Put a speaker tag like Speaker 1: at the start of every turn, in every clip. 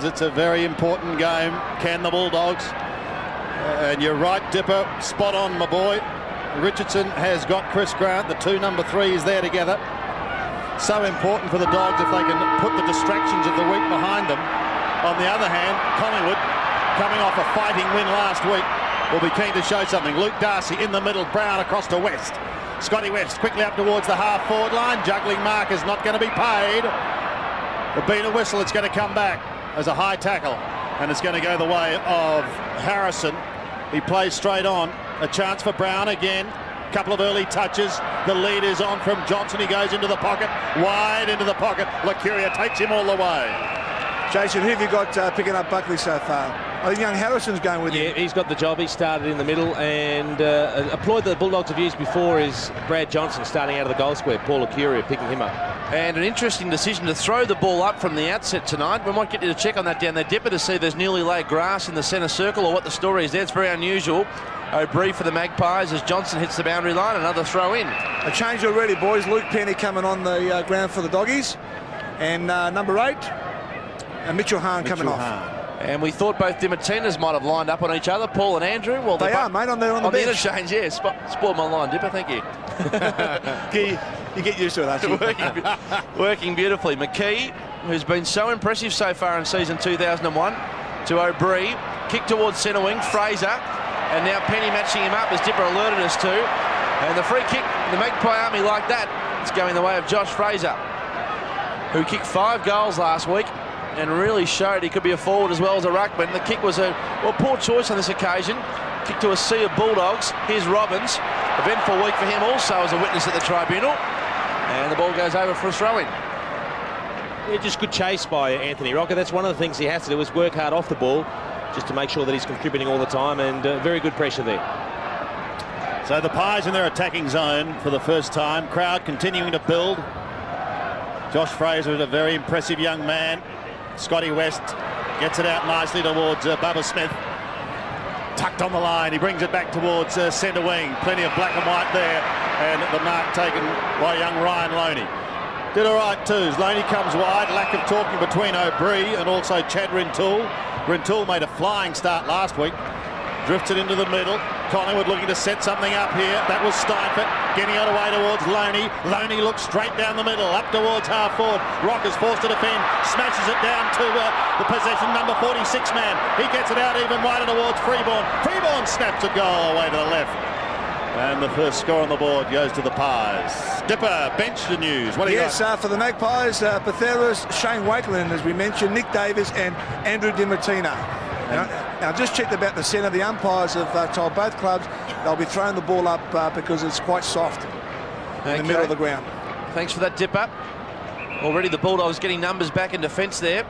Speaker 1: It's a very important game. Can the Bulldogs? And you're right, Dipper. Spot on, my boy. Richardson has got Chris Grant. The two number threes there together. So important for the Dogs if they can put the distractions of the week behind them. On the other hand, Collingwood, coming off a fighting win last week, will be keen to show something. Luke Darcy in the middle, Brown across to West. Scotty West quickly up towards the half-forward line. Juggling mark is not going to be paid. There'll be a whistle. It's going to come back as a high tackle, and it's going to go the way of Harrison. He plays straight on. A chance for Brown again. Couple of early touches. The lead is on from Johnson. He goes into the pocket, wide into the pocket. Lacuria takes him all the way.
Speaker 2: Jason, who have you got picking up Buckley so far? I think young Harrison's going with him.
Speaker 3: Yeah, he's got the job. He started in the middle, and a ploy that the Bulldogs have used before is Brad Johnson starting out of the goal square. Paul Lacuria picking him up.
Speaker 4: And an interesting decision to throw the ball up from the outset tonight. We might get you to check on that down there, Dipper, to see there's newly laid grass in the centre circle or what the story is there. It's very unusual. O'Brien for the Magpies as Johnson hits the boundary line. Another throw in.
Speaker 2: A change already, boys. Luke Penny coming on the ground for the Doggies. And number 8, Mitchell Hahn coming off.
Speaker 4: And we thought both Dimatinas might have lined up on each other, Paul and Andrew. Well,
Speaker 2: they are, mate, on the bench.
Speaker 4: The interchange, yeah. Spoiled my line, Dipper, thank you.
Speaker 2: You get used to it, actually.
Speaker 4: working beautifully. McKee, who's been so impressive so far in season 2001, to O'Brien. Kick towards centre wing, Fraser. And now Penny matching him up, as Dipper alerted us to. And the free kick, the Magpie Army like that. It's going the way of Josh Fraser, who kicked 5 goals last week and really showed he could be a forward as well as a ruckman. The kick was a poor choice on this occasion. Kick to a sea of Bulldogs. Here's Robbins. Eventful week for him also as a witness at the tribunal. And the ball goes over for a throw-in.
Speaker 3: Yeah, just good chase by Anthony Rocker. That's one of the things he has to do, is work hard off the ball just to make sure that he's contributing all the time, and very good pressure there.
Speaker 1: So the Pies in their attacking zone for the first time. Crowd continuing to build. Josh Fraser is a very impressive young man. Scotty West gets it out nicely towards Bubba Smith. Tucked on the line. He brings it back towards centre wing. Plenty of black and white there. And the mark taken by young Ryan Loney. Did all right too. Loney comes wide. Lack of talking between O'Brien and also Chad Rintoul. Rintoul made a flying start last week. Drifts it into the middle. Collingwood looking to set something up here. That was Steinfort getting out away towards Loney. Loney looks straight down the middle, up towards half forward. Rocker's forced to defend, smashes it down to the possession number 46 man. He gets it out even wider towards Freeborn. Freeborn snaps a goal away to the left. And the first score on the board goes to the Pies. Dipper, bench the news. What do you got?
Speaker 2: For the Magpies, Patheras, Shane Wakeland, as we mentioned, Nick Davis and Andrew Dimatina. Now, just checked about the centre. The umpires have told both clubs they'll be throwing the ball up because it's quite soft in the middle of the ground.
Speaker 4: Thanks for that, Dipper. Already the Bulldogs getting numbers back in defence there.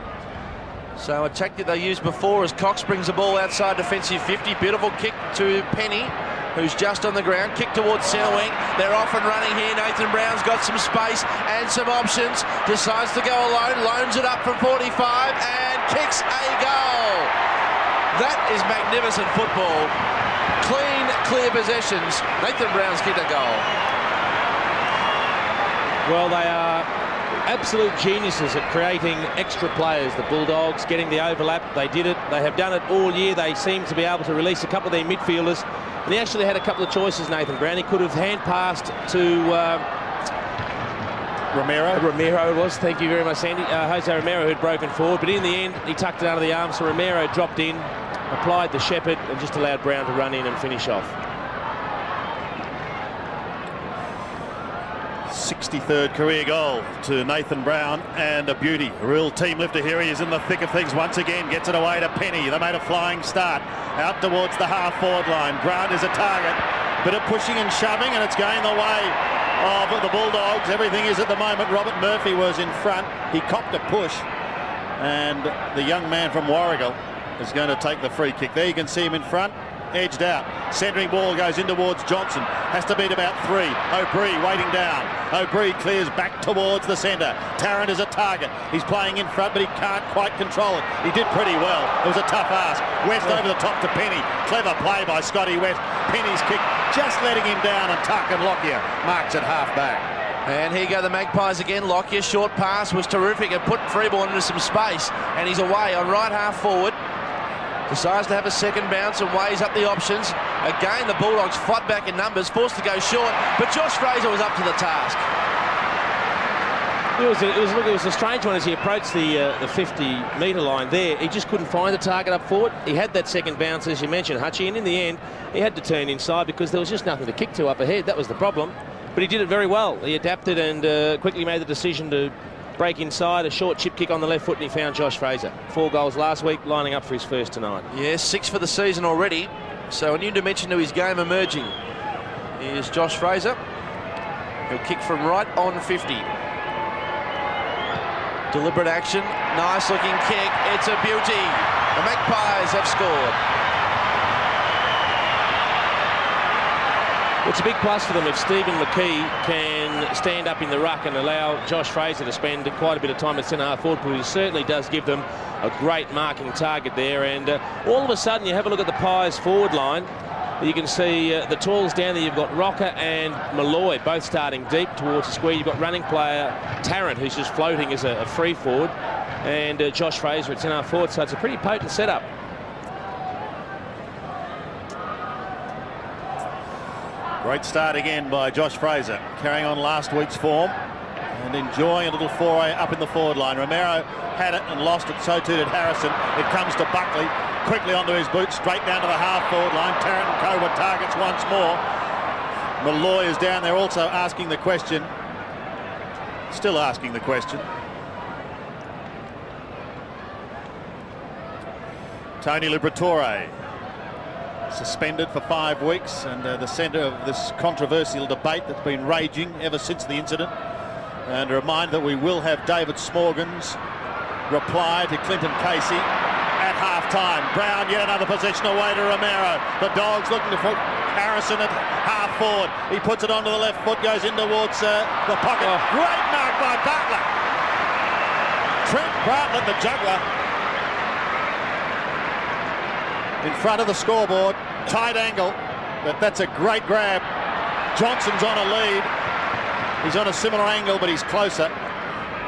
Speaker 4: So a tactic they used before as Cox brings the ball outside defensive 50. Beautiful kick to Penny, who's just on the ground. Kick towards centre wing. They're off and running here. Nathan Brown's got some space and some options. Decides to go alone. Loans it up from 45 and kicks a goal. That is magnificent football. Clean, clear possessions. Nathan Brown's kicked a goal.
Speaker 3: Well, they are absolute geniuses at creating extra players. The Bulldogs getting the overlap. They did it. They have done it all year. They seem to be able to release a couple of their midfielders. And he actually had a couple of choices, Nathan Brown. He could have hand passed to Romero it was. Thank you very much, Sandy. Jose Romero, who'd broken forward. But in the end, he tucked it under the arm. So Romero dropped in, applied the shepherd, and just allowed Brown to run in and finish off.
Speaker 1: 63rd career goal to Nathan Brown, and a beauty. A real team lifter here. He is in the thick of things once again. Gets it away to Penny. They made a flying start out towards the half-forward line. Grant is a target. Bit of pushing and shoving, and it's going the way of the Bulldogs. Everything is at the moment. Robert Murphy was in front. He copped a push, and the young man from Warragul is going to take the free kick. There you can see him in front. Edged out. Centering ball goes in towards Johnson. Has to beat about 3. O'Brien waiting down. O'Brien clears back towards the centre. Tarrant is a target. He's playing in front, but he can't quite control it. He did pretty well. It was a tough ask. West over the top to Penny. Clever play by Scotty West. Penny's kick just letting him down, and Tuck and Lockyer marks it half back.
Speaker 4: And here go the Magpies again. Lockyer, short pass was terrific and put Freeborn into some space. And he's away on right half forward. Decides to have a second bounce and weighs up the options. Again, the Bulldogs fight back in numbers, forced to go short, but Josh Fraser was up to the task.
Speaker 3: It was a strange one as he approached the 50-metre line there. He just couldn't find the target up forward. He had that second bounce, as you mentioned, Hutchie, and in the end, he had to turn inside because there was just nothing to kick to up ahead. That was the problem. But he did it very well. He adapted and quickly made the decision to break inside, a short chip kick on the left foot, and he found Josh Fraser. 4 goals last week, lining up for his first tonight.
Speaker 4: Yes, 6 for the season already. So a new dimension to his game emerging. Here's Josh Fraser. He'll kick from right on 50. Deliberate action, nice looking kick. It's a beauty. The Magpies have scored.
Speaker 3: It's a big plus for them if Stephen McKee can stand up in the ruck and allow Josh Fraser to spend quite a bit of time at centre half forward, because he certainly does give them a great marking target there. And all of a sudden, you have a look at the Pies forward line. You can see the talls down there. You've got Rocker and Malloy both starting deep towards the square. You've got running player Tarrant, who's just floating as a free forward, and Josh Fraser at centre half forward. So it's a pretty potent setup.
Speaker 1: Great start again by Josh Fraser, carrying on last week's form and enjoying a little foray up in the forward line. Romero had it and lost it, so too did Harrison. It comes to Buckley, quickly onto his boot, straight down to the half-forward line. Tarrant and Co were targets once more. Malloy is down there also asking the question. Still asking the question. Tony Liberatore, suspended for 5 weeks, and the centre of this controversial debate that's been raging ever since the incident. And a reminder that we will have David Smorgan's reply to Clinton Casey at half-time. Brown, yet another possession away to Romero. The Dogs looking to put Harrison at half-forward. He puts it onto the left foot, goes in towards the pocket. Oh. Great mark by Bartlett. Trent Bartlett, the juggler, in front of the scoreboard, tight angle, but that's a great grab. Johnson's on a lead. He's on a similar angle, but he's closer.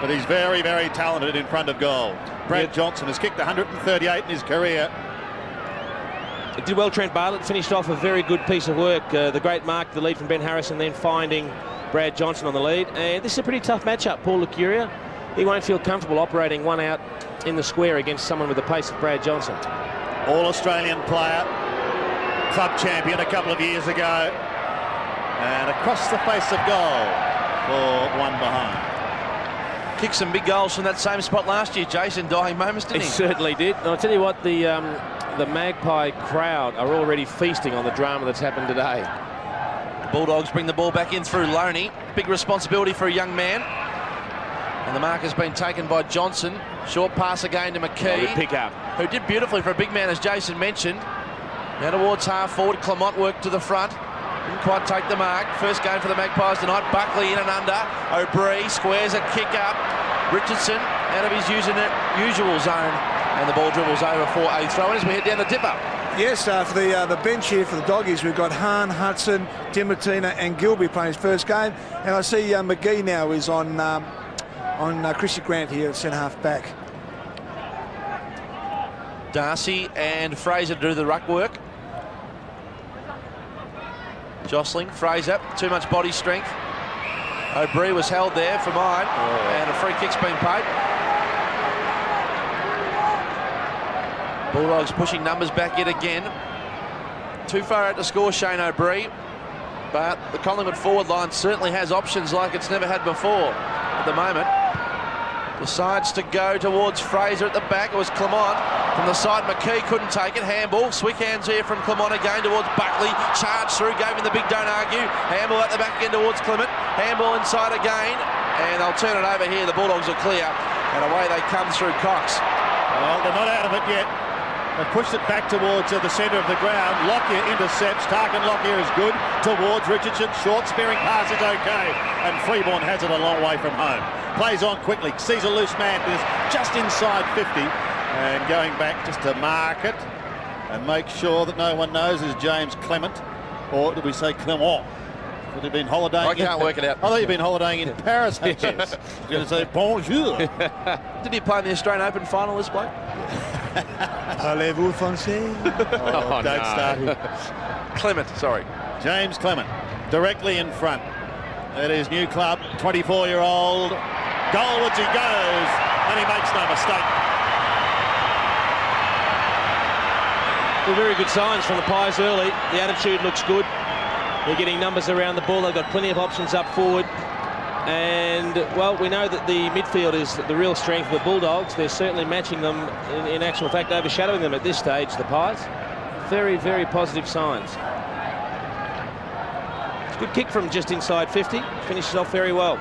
Speaker 1: But he's very, very talented in front of goal. Brad Johnson has kicked 138 in his career.
Speaker 3: It did well, Trent Bartlett. Finished off a very good piece of work. The great mark, the lead from Ben Harrison, then finding Brad Johnson on the lead. And this is a pretty tough matchup, Paul Lucuria. He won't feel comfortable operating one out in the square against someone with the pace of Brad Johnson.
Speaker 1: All-Australian player, club champion a couple of years ago, and across the face of goal for one behind.
Speaker 4: Kicked some big goals from that same spot last year, Jason, dying moments, didn't he?
Speaker 3: He certainly did. And I'll tell you what, the Magpie crowd are already feasting on the drama that's happened today.
Speaker 4: The Bulldogs bring the ball back in through Loney. Big responsibility for a young man. And the mark has been taken by Johnson. Short pass again to McKee.
Speaker 3: Good pick up.
Speaker 4: Who did beautifully for a big man, as Jason mentioned. Now towards half forward, Clement worked to the front. Didn't quite take the mark. First game for the Magpies tonight. Buckley in and under. O'Brien squares a kick up. Richardson out of his usual zone. And the ball dribbles over for a throw-in as we head down the dipper.
Speaker 2: Yes, for the bench here for the Doggies, we've got Hahn, Hudson, Dimatina and Gilby playing his first game. And I see McGee now is on Chrissy Grant here at centre-half back.
Speaker 4: Darcy and Fraser do the ruck work. Jostling, Fraser, too much body strength. O'Brien was held there for mine, and a free kick's been paid. Bulldogs pushing numbers back yet again. Too far out to score, Shane O'Brien, but the Collingwood forward line certainly has options like it's never had before at the moment. Decides to go towards Fraser at the back. It was Clement. From the side, McKee couldn't take it. Handball. Swick hands here from Clement again towards Buckley. Charged through, gave him the big don't argue. Handball at the back again towards Clement. Handball inside again. And they'll turn it over here. The Bulldogs are clear. And away they come through Cox.
Speaker 1: Well, they're not out of it yet. They've pushed it back towards the centre of the ground. Lockyer intercepts. Tarkin Lockyer is good towards Richardson. Short spearing pass is okay. And Freeborn has it a long way from home. Plays on quickly. Sees a loose man. Is just inside 50. And going back just to mark it and make sure that no one knows is James Clement. Or did we say Clement? Would have been holidaying.
Speaker 4: I can't work it out.
Speaker 1: I thought you'd been holidaying in Paris. Yes. I was going to say bonjour.
Speaker 4: Did he play in the Australian Open final, this bloke?
Speaker 2: Parlez-vous français?
Speaker 1: Don't start.
Speaker 4: Clement, sorry.
Speaker 1: James Clement, directly in front. At his new club, 24-year-old. Goalwards he goes, and he makes no mistake.
Speaker 3: Well, very good signs from the Pies early. The attitude looks good. They're getting numbers around the ball. They've got plenty of options up forward. And, well, we know that the midfield is the real strength of the Bulldogs. They're certainly matching them, in actual fact, overshadowing them at this stage, the Pies. Very, very positive signs. It's a good kick from just inside 50. Finishes off very well.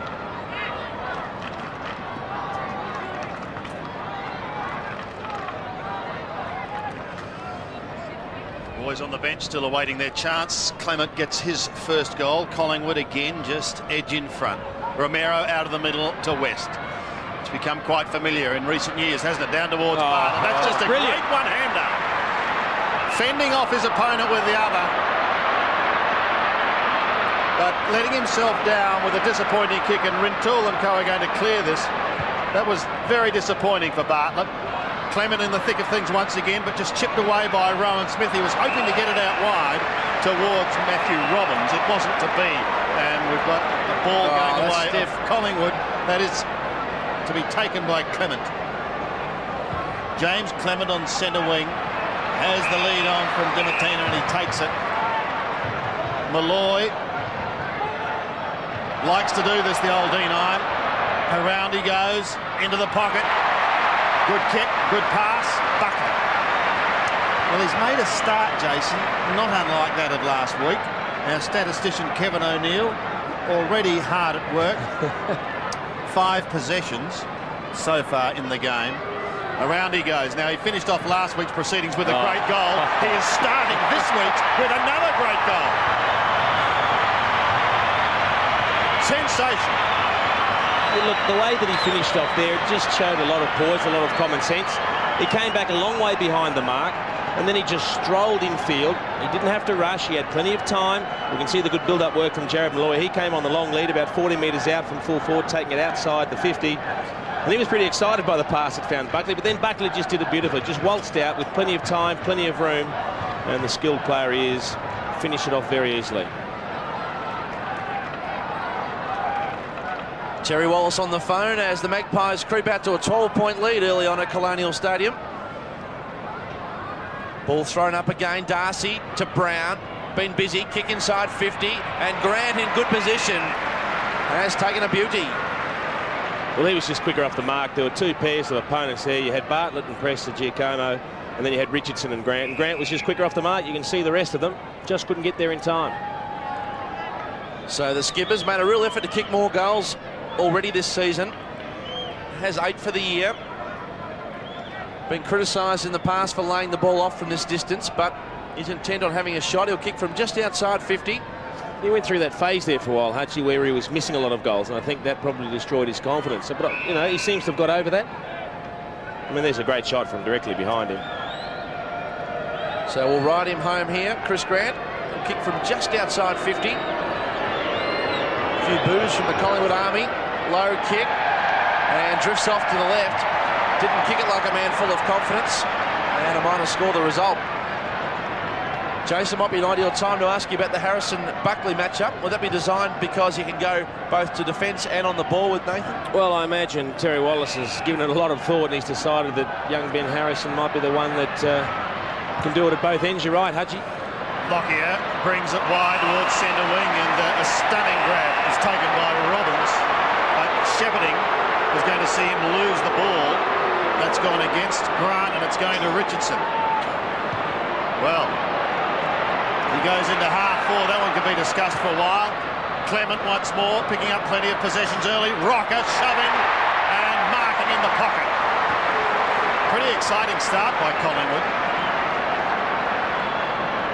Speaker 1: Boys on the bench still awaiting their chance. Clement gets his first goal. Collingwood again just edge in front. Romero out of the middle to West. It's become quite familiar in recent years, hasn't it? Down towards Bartlett. That's just a
Speaker 3: brilliant.
Speaker 1: great one-hander. Fending off his opponent with the other. But letting himself down with a disappointing kick, and Rintoul and co are going to clear this. That was very disappointing for Bartlett. Clement in the thick of things once again, but just chipped away by Rowan Smith. He was hoping to get it out wide towards Matthew Robbins. It wasn't to be, and we've got the ball going away of Collingwood. That is to be taken by Clement. James Clement on centre wing has the lead on from Dimatina, and he takes it. Malloy likes to do this, the old D9. Around he goes, into the pocket. Good kick, good pass, Buckley. Well, he's made a start, Jason, not unlike that of last week. Our statistician Kevin O'Neill already hard at work. 5 possessions so far in the game. Around he goes. Now, he finished off last week's proceedings with a great goal. He is starting this week with another great goal. Sensational.
Speaker 3: Look, the way that he finished off there, it just showed a lot of poise, a lot of common sense. He came back a long way behind the mark, and then he just strolled infield. He didn't have to rush. He had plenty of time. We can see the good build-up work from Jared Malloy. He came on the long lead, about 40 metres out from full forward, taking it outside the 50. And he was pretty excited by the pass it found Buckley, but then Buckley just did it beautifully, just waltzed out with plenty of time, plenty of room, and the skilled player he is, finished it off very easily.
Speaker 4: Terry Wallace on the phone as the Magpies creep out to a 12-point lead early on at Colonial Stadium. Ball thrown up again. Darcy to Brown. Been busy. Kick inside 50. And Grant in good position. Has taken a beauty.
Speaker 3: Well, he was just quicker off the mark. There were 2 pairs of opponents there. You had Bartlett and Preston Giacomo, and then you had Richardson and Grant. And Grant was just quicker off the mark. You can see the rest of them just couldn't get there in time.
Speaker 4: So the Skippers made a real effort to kick more goals already this season. Has 8 for the year. Been criticised in the past for laying the ball off from this distance, but he's intent on having a shot. He'll kick from just outside 50.
Speaker 3: He went through that phase there for a while, Hutchie, where he was missing a lot of goals, and I think that probably destroyed his confidence. But, you know, he seems to have got over that. I mean, there's a great shot from directly behind him.
Speaker 4: So we'll ride him home here. Chris Grant will kick from just outside 50. A few boos from the Collingwood Army. Low kick and drifts off to the left. Didn't kick it like a man full of confidence, and a minor score the result. Jason, might be an ideal time to ask you about the Harrison-Buckley matchup. Would that be designed because you can go both to defence and on the ball with Nathan?
Speaker 3: Well, I imagine Terry Wallace has given it a lot of thought, and he's decided that young Ben Harrison might be the one that can do it at both ends. You're right, Hutchie.
Speaker 1: Lockyer brings it wide towards centre wing, and a stunning grab is taken by Robbins. But shepherding is going to see him lose the ball. That's gone against Grant, and it's going to Richardson. Well, he goes into half-4. That one could be discussed for a while. Clement once more, picking up plenty of possessions early. Rocker shoving and marking in the pocket. Pretty exciting start by Collingwood.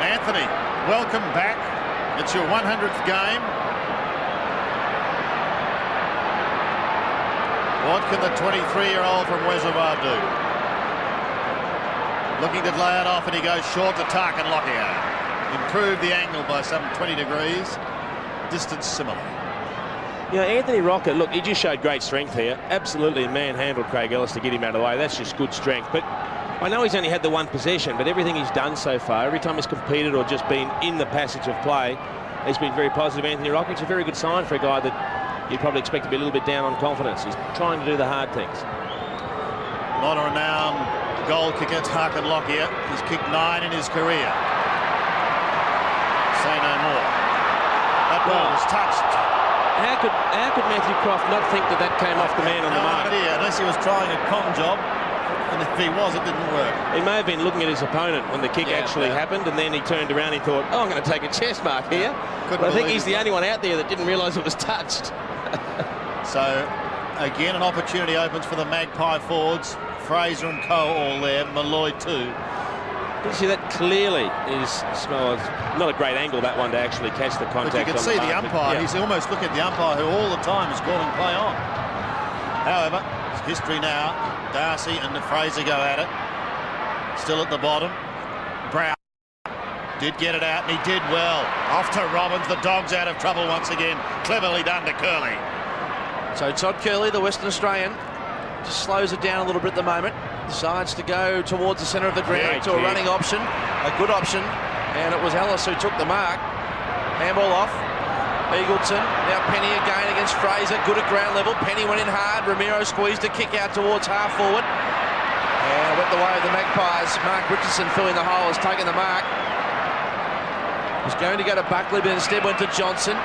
Speaker 1: Anthony, welcome back. It's your 100th game. What can the 23-year-old from Reservoir do? Looking to lay it off, and he goes short to Tarkin Lockyer. Improved the angle by some 20 degrees. distance similar.
Speaker 3: You know, Anthony Rocker, look, he just showed great strength here. Absolutely manhandled Craig Ellis to get him out of the way. That's just good strength. But I know he's only had the one possession, but everything he's done so far, every time he's competed or just been in the passage of play, he's been very positive. Anthony Rocker, it's a very good sign for a guy that you'd probably expect to be a little bit down on confidence. He's trying to do the hard things.
Speaker 1: Not a renowned goal kicker, Tarkin Lockyer. He's kicked 9 in his career. Say no more. That ball was touched.
Speaker 3: How could Matthew Croft not think that came off the man on the mark?
Speaker 1: No idea, unless he was trying a con job. And if he was, it didn't work.
Speaker 3: He may have been looking at his opponent when the kick actually happened, and then he turned around and thought, oh, I'm going to take a chest mark here. But I think he's the only one out there that didn't realise it was touched.
Speaker 1: So, again, an opportunity opens for the Magpie forwards. Fraser and Co all there, Malloy too.
Speaker 3: You see that clearly is not a great angle, that one, to actually catch the contact.
Speaker 1: But you can see the umpire. He's almost looking at the umpire, who all the time is calling play on. However, it's history now. Darcy and Fraser go at it. Still at the bottom. Brown did get it out, and he did well. Off to Robbins. The Dogs out of trouble once again. Cleverly done to Curley.
Speaker 4: So Todd Curley, the Western Australian, just slows it down a little bit at the moment. Decides to go towards the centre of the ground to a running option, a good option, and it was Ellis who took the mark. Handball off. Eagleton, now Penny again against Fraser, good at ground level. Penny went in hard, Ramiro squeezed a kick out towards half forward. And it went the way of the Magpies. Mark Richardson filling the hole, has taken the mark. Was going to go to Buckley, but instead went to Johnson.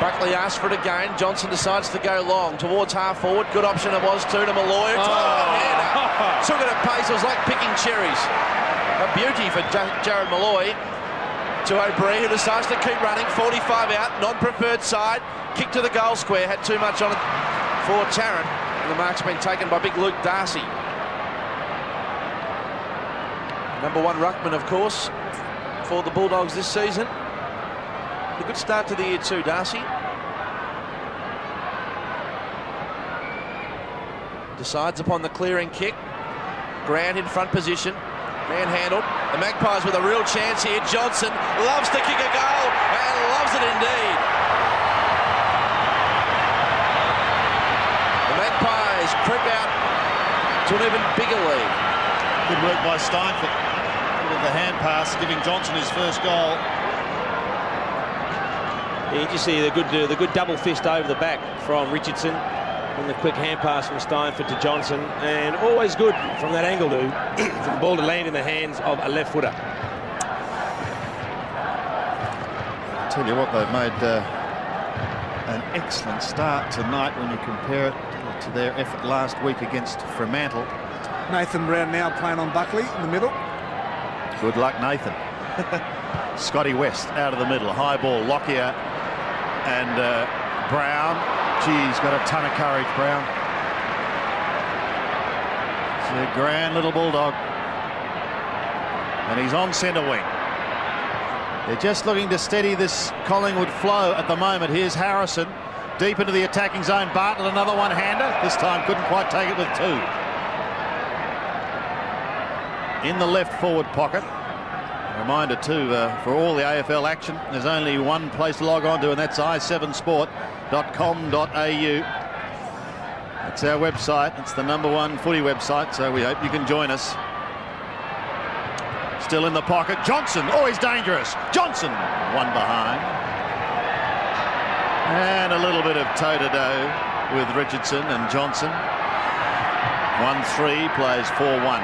Speaker 4: Buckley asked for it again. Johnson decides to go long towards half forward. Good option it was too to Malloy. Took it at pace. It was like picking cherries. A beauty for Jared Malloy. To O'Brien, who decides to keep running. 45 out, non-preferred side. Kick to the goal square. Had too much on it for Tarrant. And the mark's been taken by big Luke Darcy. Number 1 ruckman, of course, for the Bulldogs this season. A good start to the year too, Darcy. Decides upon the clearing kick. Grant in front position. Manhandled. The Magpies with a real chance here. Johnson loves to kick a goal and loves it indeed. The Magpies creep out to an even bigger lead.
Speaker 1: Good work by Steinford with the hand pass, giving Johnson his first goal.
Speaker 3: You can see the good double fist over the back from Richardson, and the quick hand pass from Steinford to Johnson, and always good from that angle for the ball to land in the hands of a left footer.
Speaker 1: I'll tell you what, they've made an excellent start tonight when you compare it to their effort last week against Fremantle.
Speaker 2: Nathan Brown now playing on Buckley in the middle.
Speaker 1: Good luck, Nathan. Scotty West out of the middle. High ball, Lockyer and Brown. Gee, he's got a ton of courage, Brown. He's a grand little bulldog. And he's on centre wing. They're just looking to steady this Collingwood flow at the moment. Here's Harrison deep into the attacking zone. Bartlett, another one-hander. This time couldn't quite take it with 2. In the left forward pocket. A reminder too, for all the AFL action, there's only one place to log on to, and that's i7sport.com.au. That's our website. It's the #1 footy website, so we hope you can join us. Still in the pocket. Johnson. Oh, he's dangerous. Johnson. One behind. And a little bit of toe-to-toe with Richardson and Johnson. 1-3, plays 4-1.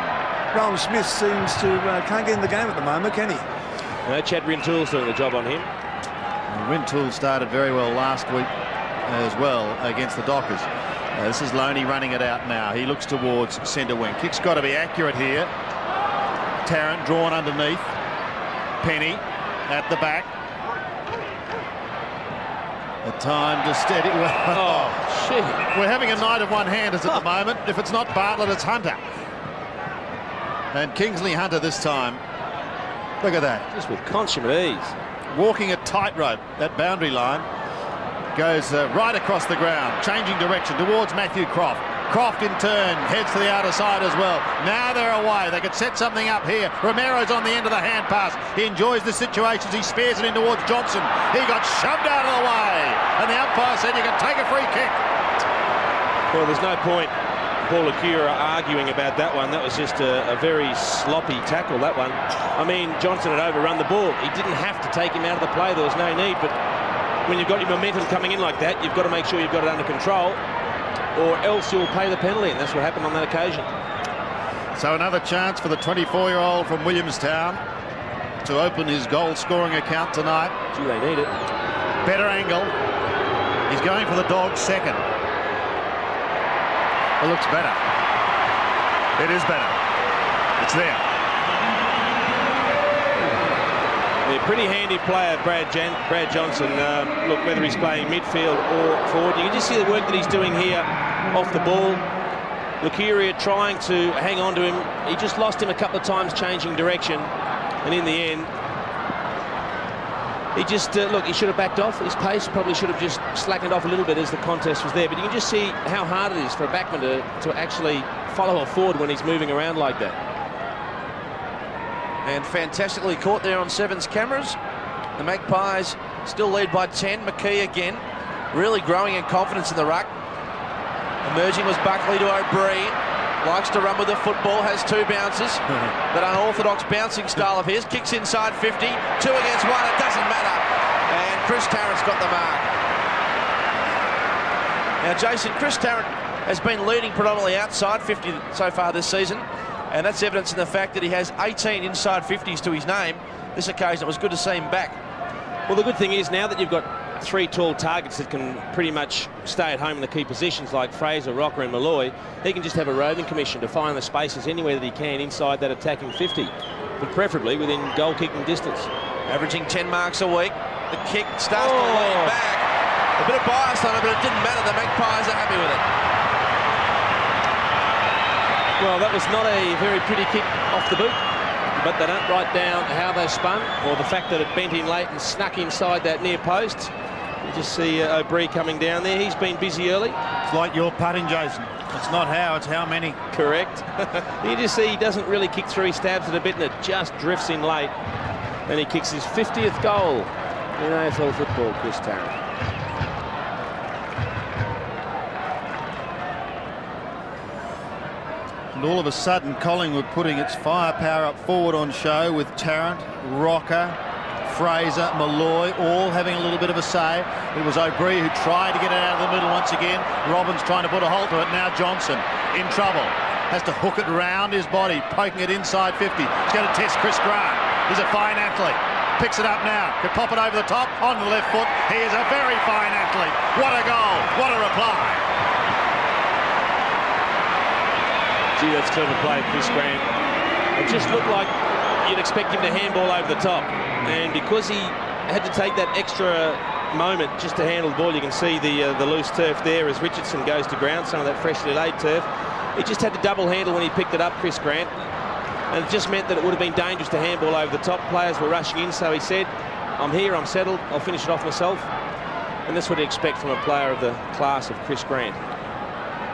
Speaker 2: Rowan Smith seems to can't get in the game at the moment, can he?
Speaker 3: No, Chad Rintoul's doing the job on him.
Speaker 1: Rintoul started very well last week as well against the Dockers. This is Loney running it out now. He looks towards centre wing. Kick's got to be accurate here. Tarrant drawn underneath. Penny at the back. The time to steady.
Speaker 3: Oh, shit.
Speaker 1: We're having a night of one-handers at the moment. If it's not Bartlett, it's Hunter. And Kingsley Hunter this time. Look at that.
Speaker 3: Just with consummate ease.
Speaker 1: Walking a tightrope, that boundary line. Goes right across the ground, changing direction towards Matthew Croft. Croft in turn heads to the outer side as well. Now they're away. They could set something up here. Romero's on the end of the hand pass. He enjoys the situations. He spears it in towards Johnson. He got shoved out of the way. And the umpire said you can take a free kick.
Speaker 3: Well, there's no point Paul Akira arguing about that one. That was just a very sloppy tackle, that one. I mean, Johnson had overrun the ball. He didn't have to take him out of the play. There was no need. But when you've got your momentum coming in like that, you've got to make sure you've got it under control, or else you'll pay the penalty, and that's what happened on that occasion.
Speaker 1: So another chance for the 24-year-old from Williamstown to open his goal-scoring account tonight.
Speaker 3: Gee, they need it.
Speaker 1: Better angle. He's going for the Dogs second. It looks better. It is better. It's there.
Speaker 3: Yeah, pretty handy player, Brad Johnson. Look, whether he's playing midfield or forward, you can just see the work that he's doing here off the ball. Lucuria trying to hang on to him. He just lost him a couple of times changing direction. And in the end, he just, look, he should have backed off. His pace probably should have just slackened off a little bit as the contest was there. But you can just see how hard it is for a backman to actually follow a forward when he's moving around like that.
Speaker 4: And fantastically caught there on Seven's cameras. The Magpies still lead by 10. McKee again, really growing in confidence in the ruck. Emerging was Buckley to O'Brien. Likes to run with the football, has two bounces. That unorthodox bouncing style of his. Kicks inside 50, 2 against 1, it doesn't matter. And Chris Tarrant's got the mark. Now, Jason, Chris Tarrant has been leading predominantly outside 50 so far this season, and that's evidence in the fact that he has 18 inside 50s to his name. This occasion, it was good to see him back.
Speaker 3: Well, the good thing is now that you've got three tall targets that can pretty much stay at home in the key positions like Fraser, Rocker and Malloy, he can just have a roving commission to find the spaces anywhere that he can inside that attacking 50, but preferably within goal-kicking distance.
Speaker 4: Averaging 10 marks a week. The kick starts to lean back. A bit of bias on it, but it didn't matter. The Magpies are happy with it.
Speaker 3: Well, that was not a very pretty kick off the boot, but they don't write down how they spun or the fact that it bent in late and snuck inside that near post. You just see O'Brien coming down there. He's been busy early.
Speaker 1: It's like your putting, Jason. It's not how, it's how many.
Speaker 3: Correct. You just see he doesn't really kick through. He stabs it a bit and it just drifts in late. And he kicks his 50th goal in AFL football, Chris Tarrant.
Speaker 1: And all of a sudden, Collingwood putting its firepower up forward on show with Tarrant, Rocker, Fraser, Malloy, all having a little bit of a say. It was O'Brien who tried to get it out of the middle once again. Robbins trying to put a halt to it. Now Johnson in trouble. Has to hook it round his body, poking it inside 50. He's going to test Chris Grant. He's a fine athlete. Picks it up now. Could pop it over the top on the left foot. He is a very fine athlete. What a goal. What a reply.
Speaker 3: Gee, that's clever play, Chris Grant. It just looked like you'd expect him to handball over the top. And because he had to take that extra moment just to handle the ball, you can see the loose turf there as Richardson goes to ground, some of that freshly laid turf. He just had to double handle when he picked it up, Chris Grant. And it just meant that it would have been dangerous to handball over the top. Players were rushing in, so he said, I'm here, I'm settled, I'll finish it off myself. And that's what you expect from a player of the class of Chris Grant.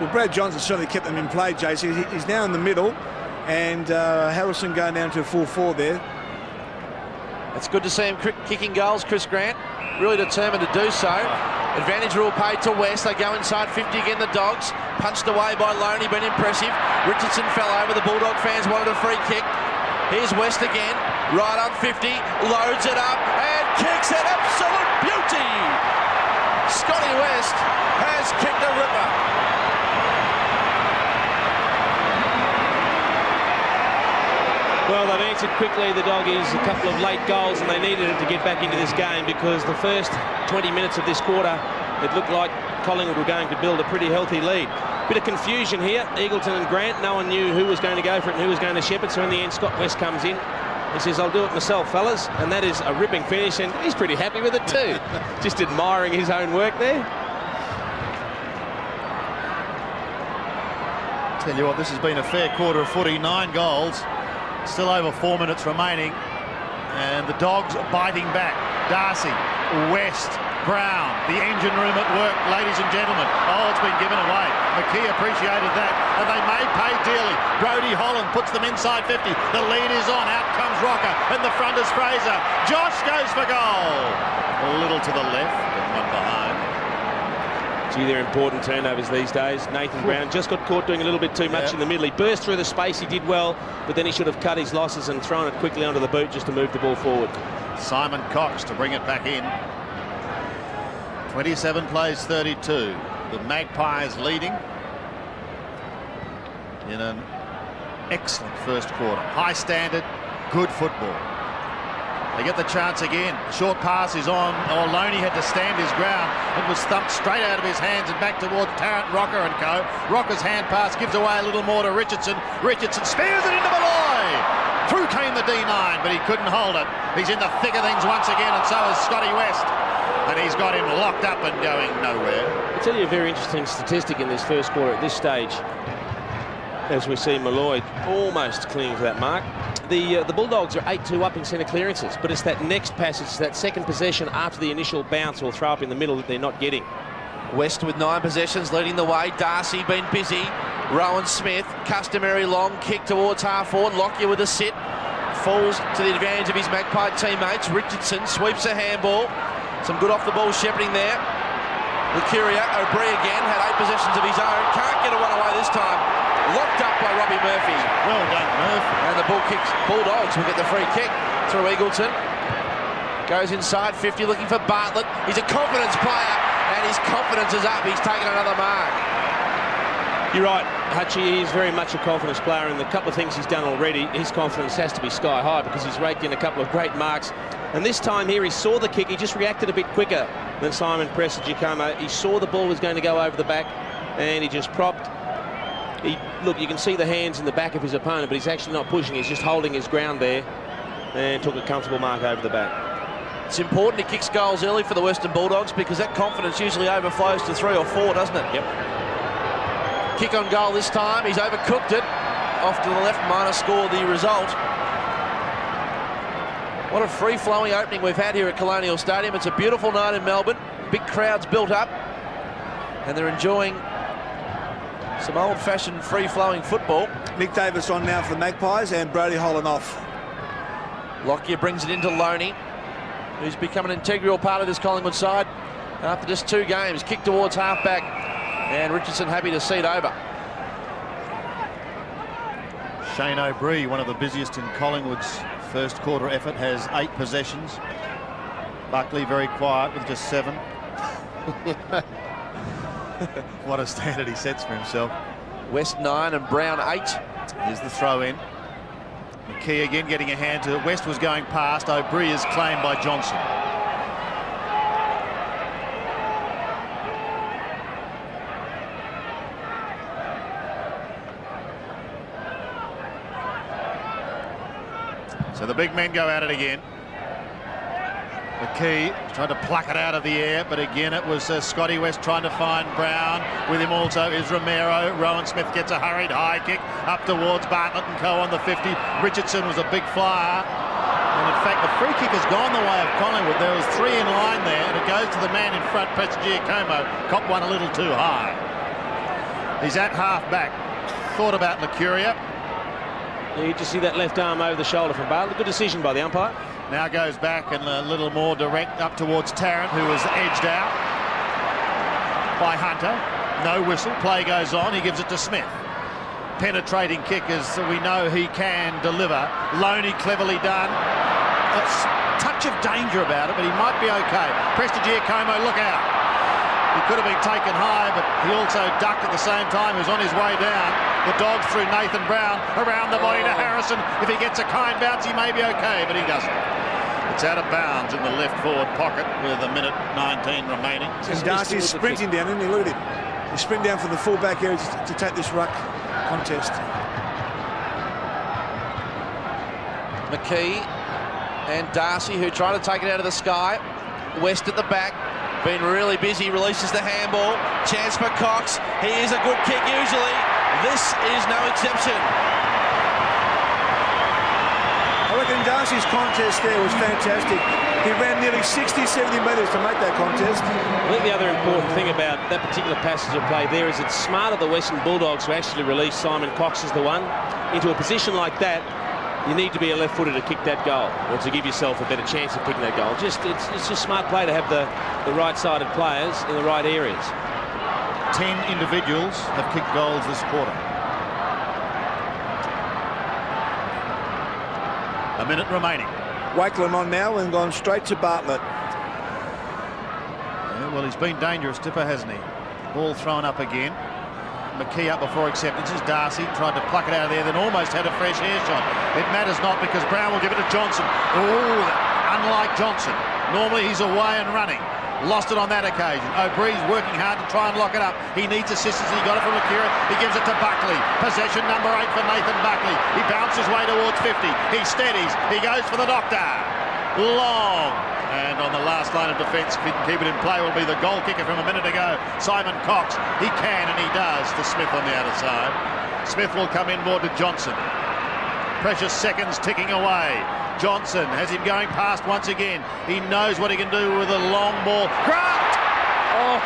Speaker 2: Well, Brad Johnson certainly kept them in play, JC. He's now in the middle, and Harrison going down to a full forward there.
Speaker 4: It's good to see him kicking goals, Chris Grant. Really determined to do so. Advantage rule paid to West. They go inside 50 again, the Dogs. Punched away by Loney, been impressive. Richardson fell over. The Bulldog fans wanted a free kick. Here's West again. Right on 50. Loads it up and kicks it. Absolute beauty. Scotty West has kicked a ripper.
Speaker 3: Well, they've answered quickly, the Doggies, a couple of late goals, and they needed it to get back into this game because the first 20 minutes of this quarter, it looked like Collingwood were going to build a pretty healthy lead. Bit of confusion here, Eagleton and Grant. No one knew who was going to go for it and who was going to shepherd, so in the end, Scott West comes in. He says, I'll do it myself, fellas, and that is a ripping finish, and he's pretty happy with it too. Just admiring his own work there.
Speaker 1: Tell you what, this has been a fair quarter of footy, 9 goals. Still over 4 minutes remaining, and the Dogs are biting back. Darcy, West, Brown, the engine room at work, ladies and gentlemen. Oh, it's been given away. McKee appreciated that, and they may pay dearly. Brodie Holland puts them inside 50. The lead is on. Out comes Rocker. In the front is Fraser. Josh goes for goal. A little to the left, and one behind.
Speaker 3: Gee, they're important turnovers these days. Nathan Brown just got caught doing a little bit too much in the middle. He burst through the space. He did well, but then he should have cut his losses and thrown it quickly onto the boot just to move the ball forward.
Speaker 1: Simon Cox to bring it back in. 27 plays 32. The Magpies leading in an excellent first quarter. High standard, good football. They get the chance again. Short pass is on. Loney had to stand his ground. It was thumped straight out of his hands and back towards Tarrant, Rocker and co. Rocker's hand pass gives away a little more to Richardson. Richardson spears it into Malloy. Through came the D9, but he couldn't hold it. He's in the thick of things once again, and so is Scotty West. And he's got him locked up and going nowhere.
Speaker 3: I'll tell you a very interesting statistic in this first quarter at this stage. As we see Malloy almost clinging to that mark. The Bulldogs are 8-2 up in centre clearances, but it's that next passage, that second possession after the initial bounce or throw up in the middle that they're not getting.
Speaker 4: West with 9 possessions leading the way. Darcy been busy. Rowan Smith, customary long kick towards half forward. Lockyer with a sit. Falls to the advantage of his Magpie teammates. Richardson sweeps a handball. Some good off-the-ball shepherding there. Lucuria, O'Brien again, had 8 possessions of his own. Can't get a one away this time. Locked up by Robbie Murphy.
Speaker 1: Well done, Murphy.
Speaker 4: And the Bulldogs will get the free kick through Eagleton. Goes inside 50 looking for Bartlett. He's a confidence player, and his confidence is up. He's taken another mark.
Speaker 3: You're right, Hutchie, he's very much a confidence player, and the couple of things he's done already, his confidence has to be sky high because he's raked in a couple of great marks. And this time here, he saw the kick, he just reacted a bit quicker than Simon Prestigiacomo. He saw the ball was going to go over the back, and he just propped. Look, you can see the hands in the back of his opponent, but he's actually not pushing, he's just holding his ground there, and took a comfortable mark over the back.
Speaker 4: It's important he kicks goals early for the Western Bulldogs because that confidence usually overflows to 3 or 4, doesn't it?
Speaker 3: Yep.
Speaker 4: Kick on goal this time. He's overcooked it. Off to the left, minus score the result. What a free-flowing opening we've had here at Colonial Stadium. It's a beautiful night in Melbourne. Big crowds built up. And they're enjoying some old-fashioned free-flowing football.
Speaker 2: Nick Davis on now for the Magpies and Brodie Holland off.
Speaker 4: Lockyer brings it into Loney, who's become an integral part of this Collingwood side. After just 2 games, kick towards half-back. And Richardson happy to see it over.
Speaker 1: Shane O'Brien, one of the busiest in Collingwood's first quarter effort, has 8 possessions. Buckley very quiet with just 7. What a standard he sets for himself.
Speaker 4: West 9 and Brown 8.
Speaker 1: Here's the throw in. McKee again getting a hand to it. West was going past. O'Brien is claimed by Johnson. So the big men go at it again. McKee tried to pluck it out of the air, but again it was Scotty West trying to find Brown. With him also is Romero. Rowan Smith gets a hurried high kick up towards Bartlett and co on the 50. Richardson was a big flyer. And in fact, the free kick has gone the way of Collingwood. There was 3 in line there, and it goes to the man in front, Prestigiacomo. Caught one a little too high. He's at half back. Thought about Lucuria.
Speaker 3: You just see that left arm over the shoulder from Bartlett. Good decision by the umpire.
Speaker 1: Now goes back and a little more direct up towards Tarrant, who was edged out by Hunter. No whistle. Play goes on. He gives it to Smith. Penetrating kick, as we know he can deliver. Loney cleverly done. A touch of danger about it, but he might be okay. Prestigiacomo, look out. He could have been taken high, but he also ducked at the same time. He was on his way down. The Dogs through Nathan Brown, around the body to Harrison. If he gets a kind bounce, he may be okay, but he doesn't. It's out of bounds in the left forward pocket with 1:19 remaining.
Speaker 2: And Darcy's sprinting down, isn't he? Look at him. He's sprinting down from the full-back area to take this ruck contest.
Speaker 4: McKee and Darcy, who try to take it out of the sky. West at the back. Been really busy, releases the handball. Chance for Cox. He is a good kick usually. This is no exception.
Speaker 2: I reckon Darcy's contest there was fantastic. He ran nearly 60, 70 metres to make that contest.
Speaker 3: I think the other important thing about that particular passage of play there is it's smart of the Western Bulldogs to actually release Simon Cox as the one. Into a position like that, you need to be a left-footer to kick that goal, or to give yourself a better chance of kicking that goal. It's just smart play to have the right-sided players in the right areas.
Speaker 1: 10 individuals have kicked goals this quarter. A minute remaining.
Speaker 2: Wakelin on now and gone straight to Bartlett.
Speaker 1: Yeah, well, he's been dangerous, Dipper, hasn't he? Ball thrown up again. McKee up before acceptance is Darcy. Tried to pluck it out of there, then almost had a fresh air shot. It matters not because Brown will give it to Johnson. Oh, unlike Johnson. Normally he's away and running. Lost it on that occasion. O'Bree's working hard to try and lock it up. He needs assistance. He got it from Akira. He gives it to Buckley. Possession number 8 for Nathan Buckley. He bounces way towards 50. He steadies. He goes for the doctor. Long. And on the last line of defence, keep it in play, will be the goal kicker from a minute ago, Simon Cox. He can and he does to Smith on the outer side. Smith will come in more to Johnson. Precious seconds ticking away. Johnson has him going past once again. He knows what he can do with a long ball. Grant!
Speaker 3: Oh,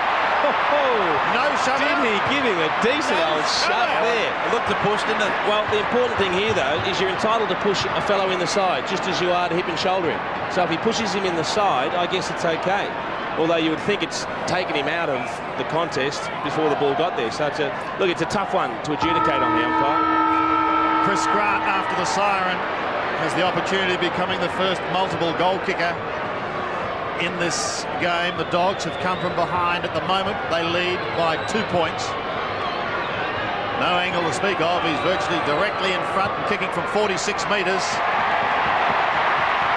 Speaker 1: no shove.
Speaker 3: Did he give him a decent old shove there?
Speaker 4: It looked to push, didn't it?
Speaker 3: Well, the important thing here, though, is you're entitled to push a fellow in the side, just as you are to hip and shoulder him. So if he pushes him in the side, I guess it's okay. Although you would think it's taken him out of the contest before the ball got there. So it's a tough one to adjudicate on the umpire.
Speaker 1: Chris Grant, after the siren, has the opportunity of becoming the first multiple goal kicker in this game. The Dogs have come from behind at the moment. They lead by 2 points. No angle to speak of. He's virtually directly in front and kicking from 46 metres.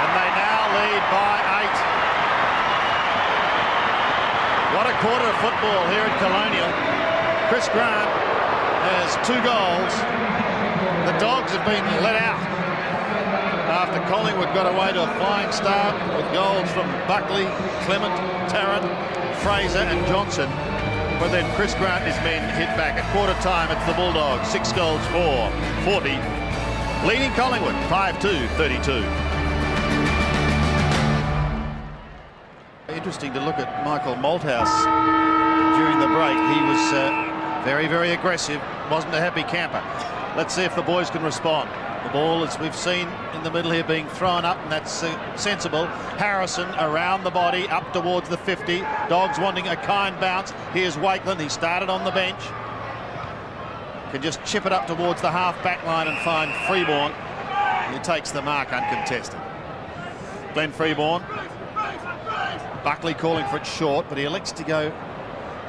Speaker 1: And they now lead by 8. What a quarter of football here at Colonial. Chris Grant has 2 goals. The Dogs have been let out after Collingwood got away to a flying start with goals from Buckley, Clement, Tarrant, Fraser and Johnson. But then Chris Grant and his men hit back. At quarter time, it's the Bulldogs. 6 goals for 40. Leading Collingwood, 5-2-32. Interesting to look at Michael Malthouse during the break. He was very, very aggressive. Wasn't a happy camper. Let's see if the boys can respond. The ball, as we've seen in the middle here, being thrown up, and that's sensible. Harrison around the body, up towards the 50. Dogs wanting a kind bounce. Here's Wakelin. He started on the bench. Can just chip it up towards the half-back line and find Freeborn. He takes the mark uncontested. Glenn Freeborn. Buckley calling for it short, but he elects to go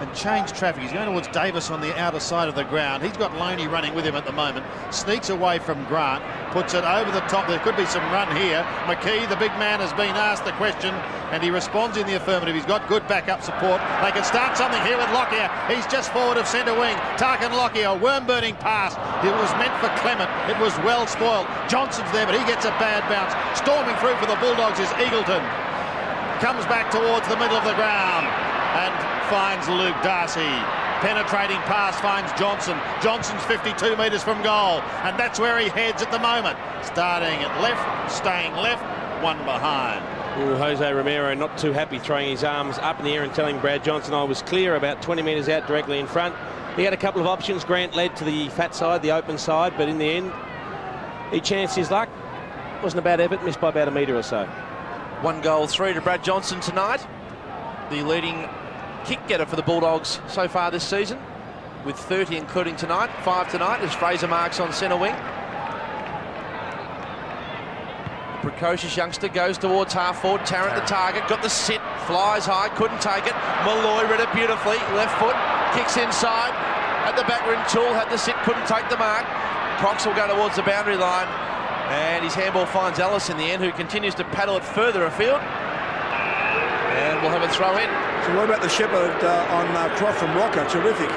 Speaker 1: and change traffic. He's going towards Davis on the outer side of the ground. He's got Loney running with him at the moment. Sneaks away from Grant, puts it over the top. There could be some run here. McKee, the big man, has been asked the question and he responds in the affirmative. He's got good backup support. They can start something here with Lockyer. He's just forward of centre wing. Tarkin Lockyer, worm-burning pass. It was meant for Clement. It was well spoiled. Johnson's there, but he gets a bad bounce. Storming through for the Bulldogs is Eagleton. Comes back towards the middle of the ground and finds Luke Darcy. Penetrating pass finds Johnson. Johnson's 52 metres from goal, and that's where he heads at the moment. Starting at left, staying left, one behind.
Speaker 3: Ooh, Jose Romero not too happy, throwing his arms up in the air and telling Brad Johnson I was clear about 20 metres out directly in front. He had a couple of options. Grant led to the fat side, the open side, but in the end he chanced his luck. Wasn't a bad effort, missed by about a metre or so.
Speaker 4: 1 goal, 3 to Brad Johnson tonight. The leading kick getter for the Bulldogs so far this season, with 30 including tonight. 5 tonight as Fraser marks on centre wing. The precocious youngster goes towards half forward. Tarrant the target, got the sit, flies high, couldn't take it. Malloy read it beautifully, left foot, kicks inside. At the back rim, Toole had the sit, couldn't take the mark. Crocs will go towards the boundary line, and his handball finds Ellis in the end, who continues to paddle it further afield. And we'll have a throw in.
Speaker 2: So what about the shepherd on Croft from Rocker? Terrific.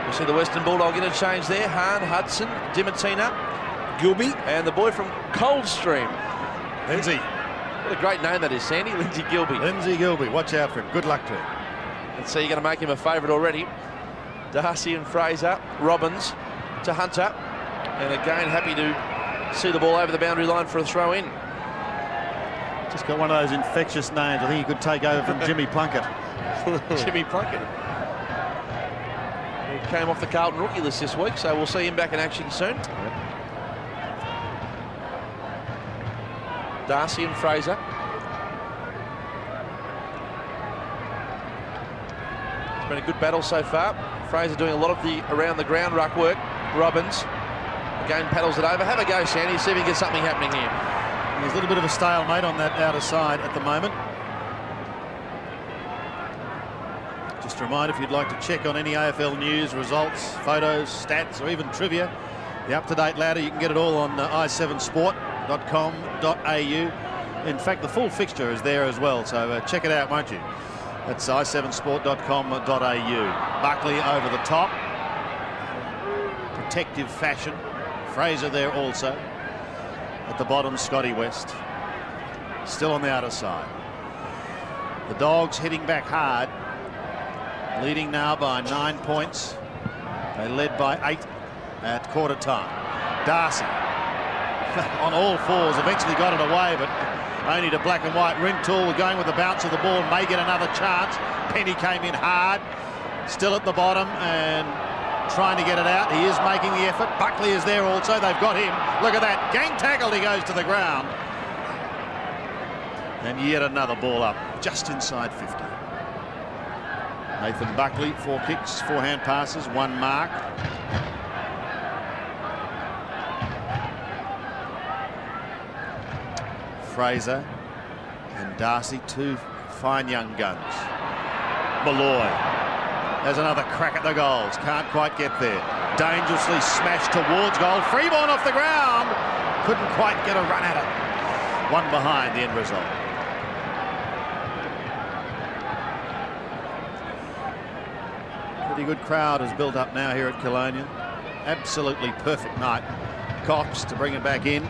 Speaker 4: We see the Western Bulldog interchange there. Hahn, Hudson, Dimatina,
Speaker 2: Gilby.
Speaker 4: and the boy from Coldstream.
Speaker 1: Lindsay.
Speaker 4: What a great name that is, Sandy. Lindsay Gilby.
Speaker 1: Lindsay Gilby. Watch out for him. Good luck to him.
Speaker 4: And so you're going to make him a favourite already. Darcy and Fraser. Robbins to Hunter. And again, happy to see the ball over the boundary line for a throw in.
Speaker 1: Just got one of those infectious names. I think he could take over from Jimmy Plunkett.
Speaker 4: Jimmy Plunkett. He came off the Carlton rookie list this week, so we'll see him back in action soon.
Speaker 1: Yep.
Speaker 4: Darcy and Fraser. It's been a good battle so far. Fraser doing a lot of the around the ground ruck work. Robbins again paddles it over. Have a go, Sandy. See if we can get something happening here.
Speaker 1: There's a little bit of a stalemate on that outer side at the moment. Just a reminder, if you'd like to check on any AFL news, results, photos, stats, or even trivia, the up-to-date ladder, you can get it all on i7sport.com.au. In fact, the full fixture is there as well, so check it out, won't you? That's i7sport.com.au. Buckley over the top. Protective fashion. Fraser there also. At the bottom, Scotty West. Still on the outer side. The Dogs hitting back hard. Leading now by 9 points. They led by 8 at quarter time. Darcy on all fours eventually got it away, but only to black and white. Rintoul going with the bounce of the ball, may get another chance. Penny came in hard. Still at the bottom and trying to get it out. He is making the effort. Buckley is there also. They've got him. Look at that. Gang tackled. He goes to the ground. And yet another ball up just inside 50. Nathan Buckley, 4 kicks, 4 hand passes, 1 mark. Fraser and Darcy, 2 fine young guns. Malloy has another crack at the goals. Can't quite get there. Dangerously smashed towards goal. Freeborn off the ground. Couldn't quite get a run at it. 1 behind the end result. Pretty good crowd has built up now here at Colonial. Absolutely perfect night. Cox to bring it back in.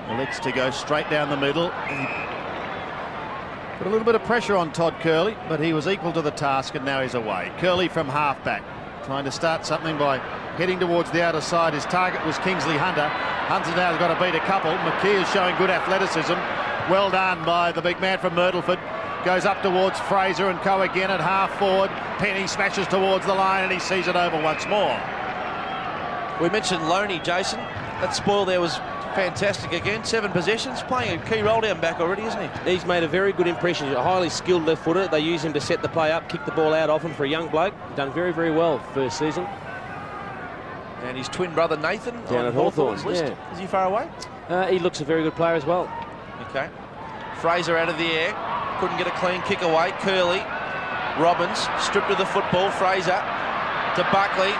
Speaker 1: Elects to go straight down the middle. Put a little bit of pressure on Todd Curley, but he was equal to the task and now he's away. Curley from halfback, trying to start something by heading towards the outer side. His target was Kingsley Hunter. Hunter now has got to beat a couple. McKee is showing good athleticism. Well done by the big man from Myrtleford. Goes up towards Fraser and co again at half forward. Penny smashes towards the line and he sees it over once more.
Speaker 4: We mentioned Loney, Jason. That spoil there was fantastic again. 7 possessions, playing a key role down back already, isn't he?
Speaker 3: He's made a very good impression. A highly skilled left footer. They use him to set the play up, kick the ball out often for a young bloke. Done very, very well first season.
Speaker 4: And his twin brother Nathan
Speaker 3: down at
Speaker 4: Hawthorn's list.
Speaker 3: Yeah.
Speaker 4: Is he far away?
Speaker 3: He looks a very good player as well.
Speaker 4: Okay. Fraser out of the air. Couldn't get a clean kick away. Curley. Robbins stripped of the football. Fraser to Buckley.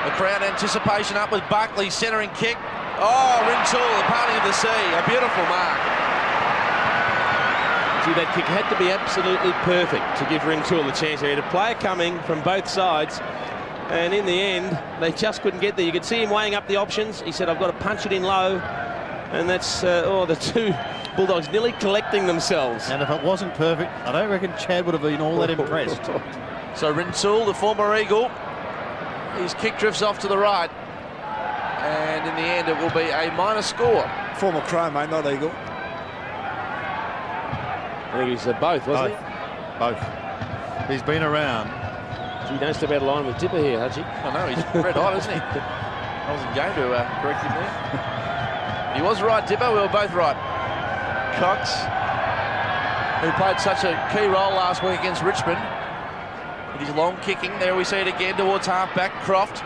Speaker 4: The crowd anticipation up with Buckley. Centering kick. Oh, Rintoul, the parting of the sea. A beautiful mark.
Speaker 3: Gee, that kick had to be absolutely perfect to give Rintoul the chance. He had a player coming from both sides. And in the end, they just couldn't get there. You could see him weighing up the options. He said, I've got to punch it in low. And that's, the 2 Bulldogs nearly collecting themselves.
Speaker 1: And if it wasn't perfect, I don't reckon Chad would have been all that impressed.
Speaker 4: So Rintoul, the former Eagle, his kick drifts off to the right. And in the end, it will be a minor score.
Speaker 2: Former Crow, mate, not Eagle.
Speaker 3: I think he's both, wasn't he?
Speaker 1: Both. He's been around.
Speaker 3: Gee, don't step out of line with Dipper here, Hutchie.
Speaker 4: I know, he's red hot, isn't he? I wasn't going to correct him there. He was right, Dipper. We were both right. Cox, who played such a key role last week against Richmond, with his long kicking. There we see it again towards halfback. Croft.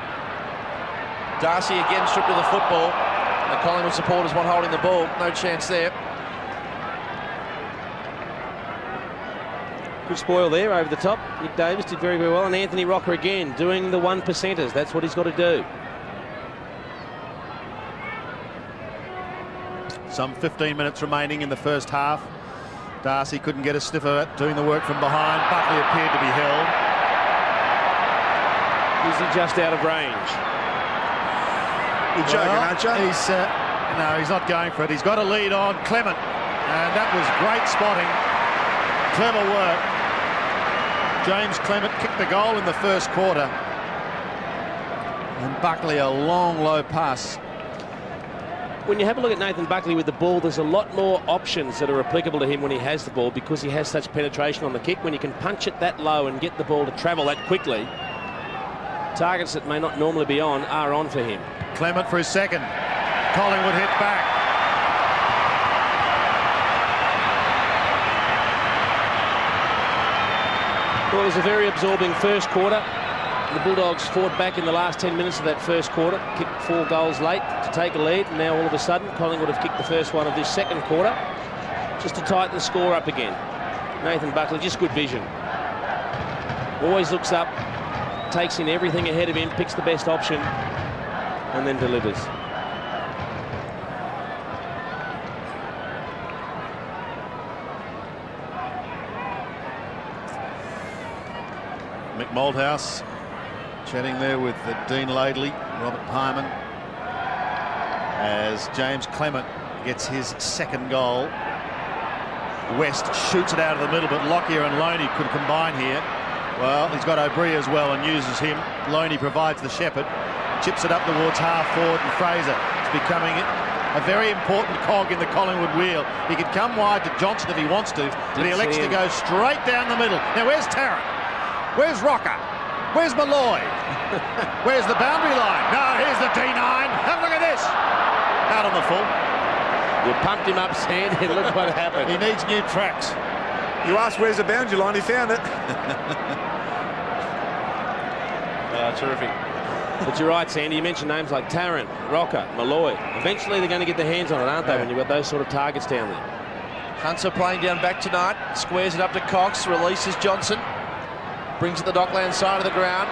Speaker 4: Darcy again stripped of the football. The Collingwood supporters want holding the ball. No chance there.
Speaker 3: Good spoil there over the top. Nick Davis did very, very well. And Anthony Rocker again doing the 1%ers. That's what he's got to do.
Speaker 1: Some 15 minutes remaining in the first half. Darcy couldn't get a sniff of it, doing the work from behind. Buckley appeared to be held.
Speaker 3: Is he just out of range?
Speaker 2: You're joking, aren't you?
Speaker 1: No, he's not going for it. He's got a lead on Clement. And that was great spotting. Clever work. James Clement kicked the goal in the first quarter. And Buckley, a long, low pass.
Speaker 3: When you have a look at Nathan Buckley with the ball, there's a lot more options that are applicable to him when he has the ball because he has such penetration on the kick. When you can punch it that low and get the ball to travel that quickly, targets that may not normally be on are on for him.
Speaker 1: Clement for his second. Collingwood hit back.
Speaker 3: Well, it was a very absorbing first quarter. The Bulldogs fought back in the last 10 minutes of that first quarter, kicked 4 goals late to take a lead. And now all of a sudden, Collingwood have kicked the first one of this second quarter just to tighten the score up again. Nathan Buckley, just good vision. Always looks up, takes in everything ahead of him, picks the best option, and then delivers.
Speaker 1: Mick Malthouse chatting there with Dean Laidley, Robert Pyman, as James Clement gets his second goal. West shoots it out of the middle, but Lockyer and Loney could combine here. Well, he's got O'Brien as well and uses him. Loney provides the shepherd, chips it up towards half forward, and Fraser is becoming a very important cog in the Collingwood wheel. He could come wide to Johnson if he wants to, but he elects to go straight down the middle. Now, where's Tarrant? Where's Rocker? Where's Malloy? Where's the boundary line? No, here's the D9. Have a look at this. Out on the full.
Speaker 3: You pumped him up, Sandy, and look what happened.
Speaker 1: He needs new tracks.
Speaker 2: You asked where's the boundary line, he found it.
Speaker 4: Terrific.
Speaker 3: But you're right, Sandy. You mentioned names like Tarrant, Rocker, Malloy. Eventually they're going to get their hands on it, aren't they, when you've got those sort of targets down there?
Speaker 4: Hunter playing down back tonight. Squares it up to Cox. Releases Johnson. Brings it the Dockland side of the ground.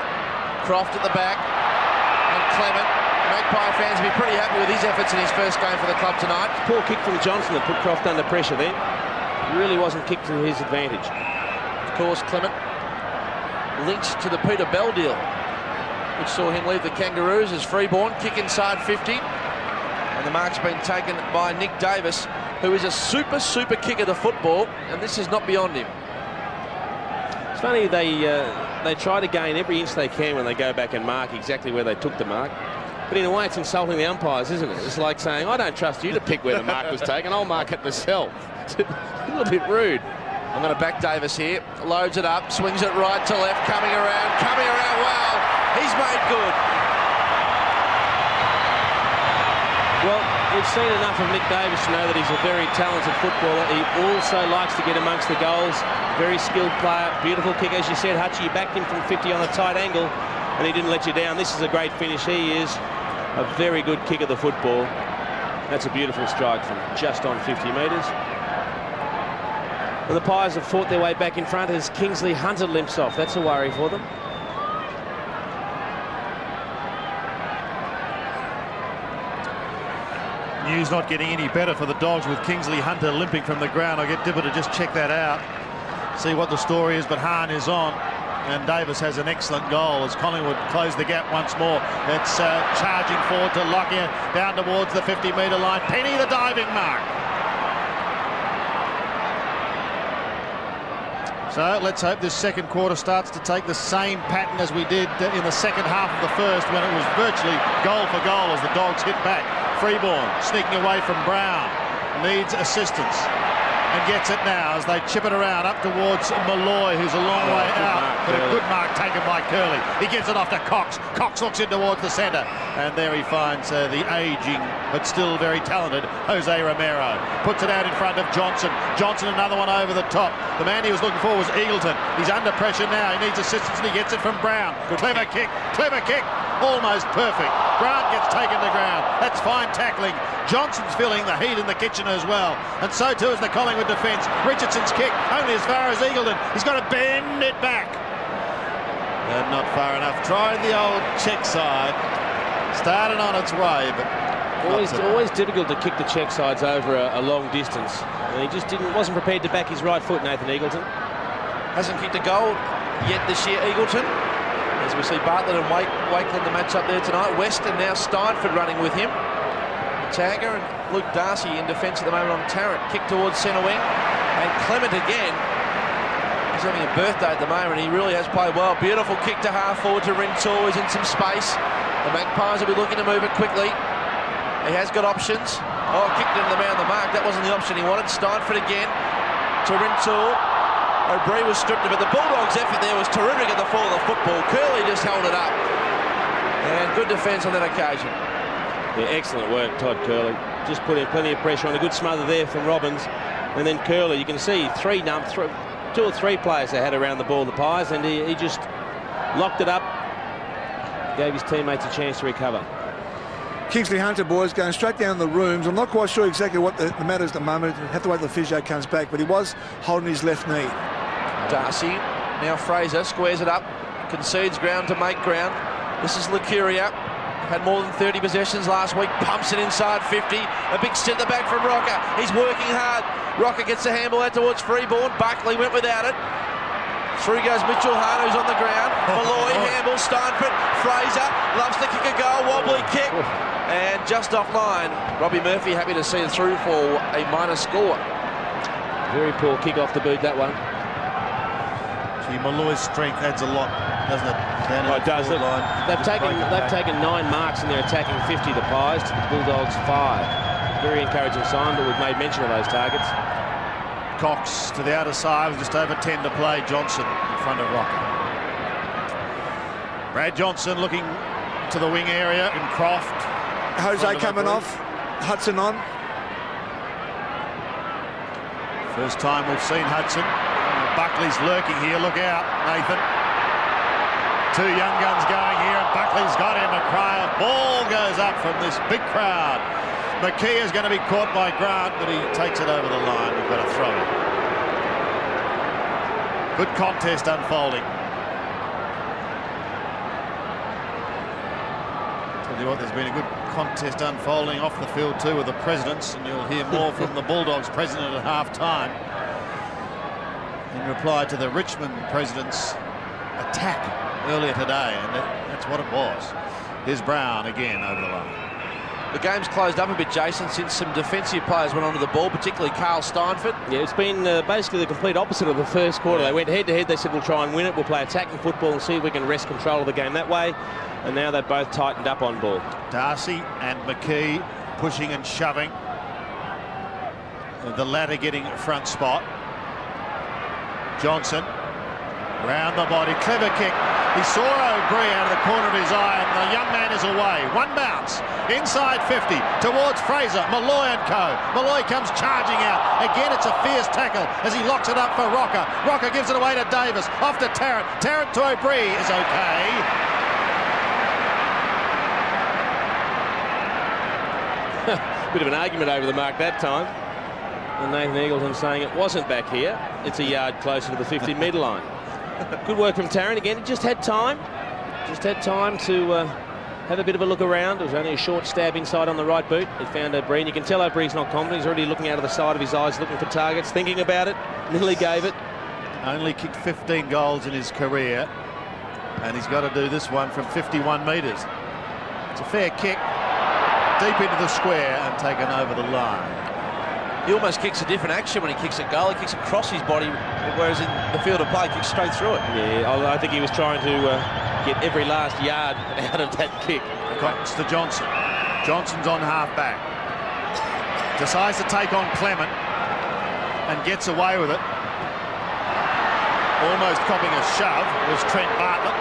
Speaker 4: Croft at the back. And Clement. Magpie fans will be pretty happy with his efforts in his first game for the club tonight.
Speaker 3: Poor kick from Johnson that put Croft under pressure then. Really wasn't kicked to his advantage.
Speaker 4: Of course, Clement linked to the Peter Bell deal, which saw him leave the Kangaroos as freeborn. Kick inside 50. And the mark's been taken by Nick Davis, who is a super kicker to football, and this is not beyond him.
Speaker 3: It's funny, they try to gain every inch they can when they go back and mark exactly where they took the mark. But in a way, it's insulting the umpires, isn't it? It's like saying, I don't trust you to pick where the mark was taken. I'll mark it myself. It's a little bit rude.
Speaker 4: I'm going to back Davis here. Loads it up, swings it right to left, coming around. Wow, he's made good.
Speaker 3: Well, we've seen enough of Nick Davis to know that he's a very talented footballer. He also likes to get amongst the goals. Very skilled player, beautiful kick. As you said, Hutchie, you backed him from 50 on a tight angle, and he didn't let you down. This is a great finish. He is a very good kick of the football. That's a beautiful strike from just on 50 metres. And the Pies have fought their way back in front as Kingsley Hunter limps off. That's a worry for them.
Speaker 1: News not getting any better for the Dogs with Kingsley Hunter limping from the ground. I'll get Dipper to just check that out, see what the story is, but Hahn is on. And Davis has an excellent goal as Collingwood close the gap once more. It's charging forward to Lockyer, down towards the 50-metre line. Penny, the diving mark. So let's hope this second quarter starts to take the same pattern as we did in the second half of the first, when it was virtually goal for goal as the Dogs hit back. Freeborn sneaking away from Brown, needs assistance and gets it now as they chip it around up towards Malloy, who's a long way out, but a good mark taken by Curley. He gives it off to Cox. Cox looks in towards the centre, and there he finds the ageing but still very talented Jose Romero. Puts it out in front of Johnson. Johnson, another one over the top. The man he was looking for was Eagleton. He's under pressure now. He needs assistance and he gets it from Brown. Clever kick, almost perfect. Grant gets taken to ground. That's fine tackling. Johnson's feeling the heat in the kitchen as well, and so too is the Collingwood defence. Richardson's kick only as far as Eagleton. He's got to bend it back. And not far enough. Tried the old check side. Started on its way, but
Speaker 3: always difficult to kick the check sides over a long distance. And he just wasn't prepared to back his right foot, Nathan Eagleton. Hasn't kicked a goal yet this year, Eagleton. As we see Bartlett and Wakeland the match up there tonight. West and now Steinford running with him. Tagger and Luke Darcy in defence at the moment on Tarrant. Kick towards centre wing. And Clement again. He's
Speaker 4: having a birthday at the moment. He really has played well. Beautiful kick to half forward to Rintoul. He's in some space. The Magpies will be looking to move it quickly. He has got options. Oh, kicked into the man on the mark. That wasn't the option he wanted. Steinford again to Rintoul. O'Brien was stripped of it. The Bulldogs' effort there was terrific at the fall of the football. Curley just held it up. And good defence on that occasion.
Speaker 3: Yeah, excellent work, Todd Curley. Just put in plenty of pressure on. A good smother there from Robbins. And then Curley, you can see two or three players they had around the ball, the Pies, and he just locked it up, gave his teammates a chance to recover.
Speaker 2: Kingsley Hunter, boys, going straight down the rooms. I'm not quite sure exactly what the matter is at the moment. We'll have to wait till the physio comes back, but he was holding his left knee.
Speaker 4: Darcy, now Fraser squares it up, concedes ground to make ground. This is Lucuria. Had more than 30 possessions last week, pumps it inside 50. A big step the back from Rocker. He's working hard. Rocker gets the handball out towards Freeborn. Buckley went without it. Through goes Mitchell Hart, who's on the ground. Malloy, handball, Steinford. Fraser loves to kick a goal, wobbly kick. And just offline. Robbie Murphy happy to see it through for a minor score.
Speaker 3: Very poor kick off the boot, that one.
Speaker 1: Gee, Malloy's strength adds a lot, doesn't it?
Speaker 3: It does. They've taken 9 marks and they're attacking 50, the Pies, to the Bulldogs 5. Very encouraging sign, but we've made mention of those targets.
Speaker 1: Cox to the outer side with just over 10 to play. Johnson in front of Rocker. Brad Johnson looking to the wing area in Croft.
Speaker 2: Jose coming off. Hudson on.
Speaker 1: First time we've seen Hudson. Buckley's lurking here. Look out, Nathan. 2 young guns going here, and Buckley's got him. A cry of ball goes up from this big crowd. McKee is going to be caught by Grant, but he takes it over the line. We've got a throw in. Good contest unfolding. Tell you what, there's been a good contest unfolding off the field too with the presidents, and you'll hear more from the Bulldogs president at half-time in reply to the Richmond president's attack earlier today, and that's what it was. Here's Brown again over the line.
Speaker 4: The game's closed up a bit, Jason, since some defensive players went onto the ball, particularly Carl Steinford.
Speaker 3: Yeah, it's been basically the complete opposite of the first quarter. They went head-to-head. They said, we'll try and win it. We'll play attacking football and see if we can wrest control of the game that way. And now they've both tightened up on ball.
Speaker 1: Darcy and McKee pushing and shoving. The latter getting front spot. Johnson round the body, clever kick. He saw O'Brien out of the corner of his eye, and the young man is away. One bounce inside 50 towards Fraser, Malloy and co. Malloy comes charging out. Again, it's a fierce tackle as he locks it up for Rocker. Rocker gives it away to Davis. Off to Tarrant. Tarrant to O'Brien is okay.
Speaker 3: Bit of an argument over the mark that time. And Nathan Eagleton saying it wasn't back here. It's a yard closer to the 50-metre line. Good work from Tarrant again. He just had time. To have a bit of a look around. It was only a short stab inside on the right boot. He found O'Brien. You can tell O'Brien's not confident. He's already looking out of the side of his eyes, looking for targets, thinking about it. Nearly gave it.
Speaker 1: Only kicked 15 goals in his career, and he's got to do this one from 51 metres. It's a fair kick, deep into the square and taken over the line.
Speaker 4: He almost kicks a different action when he kicks a goal. He kicks across his body, whereas in the field of play, he kicks straight through it.
Speaker 3: Yeah, I think he was trying to get every last yard out of that kick.
Speaker 1: Cox to Johnson. Johnson's on half-back. Decides to take on Clement and gets away with it. Almost copping a shove was Trent Bartlett.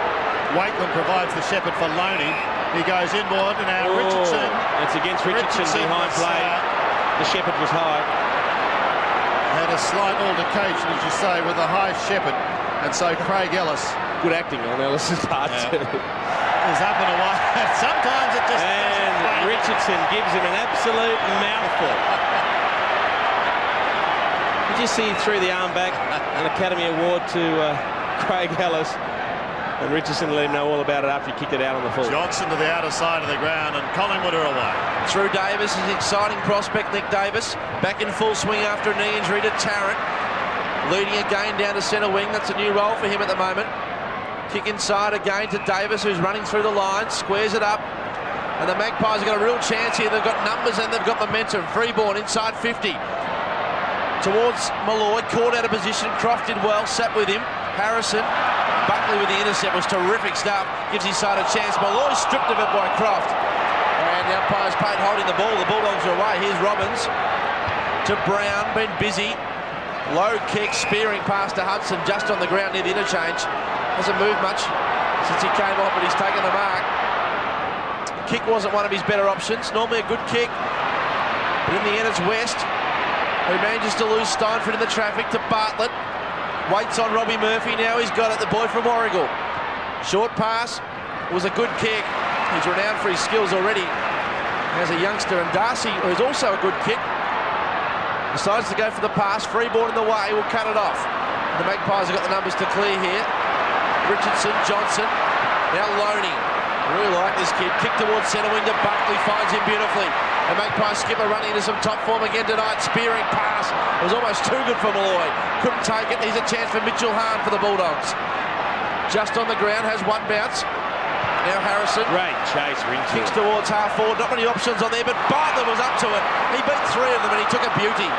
Speaker 1: Wakeland provides the shepherd for Loney. He goes inboard, and now Richardson.
Speaker 3: It's against Richardson behind play. The shepherd was high.
Speaker 1: Had a slight altercation, as you say, with the high shepherd, and so Craig Ellis.
Speaker 3: Good acting on Ellis's part too.
Speaker 1: Is up and away. Sometimes it just.
Speaker 3: And Richardson gives him an absolute mouthful. You just see he threw the arm back. An Academy Award to Craig Ellis. And Richardson let him know all about it after he kicked it out on the full.
Speaker 1: Johnson to the outer side of the ground, and Collingwood are away.
Speaker 4: Through Davis, an exciting prospect, Nick Davis. Back in full swing after a knee injury to Tarrant. Leading again down to centre wing. That's a new role for him at the moment. Kick inside again to Davis, who's running through the line. Squares it up. And the Magpies have got a real chance here. They've got numbers and they've got momentum. Freeborn inside 50. Towards Malloy. Caught out of position. Croft did well. Sat with him. Harrison. Buckley with the intercept was terrific stuff. Gives his side a chance. Malloy stripped of it by Croft. And the umpire's paid holding the ball. The Bulldogs are away. Here's Robbins to Brown. Been busy. Low kick, spearing pass to Hudson just on the ground near the interchange. Hasn't moved much since he came off, but he's taken the mark. Kick wasn't one of his better options. Normally a good kick. But in the end, it's West who manages to lose Steinford in the traffic to Bartlett. Waits on Robbie Murphy. Now he's got it, the boy from Warragul. Short pass was a good kick. He's renowned for his skills already as a youngster. And Darcy, who's also a good kick, decides to go for the pass. Freeborn in the way, will cut it off. The Magpies have got the numbers to clear here. Richardson, Johnson, now Loney. Really like this kid. Kick towards centre wing to Buckley, finds him beautifully. The Magpies skipper running into some top form again tonight. Spearing pass. It was almost too good for Malloy. Couldn't take it. Here's a chance for Mitchell Hahn for the Bulldogs. Just on the ground, has one bounce. Now Harrison.
Speaker 3: Great chase, Ringfield.
Speaker 4: Kicks towards half forward. Not many options on there, but Bartlett was up to it. He beat three of them and he took a beauty.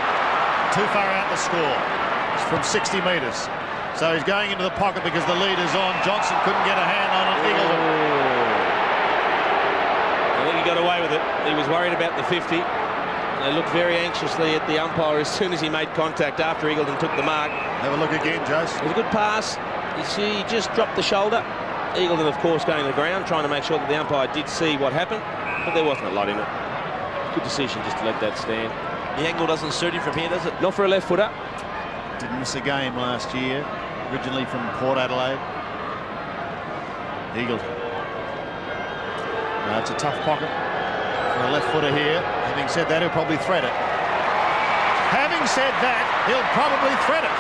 Speaker 1: Too far out the score. It's from 60 metres. So he's going into the pocket because the lead is on. Johnson couldn't get a hand on it. Eagleton.
Speaker 3: I think he got away with it. He was worried about the 50. They looked very anxiously at the umpire as soon as he made contact after Eagleton took the mark.
Speaker 1: Have a look again, Jose.
Speaker 3: It was a good pass. He just dropped the shoulder. Eagleton, of course, going to the ground, trying to make sure that the umpire did see what happened, but there wasn't a lot in it. Good decision just to let that stand.
Speaker 4: The angle doesn't suit him from here, does it?
Speaker 3: Not for a left footer.
Speaker 1: Didn't miss a game last year, originally from Port Adelaide. Eagleton. Now it's a tough pocket for a left footer here. Having said that, he'll probably thread it. Having said that, he'll probably thread it.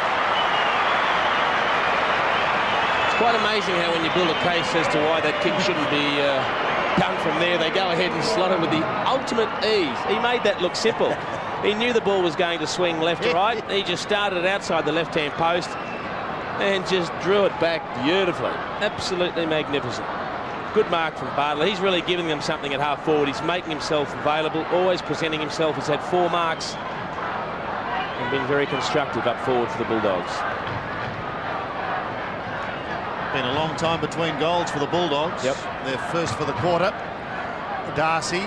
Speaker 3: It's quite amazing how when you build a case as to why that kick shouldn't be done from there, they go ahead and slot it with the ultimate ease. He made that look simple. He knew the ball was going to swing left to right. He just started it outside the left-hand post and just drew it back beautifully. Absolutely magnificent. Good mark from Bartlett. He's really giving them something at half forward. He's making himself available, always presenting himself. He's had 4 marks and been very constructive up forward for the Bulldogs.
Speaker 1: Been a long time between goals for the Bulldogs.
Speaker 3: Yep.
Speaker 1: They're first for the quarter. Darcy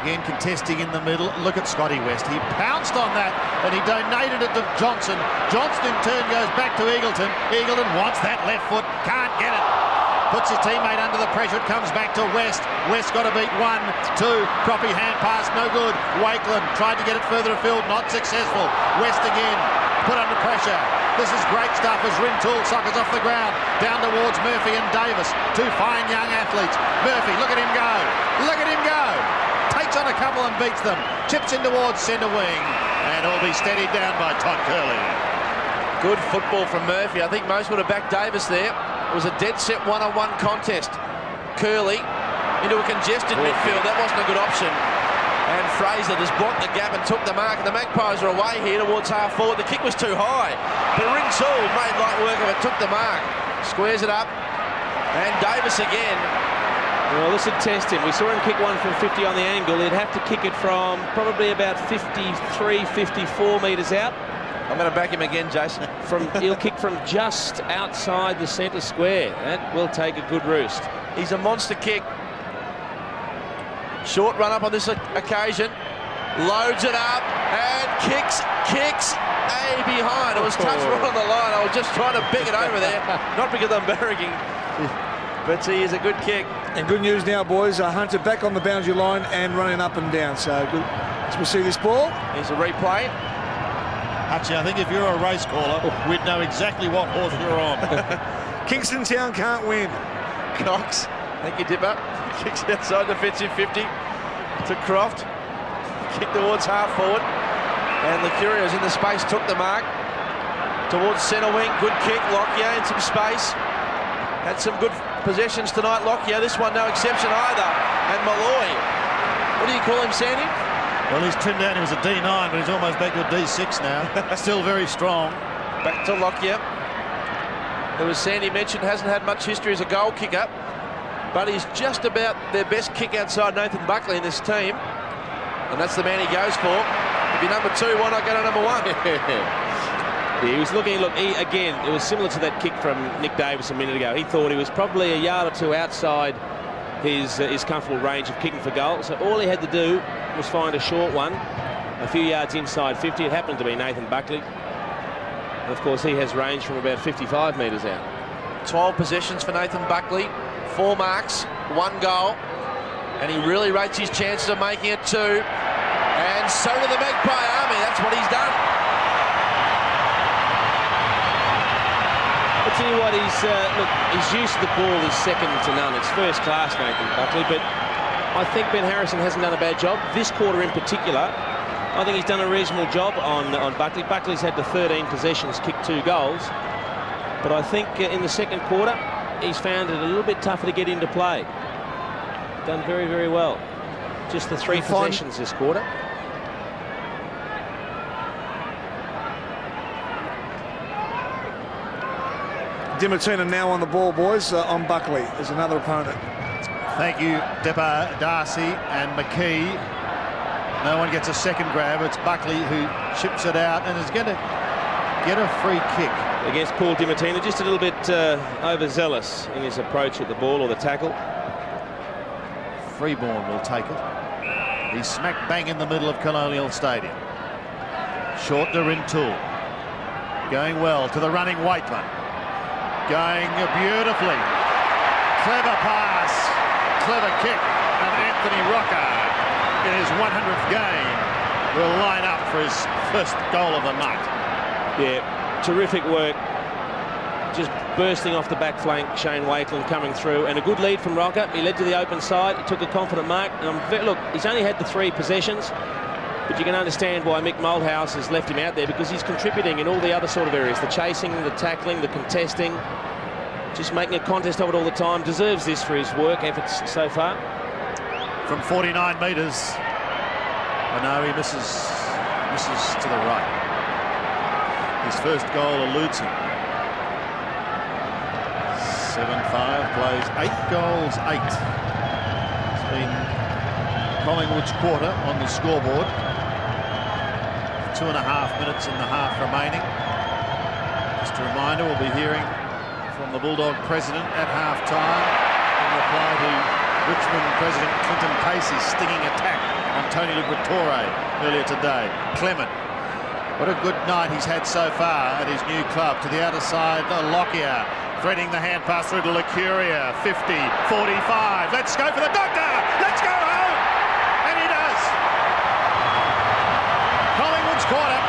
Speaker 1: again contesting in the middle. Look at Scotty West. He pounced on that and he donated it to Johnson. Johnson in turn goes back to Eagleton. Eagleton wants that left foot, can't get it. Puts his teammate under the pressure. It comes back to West. West got to beat 1, 2. Croppy hand pass, no good. Wakeland tried to get it further afield, not successful. West again, put under pressure. This is great stuff as Rintoul suckers off the ground. Down towards Murphy and Davis. 2 fine young athletes. Murphy, look at him go. Look at him go. Takes on a couple and beats them. Chips in towards centre wing. And it'll be steadied down by Todd Curley.
Speaker 4: Good football from Murphy. I think most would have backed Davis there. It was a dead set one-on-one contest. Curley into a congested midfield. That wasn't a good option. And Fraser just blocked the gap and took the mark. And the Magpies are away here towards half forward. The kick was too high. But Rintoul made light work of it, took the mark. Squares it up. And Davis again.
Speaker 3: Well, this would test him. We saw him kick one from 50 on the angle. He'd have to kick it from probably about 53, 54 metres out.
Speaker 4: I'm going to back him again, Jason.
Speaker 3: He'll kick from just outside the centre square. That will take a good roost.
Speaker 4: He's a monster kick. Short run up on this occasion. Loads it up and kicks A behind. It was touched right on the line. I was just trying to big it over there. Not because I'm barracking. But he is a good kick.
Speaker 2: And good news now, boys. Hunter back on the boundary line and running up and down. So good. As we see this ball.
Speaker 4: Here's a replay.
Speaker 1: Hutchie, I think if you're a race caller, we'd know exactly what horse you're on.
Speaker 2: Kingston Town can't win.
Speaker 4: Cox, thank you, Dipper. Kicks outside defensive 50 to Croft. Kick towards half forward. And the Curios in the space took the mark. Towards centre wing. Good kick. Lockyer in some space. Had some good possessions tonight, Lockyer. This one no exception either. And Malloy. What do you call him, Sandy?
Speaker 1: Well, he's trimmed down. He was a D9, but he's almost back to a D6 now. Still very strong.
Speaker 4: Back to Lockyer. Who, as Sandy mentioned, hasn't had much history as a goal kicker, but he's just about their best kick outside Nathan Buckley in this team. And that's the man he goes for. If you're number 2, why not go to number 1?
Speaker 3: He was looking, again, it was similar to that kick from Nick Davis a minute ago. He thought he was probably a yard or two outside his comfortable range of kicking for goal. So all he had to do was find a short one, a few yards inside 50. It happened to be Nathan Buckley. And of course, he has range from about 55 metres out.
Speaker 4: 12 possessions for Nathan Buckley, 4 marks, 1 goal. And he really rates his chances of making it 2. And so do the Magpie Army. That's what he's done.
Speaker 3: I'll tell you what, his use of the ball is second to none. It's first class, Nathan Buckley, but I think Ben Harrison hasn't done a bad job. This quarter in particular, I think he's done a reasonable job on Buckley. Buckley's had the 13 possessions, kicked 2 goals. But I think in the second quarter, he's found it a little bit tougher to get into play. Done very, very well. Just the 3 possessions this quarter.
Speaker 2: Dimartina now on the ball, boys, on Buckley as another opponent.
Speaker 1: Thank you, Depper, Darcy and McKee. No one gets a second grab. It's Buckley who chips it out and is going to get a free kick.
Speaker 3: Against Paul Dimartina, just a little bit overzealous in his approach at the ball or the tackle.
Speaker 1: Freeborn will take it. He's smack bang in the middle of Colonial Stadium. Short to Rintoul. Going well to the running Waitman. Going beautifully. Clever pass. Clever kick. And Anthony Rocker, in his 100th game, will line up for his first goal of the night.
Speaker 3: Yeah, terrific work. Just bursting off the back flank, Shane Wakeland coming through, and a good lead from Rocker. He led to the open side, he took a confident mark. And look, he's only had the 3 possessions, but you can understand why Mick Malthouse has left him out there, because he's contributing in all the other sort of areas, the chasing, the tackling, the contesting, just making a contest of it all the time. Deserves this for his work efforts so far.
Speaker 1: From 49 metres, I know he misses to the right. His first goal eludes him. 7-5, plays 8 goals, 8. It's been Collingwood's quarter on the scoreboard. 2.5 minutes in the half remaining. Just a reminder, we'll be hearing from the Bulldog president at half-time in reply to Richmond President Clinton Casey's stinging attack on Tony Liberatore earlier today. Clement, what a good night he's had so far at his new club. To the outer side, Lockyer threading the hand pass through to Licuria. 50, 45. Let's go for the doctor. Let's go home. And he does. Collingwood's quarter.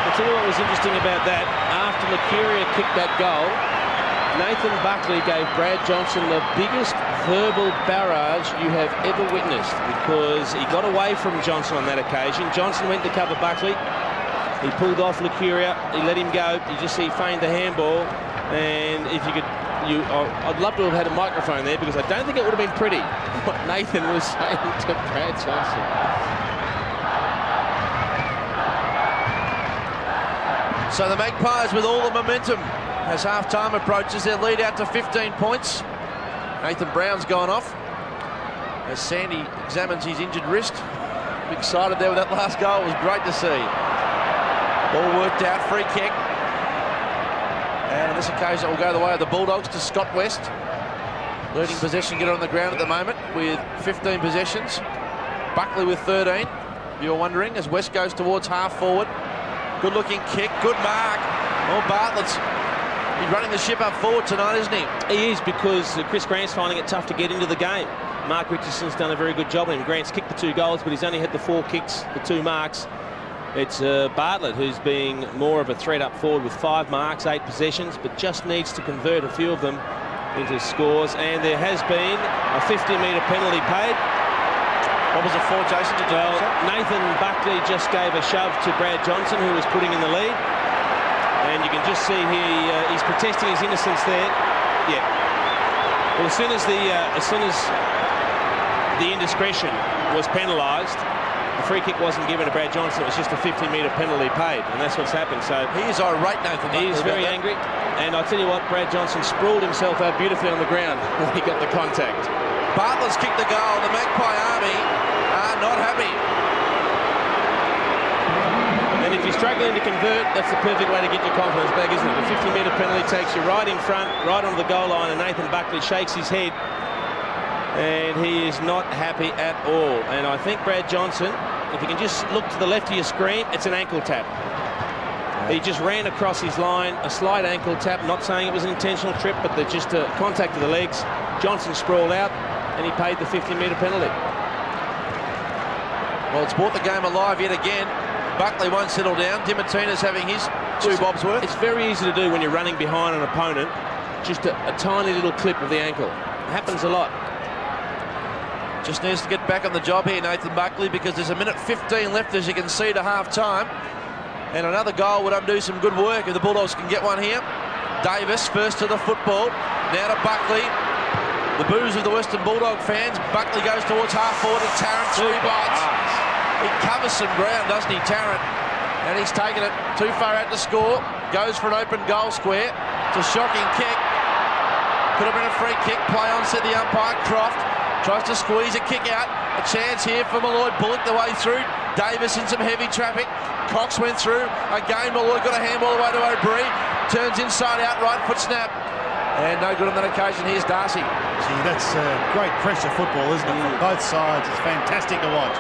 Speaker 3: I'll tell you what was interesting about that. After Licuria kicked that goal, Nathan Buckley gave Brad Johnson the biggest verbal barrage you have ever witnessed, because he got away from Johnson on that occasion. Johnson went to cover Buckley. He pulled off Licuria. He let him go. You just see he feigned the handball. And if you could, I'd love to have had a microphone there, because I don't think it would have been pretty what Nathan was saying to Brad Johnson.
Speaker 4: So the Magpies with all the momentum as half-time approaches. Their lead out to 15 points. Nathan Brown's gone off as Sandy examines his injured wrist. Excited there with that last goal. It was great to see. Ball worked out, free kick. And on this occasion, it will go the way of the Bulldogs to Scott West. Leading possession getter on the ground at the moment with 15 possessions. Buckley with 13, if you're wondering, as West goes towards half-forward. Good-looking kick, good mark. Oh, Bartlett's he's running the ship up forward tonight, isn't he?
Speaker 3: He is, because Chris Grant's finding it tough to get into the game. Mark Richardson's done a very good job on him. Grant's kicked the 2 goals, but he's only had the 4 kicks, the 2 marks. It's Bartlett who's being more of a threat up forward with 5 marks, 8 possessions, but just needs to convert a few of them into scores. And there has been a 50-metre penalty paid.
Speaker 4: What was it for, Jason?
Speaker 3: Well, Nathan Buckley just gave a shove to Brad Johnson, who was putting in the lead. And you can just see he's protesting his innocence there. Yeah. Well, as soon as the indiscretion was penalised, the free kick wasn't given to Brad Johnson. It was just a 50-metre penalty paid, and that's what's happened. So
Speaker 4: he is irate, Nathan.
Speaker 3: He is very angry, and I'll tell you what, Brad Johnson sprawled himself out beautifully on the ground when he got the contact.
Speaker 4: Bartlett's kicked the goal. The Magpie Army are not happy.
Speaker 3: And if you're struggling to convert, that's the perfect way to get your confidence back, isn't it? The 50-metre penalty takes you right in front, right onto the goal line, and Nathan Buckley shakes his head, and he is not happy at all. And I think Brad Johnson, if you can just look to the left of your screen, it's an ankle tap. He just ran across his line, a slight ankle tap, not saying it was an intentional trip, but just a contact of the legs. Johnson sprawled out, and he paid the 50-metre penalty.
Speaker 4: Well, it's brought the game alive yet again. Buckley won't settle down. Dimartina's having his 2 bobs worth.
Speaker 3: It's very easy to do when you're running behind an opponent. Just a tiny little clip of the ankle. It happens a lot.
Speaker 4: Just needs to get back on the job here, Nathan Buckley, because there's a minute 15 left, as you can see, to half-time. And another goal would undo some good work if the Bulldogs can get one here. Davis first to the football. Now to Buckley. The boos of the Western Bulldog fans. Buckley goes towards half-forward and Tarrant 3 bites. He covers some ground, doesn't he, Tarrant? And he's taken it too far out to score. Goes for an open goal square. It's a shocking kick. Could have been a free kick. Play on, said the umpire. Croft tries to squeeze a kick out. A chance here for Malloy. Bullock the way through. Davis in some heavy traffic. Cox went through. Again, Malloy got a handball away to O'Brien. Turns inside out, right foot snap. And no good on that occasion. Here's Darcy.
Speaker 1: Gee, that's great pressure football, isn't it? From both sides. It's fantastic to watch.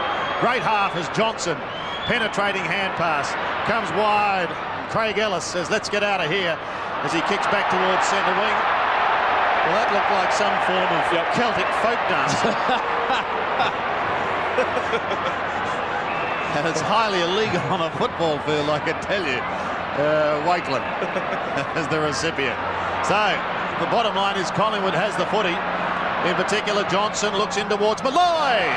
Speaker 1: Great half as Johnson, penetrating hand pass, comes wide. Craig Ellis says, let's get out of here, as he kicks back towards centre wing. Well, that looked like some form of Celtic folk dance. And it's highly illegal on a football field, I can tell you. Wakeland as the recipient. So, the bottom line is Collingwood has the footy. In particular, Johnson looks in towards Malloy.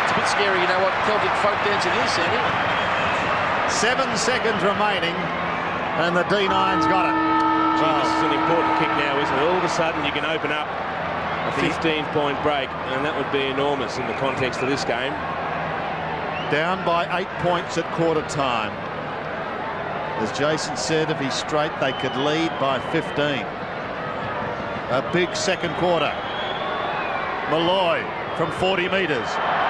Speaker 4: It's a bit scary, you know what Celtic folk dancing is, Sandy.
Speaker 1: 7 seconds remaining, and the D9's got it.
Speaker 3: Gee, this is an important kick now, isn't it? All of a sudden, you can open up a 15-point break, and that would be enormous in the context of this game.
Speaker 1: Down by 8 points at quarter time. As Jason said, if he's straight, they could lead by 15. A big second quarter. Malloy from 40 metres.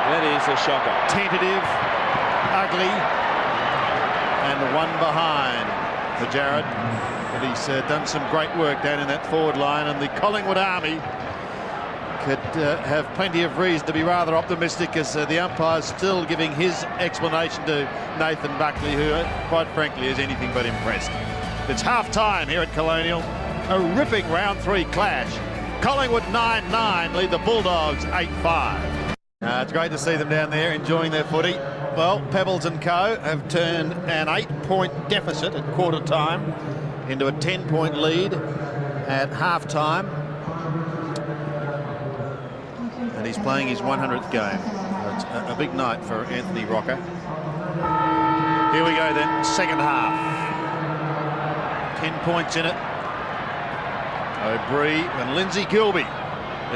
Speaker 3: That is a shocker.
Speaker 1: Tentative, ugly, and one behind for Jared. But he's done some great work down in that forward line, and the Collingwood Army could have plenty of reason to be rather optimistic, as the umpire's still giving his explanation to Nathan Buckley, who, quite frankly, is anything but impressed. It's half-time here at Colonial. A ripping round 3 clash. Collingwood 9-9 lead the Bulldogs 8-5. It's great to see them down there enjoying their footy. Well, Pebbles and Co have turned an 8-point deficit at quarter time into a 10-point lead at half-time. And he's playing his 100th game. It's a big night for Anthony Rocker. Here we go then, second half. 10 points in it. O'Brien and Lindsay Gilbey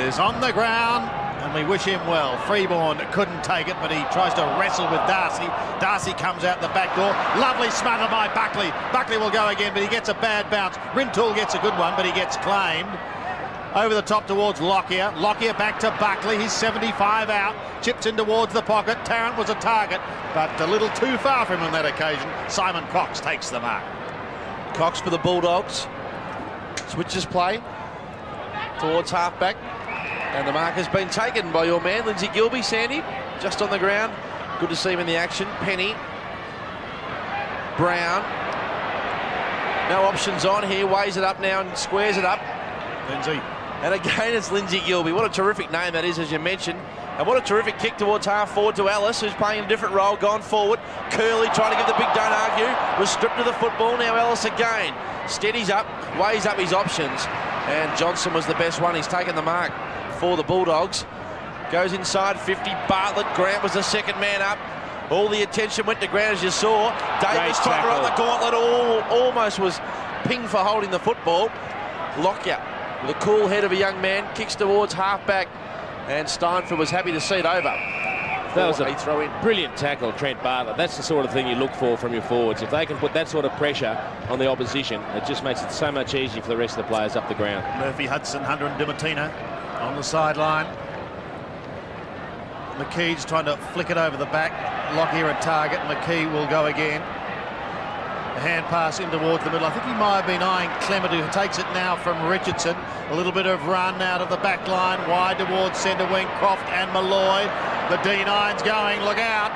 Speaker 1: is on the ground, and we wish him well. Freeborn couldn't take it, but he tries to wrestle with Darcy. Darcy comes out the back door. Lovely smother by Buckley. Buckley will go again, but he gets a bad bounce. Rintoul gets a good one, but he gets claimed. Over the top towards Lockyer. Lockyer back to Buckley. He's 75 out. Chips in towards the pocket. Tarrant was a target, but a little too far for him on that occasion. Simon Cox takes the mark.
Speaker 4: Cox for the Bulldogs. Switches play towards halfback. And the mark has been taken by your man, Lindsay Gilbey. Sandy, just on the ground. Good to see him in the action. Penny. Brown. No options on here. Weighs it up now and squares it up.
Speaker 1: Lindsay.
Speaker 4: And again, it's Lindsay Gilbey. What a terrific name that is, as you mentioned. And what a terrific kick towards half forward to Ellis, who's playing a different role, gone forward. Curley trying to give the big don't argue. Was stripped of the football. Now Ellis again. Steadies up, weighs up his options. And Johnson was the best one. He's taken the mark for the Bulldogs. Goes inside 50. Bartlett. Grant was the second man up. All the attention went to Grant, as you saw. Davis trying to run the gauntlet. Almost was pinged for holding the football. Lockyer, with a cool head of a young man, kicks towards halfback, and Steinfeld was happy to see it over.
Speaker 3: That was a throw in. Brilliant tackle, Trent Bartlett. That's the sort of thing you look for from your forwards. If they can put that sort of pressure on the opposition, it just makes it so much easier for the rest of the players up the ground.
Speaker 1: Murphy, Hudson, Hunter and Dimartina on the sideline. McKee's trying to flick it over the back. Lockyer at target. McKee will go again. A hand pass in towards the middle. I think he might have been eyeing Clement, who takes it now from Richardson. A little bit of run out of the back line, wide towards centre wing. Croft and Malloy. The D9's going. Look out.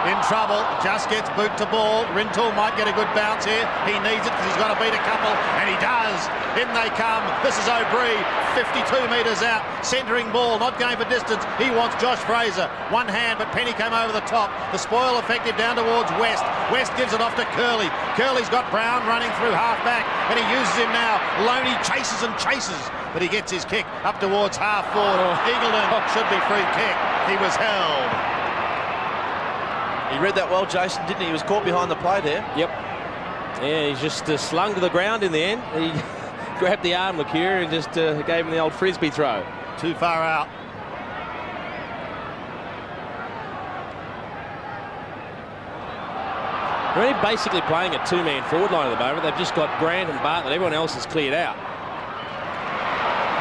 Speaker 1: In trouble, just gets boot to ball. Rintoul might get a good bounce here. He needs it because he's got to beat a couple, and he does. In they come. This is O'Brien, 52 metres out. Centering ball, not going for distance. He wants Josh Fraser. One hand, but Penny came over the top. The spoil effective down towards West. West gives it off to Curley. Curley's got Brown running through half back, and he uses him now. Loney chases and chases, but he gets his kick up towards half forward. Eagleton should be free kick. He was held.
Speaker 4: He read that well, Jason, didn't he? He was caught behind the play there.
Speaker 3: Yep. Yeah, he's just slung to the ground in the end. He grabbed the arm, Lockyer, and just gave him the old frisbee throw.
Speaker 1: Too far out.
Speaker 3: They're only basically playing a two-man forward line at the moment. They've just got Grant and Bartlett. Everyone else is cleared out.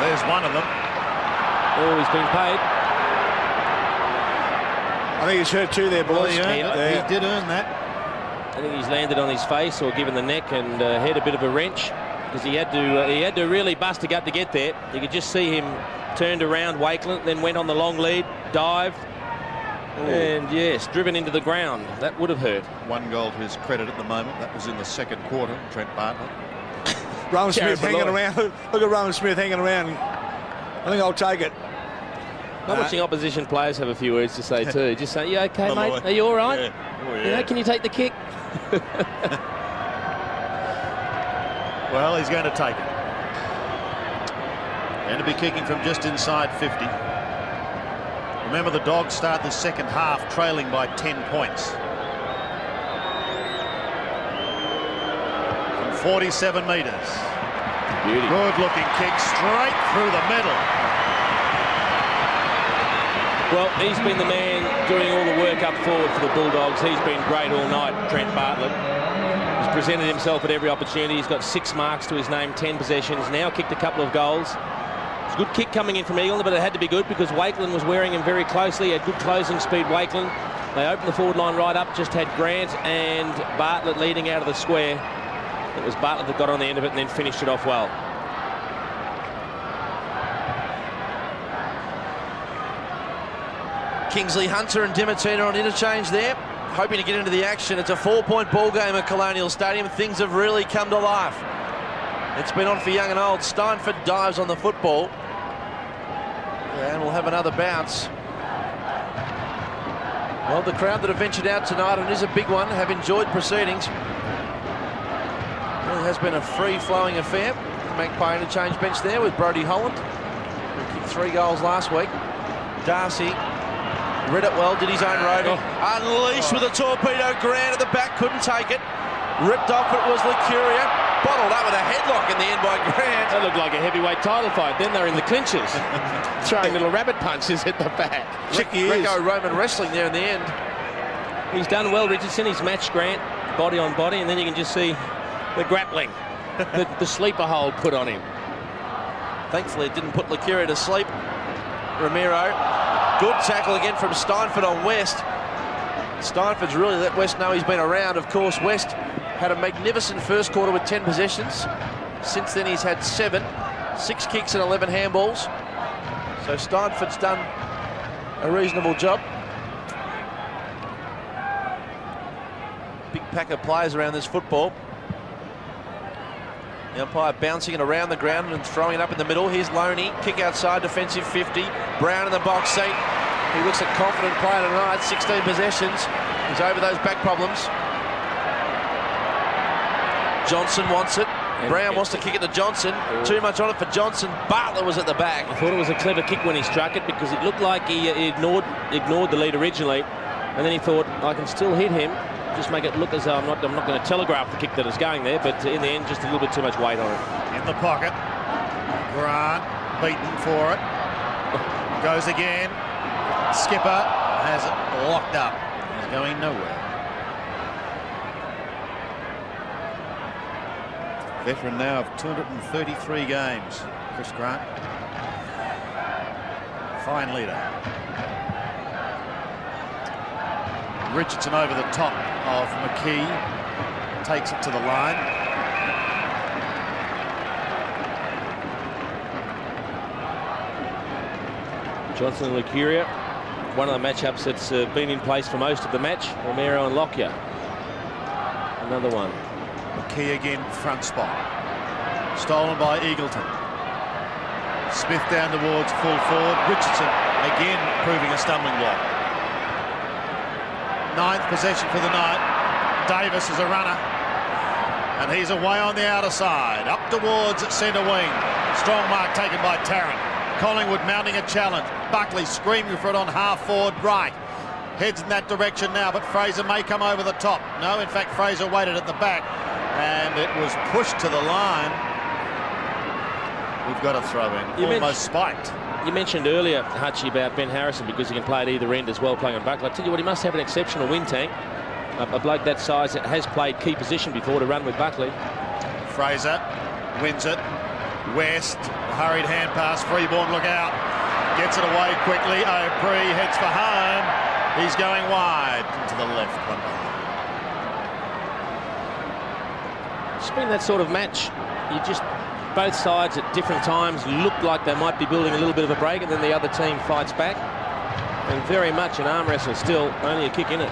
Speaker 1: There's one of them.
Speaker 3: Oh, he's been paid.
Speaker 2: I think he's hurt too there, boys.
Speaker 1: He did earn that.
Speaker 3: I think he's landed on his face or given the neck and had a bit of a wrench because he had to really bust a gut to get there. You could just see him turned around Wakeland, then went on the long lead, dived, and yes, driven into the ground. That would have hurt.
Speaker 1: One goal to his credit at the moment. That was in the second quarter. Trent Bartlett.
Speaker 2: Rowan Smith hanging around. Look at Rowan Smith hanging around. I think I'll take it.
Speaker 3: I'm watching opposition players have a few words to say too. Just say, "You okay, mate? Are you all right?
Speaker 1: Yeah. Oh, yeah.
Speaker 3: You know, can you take the kick?"
Speaker 1: Well, he's going to take it. Going to be kicking from just inside 50. Remember, the Dogs start the second half trailing by 10 points. From 47 metres.
Speaker 3: Beauty.
Speaker 1: Good-looking kick straight through the middle.
Speaker 3: Well, he's been the man doing all the work up forward for the Bulldogs. He's been great all night, Trent Bartlett. He's presented himself at every opportunity. He's got 6 marks to his name, 10 possessions, now kicked a couple of goals. It's a good kick coming in from Eagleton, but it had to be good because Wakeland was wearing him very closely. He had good closing speed, Wakeland. They opened the forward line right up, just had Grant and Bartlett leading out of the square. It was Bartlett that got on the end of it and then finished it off well.
Speaker 4: Kingsley Hunter and Dimatina on interchange there, hoping to get into the action. It's a 4-point ball game at Colonial Stadium. Things have really come to life. It's been on for young and old. Steinford dives on the football. And we'll have another bounce. Well, the crowd that have ventured out tonight, and it is a big one, have enjoyed proceedings. Well, it has been a free-flowing affair. Magpie interchange bench there with Brodie Holland, who kicked 3 goals last week. Darcy read it well, did his own roving. Unleashed with a torpedo. Grant at the back, couldn't take it. Ripped off, it was Licuria. Bottled up with a headlock in the end by Grant.
Speaker 3: That looked like a heavyweight title fight. Then they're in the clinches, throwing little rabbit punches at the back.
Speaker 4: Greco-Roman wrestling there in the end.
Speaker 3: He's done well, Richardson. He's matched Grant body on body, and then you can just see the grappling, the sleeper hold put on him.
Speaker 4: Thankfully, it didn't put Licuria to sleep. Ramiro. Good tackle again from Steinford on West. Steinford's really let West know he's been around. Of course, West had a magnificent first quarter with 10 possessions. Since then, he's had 7, 6 kicks and 11 handballs. So Steinford's done a reasonable job. Big pack of players around this football. The umpire bouncing it around the ground and throwing it up in the middle. Here's Loney, kick outside, defensive 50. Brown in the box seat. He looks a confident player tonight, 16 possessions. He's over those back problems. Johnson wants it. Brown wants to kick it to Johnson. Too much on it for Johnson. Bartlett was at the back.
Speaker 3: I thought it was a clever kick when he struck it because it looked like he ignored the lead originally, and then he thought, I can still hit him. Just make it look as though I'm not going to telegraph the kick that is going there, but in the end, just a little bit too much weight on it.
Speaker 1: In the pocket. Grant beaten for it. Goes again. Skipper has it locked up. He's going nowhere. Veteran now of 233 games. Chris Grant. Fine leader. Richardson over the top of McKee. Takes it to the line.
Speaker 3: Johnson and Lucuria, one of the matchups that's been in place for most of the match. Romero and Lockyer. Another one.
Speaker 1: McKee again, front spot. Stolen by Eagleton. Smith down towards full forward. Richardson again proving a stumbling block. 9th possession for the night. Davis is a runner. And he's away on the outer side. Up towards centre wing. Strong mark taken by Tarrant. Collingwood mounting a challenge. Buckley screaming for it on half forward right. Heads in that direction now, but Fraser may come over the top. No, in fact, Fraser waited at the back. And it was pushed to the line. We've got to throw in. Almost spiked.
Speaker 3: You mentioned earlier, Hutchie, about Ben Harrison because he can play at either end as well, playing on Buckley. I tell you what, he must have an exceptional wind tank. A bloke that size that has played key position before to run with Buckley.
Speaker 1: Fraser wins it. West, hurried hand pass. Freeborn, look out. Gets it away quickly. O'Brien heads for home. He's going wide to the left.
Speaker 3: It's been that sort of match. You just, both sides at different times look like they might be building a little bit of a break, and then the other team fights back. And very much an arm wrestle still, only a kick in it.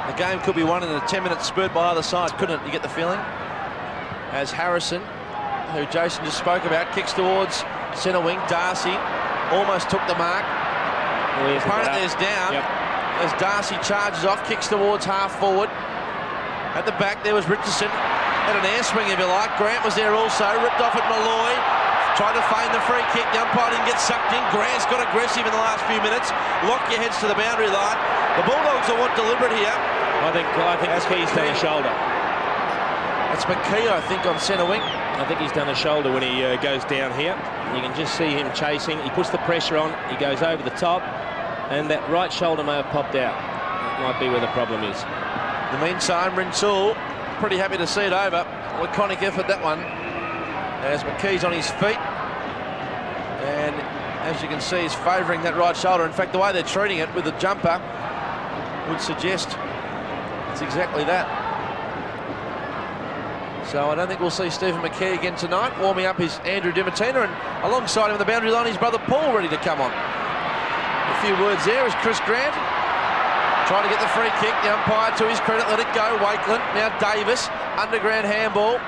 Speaker 4: The game could be won in a 10-minute spurt by either side, couldn't it? You get the feeling. As Harrison, who Jason just spoke about, kicks towards centre wing. Darcy almost took the mark. Opponent there's down.
Speaker 3: Yep.
Speaker 4: As Darcy charges off, kicks towards half forward. At the back there was Richardson. Had an air swing, if you like. Grant was there also. Ripped off at Malloy. Tried to feign the free kick. The umpire didn't get sucked in. Grant's got aggressive in the last few minutes. Lock your heads to the boundary line. The Bulldogs will want deliberate here.
Speaker 3: I think McKee's done a shoulder.
Speaker 4: That's McKee, I think, on centre wing.
Speaker 3: I think he's done a shoulder when he goes down here. You can just see him chasing. He puts the pressure on. He goes over the top. And that right shoulder may have popped out. That might be where the problem is.
Speaker 4: In the meantime, Rintoul pretty happy to see it over. Laconic effort, that one. As McKee's on his feet. And as you can see, he's favouring that right shoulder. In fact, the way they're treating it with the jumper would suggest it's exactly that. So I don't think we'll see Stephen McKee again tonight. Warming up is Andrew Dimatina, and alongside him on the boundary line, his brother Paul ready to come on. A few words there is Chris Grant. Trying to get the free kick. The umpire, to his credit, let it go. Wakeland. Now Davis. Underground handball.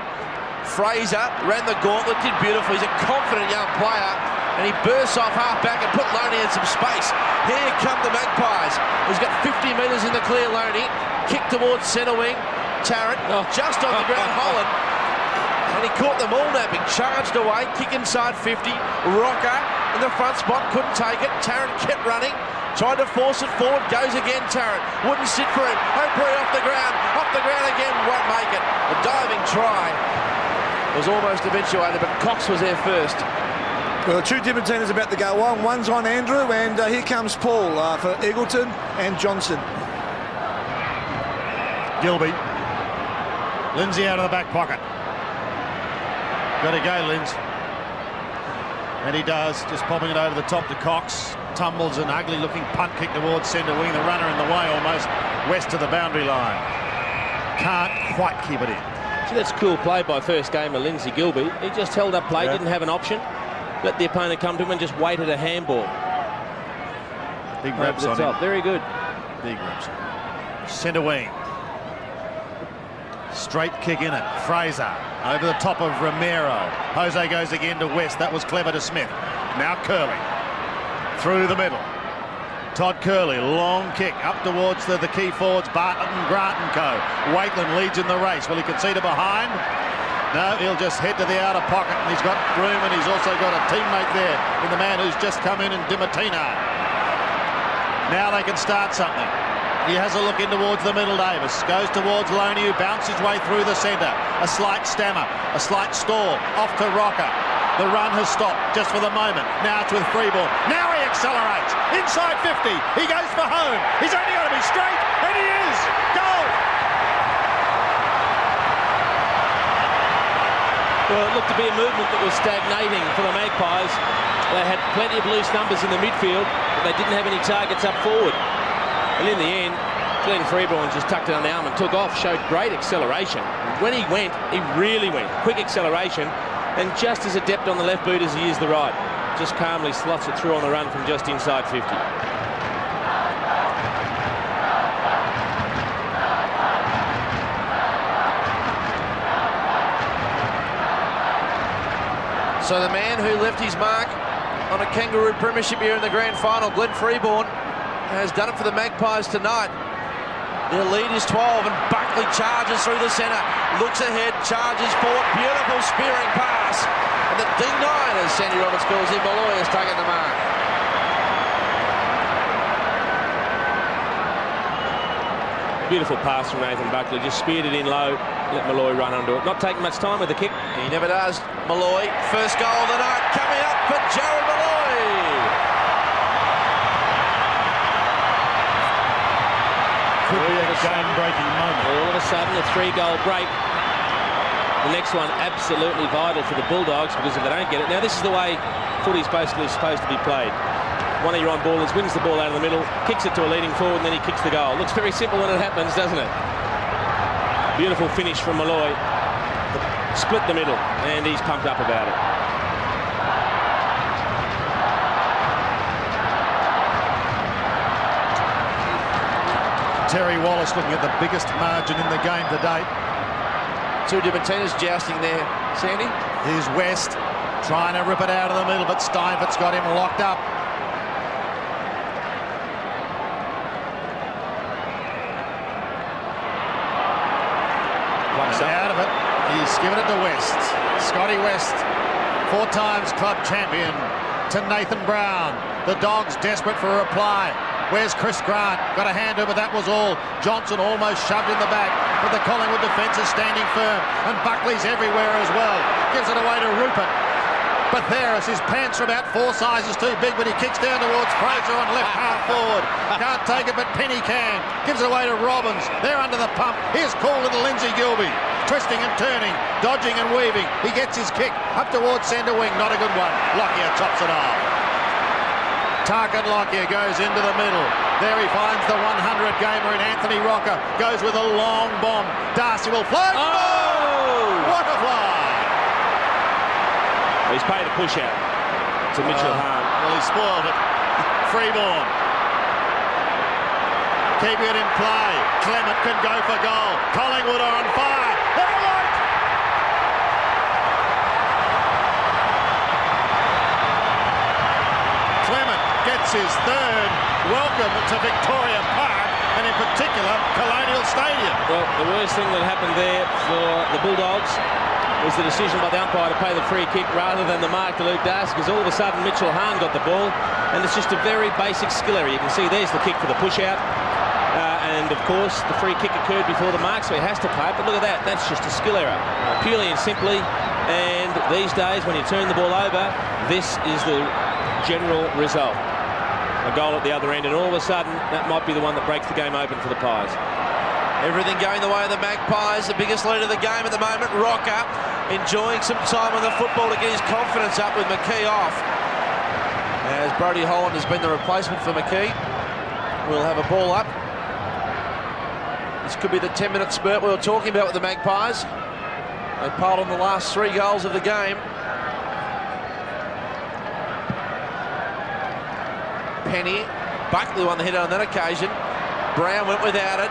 Speaker 4: Fraser ran the gauntlet, did beautifully. He's a confident young player, and he bursts off half back and put Loney in some space. Here come the Magpies. He's got 50 metres in the clear, Loney. Kick towards centre wing. Tarrant just on the ground. Holland. And he caught them all napping. Charged away. Kick inside 50. Rocker in the front spot. Couldn't take it. Tarrant kept running. Tried to force it forward. Goes again, Tarrant. Wouldn't sit for him. O'Brien off the ground. Off the ground again. Won't make it. A diving try was almost eventuated, but Cox was there first.
Speaker 2: Well, two Dimatinas about to go on. One's on Andrew, and here comes Paul for Eagleton and Johnson.
Speaker 1: Gilby. Lindsay out of the back pocket. Got to go, Lindsay. And he does, just popping it over the top to Cox. Tumbles an ugly looking punt kick towards centre wing. The runner in the way almost west of the boundary line. Can't quite keep it in.
Speaker 3: See, that's cool play by first gamer Lindsay Gilby. He just held up play, didn't have an option. Let the opponent come to him and just waited a handball.
Speaker 1: Big reps on him.
Speaker 3: Very good.
Speaker 1: Big reps. Centre wing. Straight kick in it. Fraser over the top of Romero. Jose goes again to West. That was clever to Smith. Now Curley. Through the middle. Todd Curley, long kick up towards the key forwards, Barton, Grant and co. Wakeland leads in the race. Will he concede it behind? No, he'll just head to the outer pocket, and he's got room, and he's also got a teammate there in the man who's just come in Dimatina. Now they can start something. He has a look in towards the middle. Davis goes towards Loney, who bounces his way through the centre. A slight stammer, a slight stall, off to Rocker. The run has stopped just for the moment. Now it's with Freeborn. Now he accelerates. Inside 50. He goes for home. He's only got to be straight, and he is. Goal!
Speaker 3: Well, it looked to be a movement that was stagnating for the Magpies. They had plenty of loose numbers in the midfield, but they didn't have any targets up forward. And in the end, Glenn Freeborn just tucked it on the arm and took off, showed great acceleration. When he went, he really went. Quick acceleration, and just as adept on the left boot as he is the right. Just calmly slots it through on the run from just inside 50.
Speaker 4: So the man who left his mark on a Kangaroo Premiership here in the grand final, Glenn Freeborn, has done it for the Magpies tonight. Their lead is 12, and Buckley charges through the centre, looks ahead, charges forward, beautiful spearing pass, and the D9, as Sandy Roberts calls him, Malloy has taken the mark.
Speaker 3: Beautiful pass from Nathan Buckley, just speared it in low, let Malloy run under it. Not taking much time with the kick.
Speaker 4: He never does. Malloy, first goal of the night, coming up for Jared Malloy.
Speaker 1: Could be a game-breaking moment.
Speaker 3: All of a sudden, a 3-goal break. The next one absolutely vital for the Bulldogs, because if they don't get it, now this is the way footy's basically supposed to be played. One of your on-ballers wins the ball out of the middle, kicks it to a leading forward, and then he kicks the goal. Looks very simple when it happens, doesn't it? Beautiful finish from Malloy. Split the middle, and he's pumped up about it.
Speaker 1: Terry Wallace looking at the biggest margin in the game to date.
Speaker 4: Two Diamantinas jousting there, Sandy.
Speaker 1: Here's West trying to rip it out of the middle, but Steinforth's got him locked up. Out of it. He's given it to West. Scotty West, 4 times club champion, to Nathan Brown. The Dogs desperate for a reply. Where's Chris Grant? Got a hand over, that was all. Johnson almost shoved in the back, but the Collingwood defence is standing firm, and Buckley's everywhere as well. Gives it away to Rupert. Batheris, his pants are about 4 sizes too big, but he kicks down towards Fraser on left half forward. Can't take it, but Penny can. Gives it away to Robbins. They're under the pump. Here's cool little Lindsay Gilbey. Twisting and turning, dodging and weaving. He gets his kick up towards centre wing. Not a good one. Lockyer chops it off. Tarkin Lockyer goes into the middle. There he finds the 100 gamer in Anthony Rocker. Goes with a long bomb. Darcy will float.
Speaker 3: Oh!
Speaker 1: What a fly!
Speaker 3: He's paid a push out to Mitchell Hahn.
Speaker 1: Well, he spoiled it. Freeborn. Keeping it in play. Clement can go for goal. Collingwood are on fire. They're right. Clement gets his 3rd. Welcome to Victoria Park, and in particular, Colonial Stadium.
Speaker 3: Well, the worst thing that happened there for the Bulldogs was the decision by the umpire to pay the free kick rather than the mark to Luke Darcy, because all of a sudden Mitchell Hahn got the ball, and it's just a very basic skill error. You can see there's the kick for the push out, and of course the free kick occurred before the mark, so he has to pay it. But look at that, that's just a skill error, purely and simply. And these days, when you turn the ball over, this is the general result. A goal at the other end, and all of a sudden that might be the one that breaks the game open for the Pies.
Speaker 4: Everything going the way of the Magpies, the biggest lead of the game at the moment. Rocker enjoying some time on the football to get his confidence up with McKee off. As Brodie Holland has been the replacement for McKee. We'll have a ball up. This could be the 10-minute spurt we were talking about with the Magpies. They piled on the last 3 goals of the game. Penny, Buckley won the header on that occasion. Brown went without it.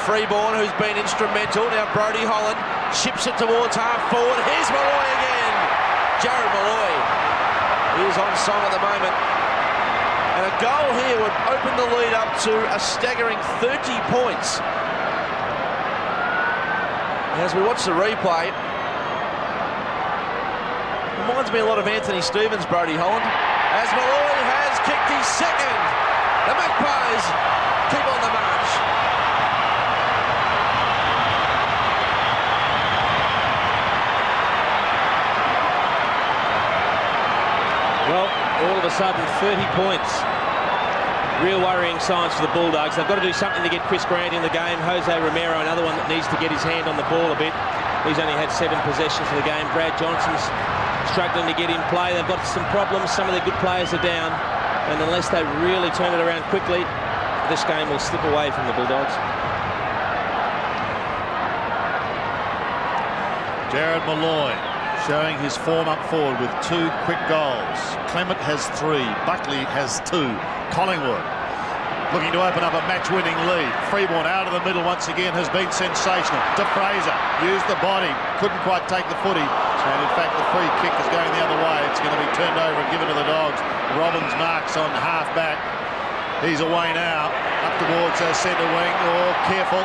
Speaker 4: Freeborn, who's been instrumental. Now Brodie Holland chips it towards half forward. Here's Malloy again. Jared Malloy is on song at the moment. And a goal here would open the lead up to a staggering 30 points. As we watch the replay, reminds me a lot of Anthony Stevens, Brodie Holland. As Malloy has kicked his 2nd. The Magpies keep on the march.
Speaker 3: Well, all of a sudden, 30 points. Real worrying signs for the Bulldogs. They've got to do something to get Chris Grant in the game. Jose Romero, another one that needs to get his hand on the ball a bit. He's only had 7 possessions for the game. Brad Johnson's struggling to get in play. They've got some problems. Some of their good players are down. And unless they really turn it around quickly, this game will slip away from the Bulldogs.
Speaker 1: Jared Malloy showing his form up forward with 2 quick goals. Clement has 3. Buckley has 2. Collingwood looking to open up a match-winning lead. Freeborn out of the middle once again has been sensational. To Fraser, used the body, couldn't quite take the footy. And in fact, the free kick is going the other way. It's going to be turned over and given to the Dogs. Robbins marks on half-back. He's away now, up towards centre wing. Oh, careful.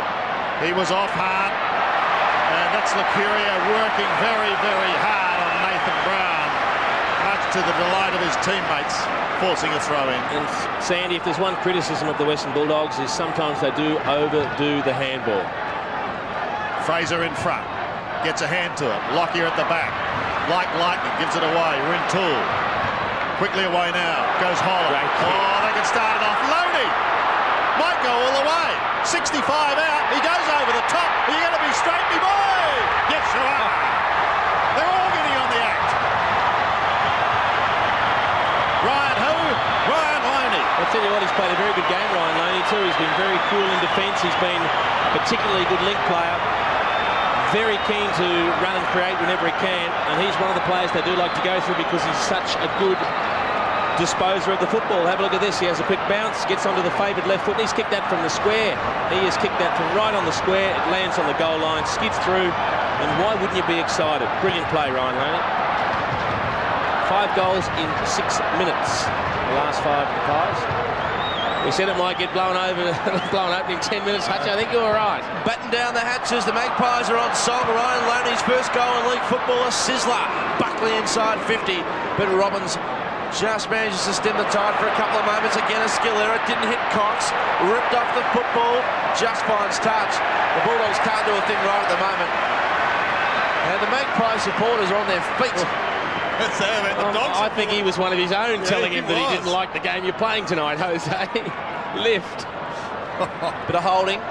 Speaker 1: He was off hard. And that's Lucuria working very, very hard on Nathan Brown, much to the delight of his teammates, forcing a throw in.
Speaker 3: And Sandy, if there's one criticism of the Western Bulldogs is sometimes they do overdo the handball.
Speaker 1: Fraser in front, gets a hand to it. Lockyer at the back, like lightning, gives it away. Rintoul, quickly away now, goes Holland. Oh, they can start it off. Loney might go all the way. 65 out, he goes over the top. Are you going to be straight, me boy? Yes, you are. They're all getting on the act. Ryan who? Ryan Loney.
Speaker 3: I'll tell you what, he's played a very good game, Ryan Loney, too. He's been very cool in defence. He's been a particularly good link player. Very keen to run and create whenever he can. And he's one of the players they do like to go through because he's such a good disposer of the football. Have a look at this. He has a quick bounce, gets onto the favoured left foot, and he's kicked that from the square. He has kicked that from right on the square. It lands on the goal line, skids through, and why wouldn't you be excited? Brilliant play, Ryan Loney. 5 goals in 6 minutes. The last 5 of the Pies. We said it might get blown open in 10 minutes. Hutch, I think you were right.
Speaker 4: Batten down the hatches. The Magpies are on song. Ryan Loney's first goal in league football. A sizzler. Buckley inside 50, but Robbins just manages to stem the tide for a couple of moments. Again, a skill error. Didn't hit Cox. Ripped off the football. Just finds touch. The Bulldogs can't do a thing right at the moment. And the Magpie supporters are on their feet.
Speaker 3: I think he was one of his own telling him that he didn't like the game you're playing tonight, Jose. Lift.
Speaker 4: Bit of holding.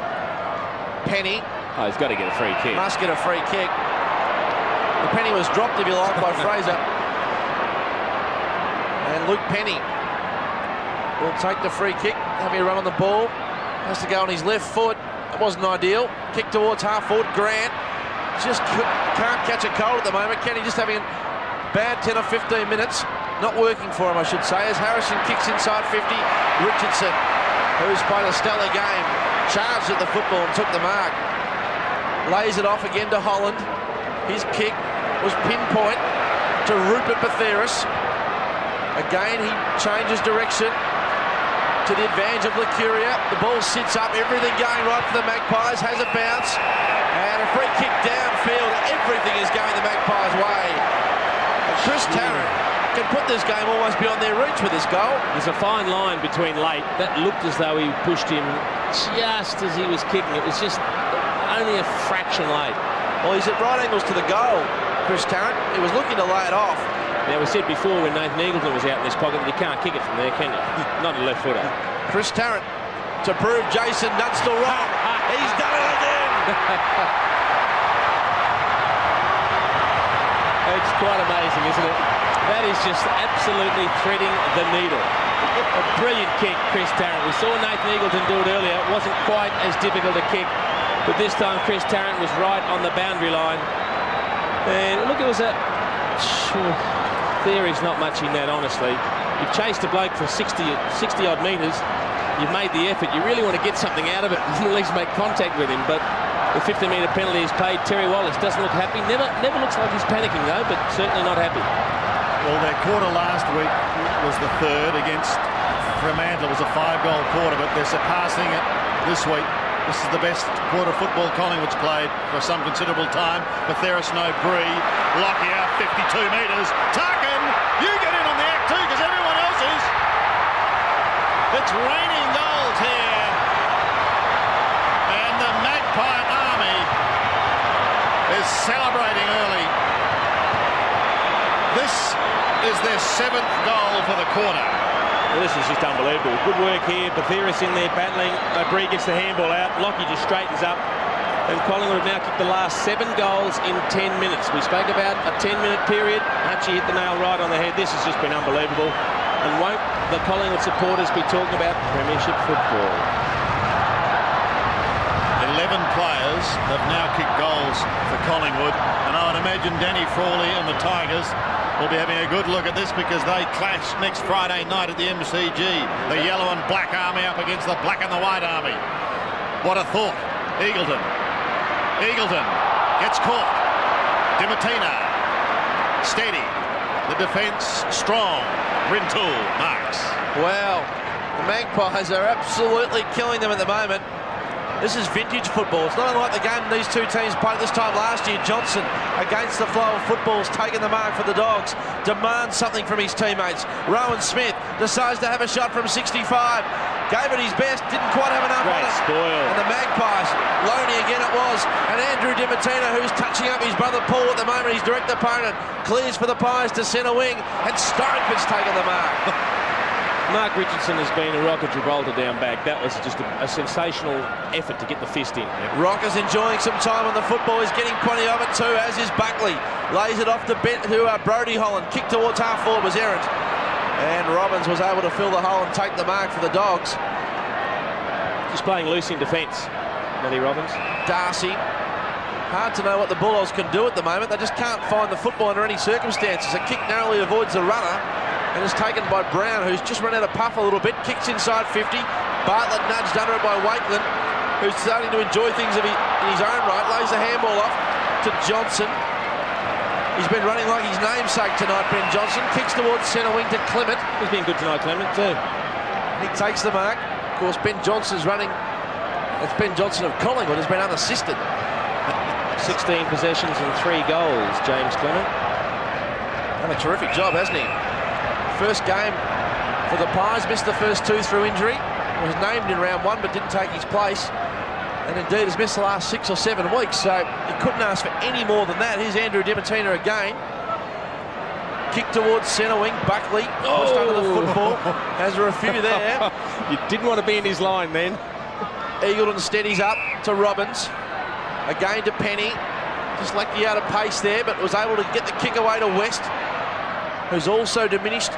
Speaker 4: Penny.
Speaker 3: Oh, he's got to get a free kick.
Speaker 4: Must get a free kick. The penny was dropped, if you like, by Fraser. And Luke Penny will take the free kick, having a run on the ball. Has to go on his left foot. It wasn't ideal. Kick towards half forward. Grant just can't catch a cold at the moment. Kenny just having a bad 10 or 15 minutes. Not working for him, I should say, as Harrison kicks inside 50. Richardson, who's played a stellar game, charged at the football and took the mark. Lays it off again to Holland. His kick was pinpoint to Rupert Batheris. Again, he changes direction to the advantage of Lucuria. The ball sits up, everything going right for the Magpies. Has a bounce and a free kick downfield. Everything is going the Magpies' way. And Chris Tarrant can put this game almost beyond their reach with this goal.
Speaker 3: There's a fine line between late. That looked as though he pushed him just as he was kicking. It was just only a fraction late.
Speaker 4: Well, he's at right angles to the goal, Chris Tarrant. He was looking to lay it off.
Speaker 3: Now, we said before when Nathan Eagleton was out in his pocket that you can't kick it from there, can you? Not a left footer.
Speaker 4: Chris Tarrant to prove Jason Dunstall wrong. He's done it again.
Speaker 3: It's quite amazing, isn't it? That is just absolutely threading the needle. A brilliant kick, Chris Tarrant. We saw Nathan Eagleton do it earlier. It wasn't quite as difficult a kick, but this time Chris Tarrant was right on the boundary line. And look, it was a... There is not much in that, honestly. You've chased a bloke for 60-odd metres. You've made the effort. You really want to get something out of it and at least make contact with him. But the 50-metre penalty is paid. Terry Wallace doesn't look happy. Never looks like he's panicking, though, but certainly not happy.
Speaker 1: Well, their quarter last week was the third against Fremantle. It was a 5-goal quarter, but they're surpassing it this week. This is the best quarter football Collingwood's played for some considerable time. Batheris no Bree. Lockyer, 52 metres. Tarkin, you get in on the act too, because everyone else is. It's raining goals here. And the Magpie Army is celebrating early. This is their 7th goal for the quarter.
Speaker 3: Well, this is just unbelievable. Good work here. Batheris in there battling. Bree gets the handball out. Lockie just straightens up. And Collingwood have now kicked the last 7 goals in 10 minutes. We spoke about a 10-minute period. Hutchie hit the nail right on the head. This has just been unbelievable. And won't the Collingwood supporters be talking about premiership football?
Speaker 1: 11 players have now kicked goals for Collingwood, and I would imagine Danny Frawley and the Tigers will be having a good look at this because they clash next Friday night at the MCG. The yellow and black army up against the black and the white army. What a thought. Eagleton gets caught. Dimatina steady. The defence strong. Rintoul marks.
Speaker 4: Wow, the Magpies are absolutely killing them at the moment. This is vintage football. It's not unlike the game these two teams played this time last year. Johnson, against the flow of football, has taken the mark for the Dogs. Demands something from his teammates. Rowan Smith decides to have a shot from 65. Gave it his best, didn't quite have enough on it.
Speaker 3: Spoil.
Speaker 4: And the Magpies, Loney again it was. And Andrew Dimatina, who's touching up his brother Paul at the moment, his direct opponent, clears for the Pies to centre wing. And Stoke has taken the mark.
Speaker 3: Mark Richardson has been a rock at Gibraltar down back. That was just a sensational effort to get the fist in.
Speaker 4: Rocker's enjoying some time on the football. He's getting plenty of it too, as is Buckley. Lays it off to Brodie Holland. Kick towards half forward was errant. And Robbins was able to fill the hole and take the mark for the Dogs.
Speaker 3: Just playing loose in defence, Matty Robbins.
Speaker 4: Darcy. Hard to know what the Bulldogs can do at the moment. They just can't find the football under any circumstances. A kick narrowly avoids the runner. And is taken by Brown, who's just run out of puff a little bit. Kicks inside 50. Bartlett nudged under it by Wakeland, who's starting to enjoy things in his own right. Lays the handball off to Johnson. He's been running like his namesake tonight, Ben Johnson. Kicks towards centre wing to Clement.
Speaker 3: He's been good tonight, Clement, too.
Speaker 4: He takes the mark. Of course, Ben Johnson's running. It's Ben Johnson of Collingwood has been unassisted.
Speaker 3: 16 possessions and 3 goals, James Clement.
Speaker 4: Done a terrific job, hasn't he? First game for the Pies, missed the first 2 through injury. Was named in round 1 but didn't take his place. And indeed has missed the last 6 or 7 weeks, so he couldn't ask for any more than that. Here's Andrew Dimatina again. Kick towards centre wing. Buckley pushed under the football. Has a review there.
Speaker 3: You didn't want to be in his line then.
Speaker 4: Eagleton steadies up to Robbins. Again to Penny. Just lucky out of pace there, but was able to get the kick away to West, who's also diminished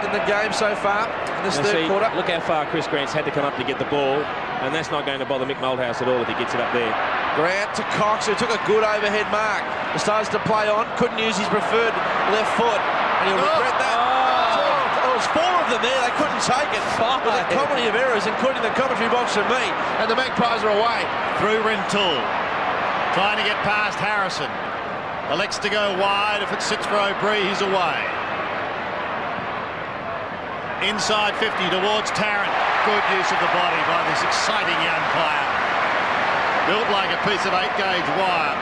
Speaker 4: in the game so far in this third quarter.
Speaker 3: Look how far Chris Grant's had to come up to get the ball, and that's not going to bother Mick Malthouse at all if he gets it up there.
Speaker 4: Grant to Cox, who took a good overhead mark. Decides to play on, couldn't use his preferred left foot, and he'll regret that. There was 4 of them there, they couldn't take it. It was a comedy of errors, including the commentary box from me, and the Magpies are away.
Speaker 1: Through Rintoul, trying to get past Harrison. Elects to go wide. If it sits for O'Brien, he's away. Inside 50 towards Tarrant. Good use of the body by this exciting young player. Built like a piece of 8-gauge wire.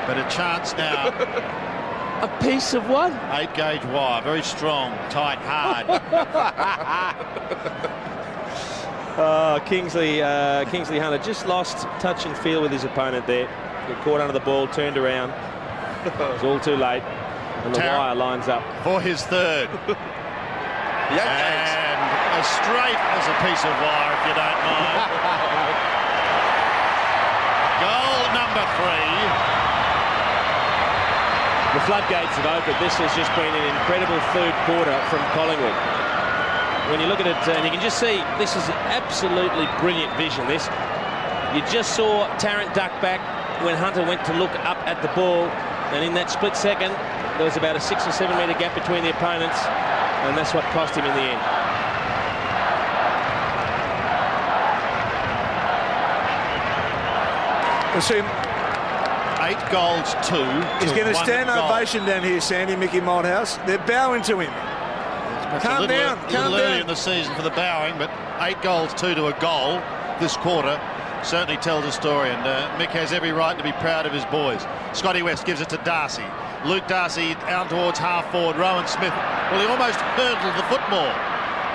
Speaker 1: But a chance now.
Speaker 3: A piece of what?
Speaker 1: 8-gauge wire. Very strong, tight, hard.
Speaker 3: Kingsley Hunter just lost touch and feel with his opponent there. Got caught under the ball, turned around. It was all too late. And the wire lines up.
Speaker 1: For his third. And as straight as a piece of wire, if you don't mind. Goal number 3.
Speaker 3: The floodgates have opened. This has just been an incredible third quarter from Collingwood. When you look at it, and you can just see, this is absolutely brilliant vision, this. You just saw Tarrant duck back when Hunter went to look up at the ball, and in that split second there was about a 6 or 7 metre gap between the opponents, and that's what cost him in the end.
Speaker 2: We'll see him.
Speaker 1: 8 goals, 2.
Speaker 2: He's going to stand ovation down here, Sandy, Mickey Malthouse. They're bowing to him. Calm down, calm down.
Speaker 1: Early in the season for the bowing, but 8 goals, 2 to a goal this quarter certainly tells a story, and Mick has every right to be proud of his boys. Scotty West gives it to Darcy. Luke Darcy out towards half forward. Rowan Smith, well, he almost hurdled the football.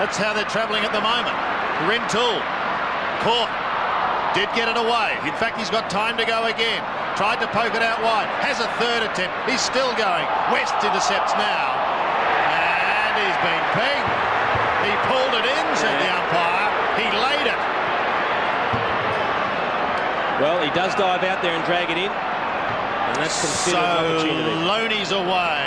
Speaker 1: That's how they're travelling at the moment. Rintoul caught, did get it away. In fact, he's got time to go again. Tried to poke it out wide, has a third attempt. He's still going. West intercepts now, and he's been pegged. He pulled it in, said the umpire. He laid it.
Speaker 3: Well, he does dive out there and drag it in, and that's considered an opportunity.
Speaker 1: Loney's away.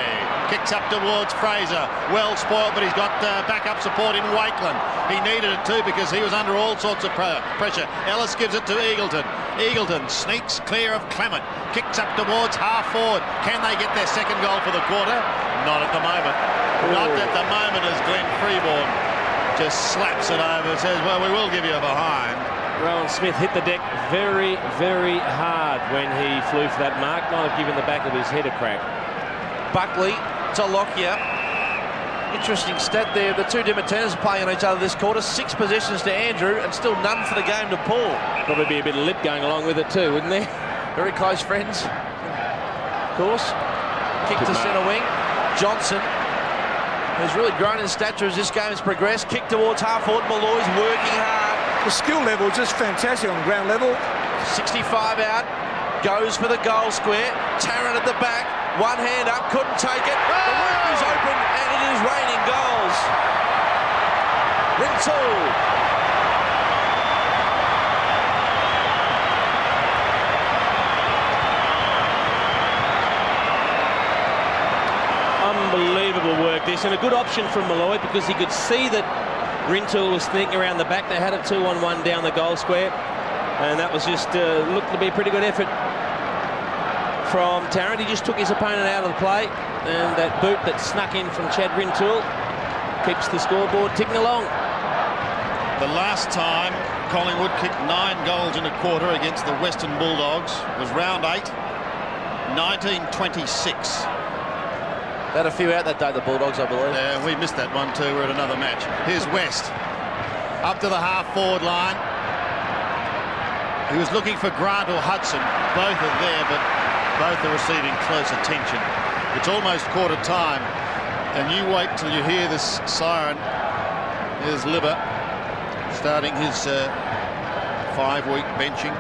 Speaker 1: Kicks up towards Fraser. Well spoiled, but he's got backup support in Wakeland. He needed it too because he was under all sorts of pressure. Ellis gives it to Eagleton. Eagleton sneaks clear of Clement. Kicks up towards half forward. Can they get their second goal for the quarter? Not at the moment. Not at the moment as Glenn Freeborn just slaps it over and says, well, we will give you a behind.
Speaker 3: Rowan Smith hit the deck very, very hard when he flew for that mark. Might have given the back of his head a crack.
Speaker 4: Buckley to Lockyer. Interesting stat there. The two Dimatinas playing on each other this quarter. 6 possessions to Andrew and still none for the game to Paul.
Speaker 3: Probably be a bit of lip going along with it too, wouldn't there?
Speaker 4: Very close friends, of course. Kick to centre wing. Johnson, who's really grown in stature as this game has progressed. Kick towards half forward. Malloy's working hard.
Speaker 2: The skill level is just fantastic on ground level.
Speaker 4: 65 out. Goes for the goal square. Tarrant at the back. One hand up. Couldn't take it. The roof is open and it is raining goals. Rintoul.
Speaker 3: Unbelievable work this, and a good option from Malloy because he could see that Rintoul was sneaking around the back. They had a 2-on-1 down the goal square, and that was just looked to be a pretty good effort from Tarrant. He just took his opponent out of the play, and that boot that snuck in from Chad Rintoul keeps the scoreboard ticking along.
Speaker 1: The last time Collingwood kicked 9 goals in a quarter against the Western Bulldogs was round 8, 1926.
Speaker 4: They had a few out that day, the Bulldogs, I believe.
Speaker 1: Yeah, we missed that one too. We're at another match. Here's West. Up to the half-forward line. He was looking for Grant or Hudson. Both are there, but both are receiving close attention. It's almost quarter time, and you wait till you hear this siren. Here's Libber starting his 5-week benching.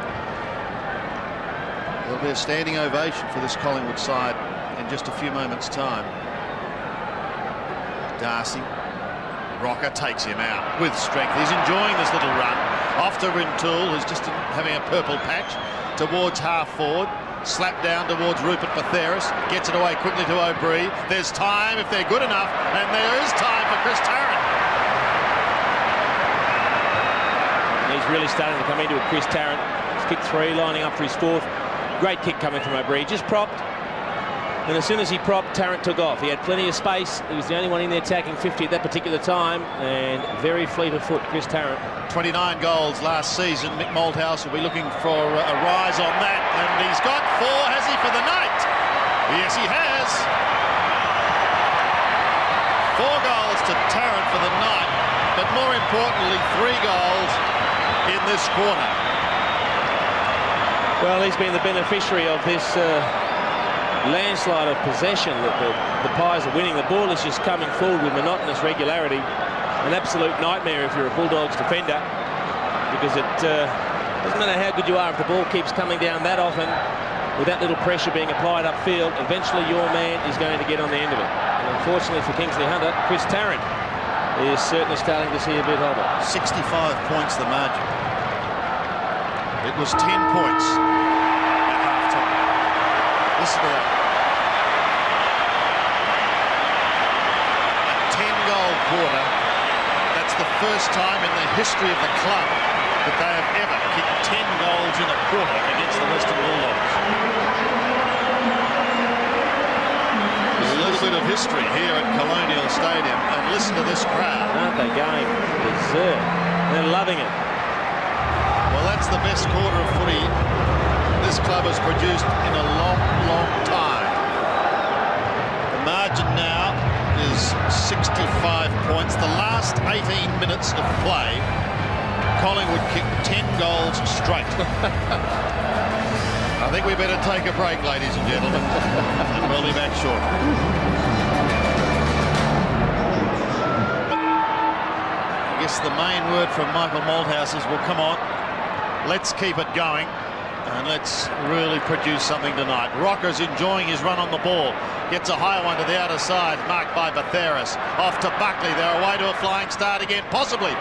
Speaker 1: There'll be a standing ovation for this Collingwood side in just a few moments' time. Darcy. Rocker takes him out with strength. He's enjoying this little run. Off to Rintoul, who's just having a purple patch. Towards half forward. Slap down towards Rupert Batheris. Gets it away quickly to O'Brien. There's time if they're good enough. And there is time for Chris Tarrant.
Speaker 3: He's really starting to come into it, Chris Tarrant. He's kicked 3, lining up for his 4th. Great kick coming from O'Brien. Just propped. And as soon as he propped, Tarrant took off. He had plenty of space. He was the only one in there tagging 50 at that particular time. And very fleet of foot, Chris Tarrant.
Speaker 1: 29 goals last season. Mick Malthouse will be looking for a rise on that. And he's got 4, has he, for the night? Yes, he has. 4 goals to Tarrant for the night. But more importantly, 3 goals in this quarter.
Speaker 3: Well, he's been the beneficiary of this landslide of possession that the Pies are winning. The ball is just coming forward with monotonous regularity. An absolute nightmare if you're a Bulldogs defender, because it doesn't matter how good you are, if the ball keeps coming down that often with that little pressure being applied upfield, eventually your man is going to get on the end of it. And unfortunately for Kingsley Hunter, Chris Tarrant is certainly starting to see a bit of it.
Speaker 1: 65 points the margin. It was 10 points at half-time. Listen to that. A 10-goal quarter. That's the first time in the history of the club that they have ever kicked 10 goals in a quarter against the Western Bulldogs. There's a little bit of history here at Colonial Stadium, and listen to this crowd.
Speaker 3: Aren't they going berserk? They're loving it.
Speaker 1: Well, that's the best quarter of footy this club has produced in a long, long time. The margin now is 65 points. The last 18 minutes of play, Collingwood kicked 10 goals straight. I think we better take a break, ladies and gentlemen, and we'll be back shortly. I guess the main word from Michael Malthouse is, well, come on, let's keep it going and let's really produce something tonight. Rocker's enjoying his run on the ball. Gets a high one to the outer side, marked by Batheris. Off to Buckley. They're away to a flying start again. Possibly.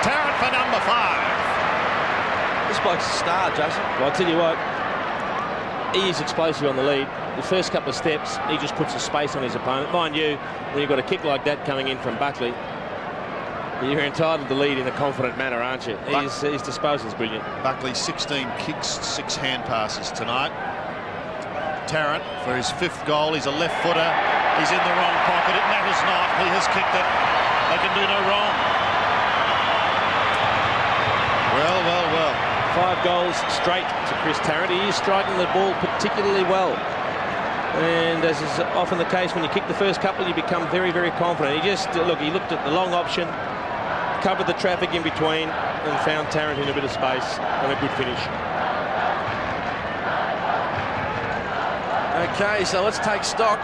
Speaker 1: Tarrant for number 5.
Speaker 4: This bloke's a star, Jason.
Speaker 3: Well, I'll tell you what, he is explosive on the lead. The first couple of steps, he just puts a space on his opponent. Mind you, when you've got a kick like that coming in from Buckley, you're entitled to lead in a confident manner, aren't you? His disposal is brilliant.
Speaker 1: Buckley 16 kicks, 6 hand passes tonight. Tarrant for his 5th goal. He's a left footer. He's in the wrong pocket. It matters not. He has kicked it. They can do no wrong. Well, well, well.
Speaker 3: 5 goals straight to Chris Tarrant. He is striking the ball particularly well. And as is often the case, when you kick the first couple, you become very, very confident. He just, look, he looked at the long option, covered the traffic in between, and found Tarrant in a bit of space, and a good finish.
Speaker 4: Okay, so let's take stock.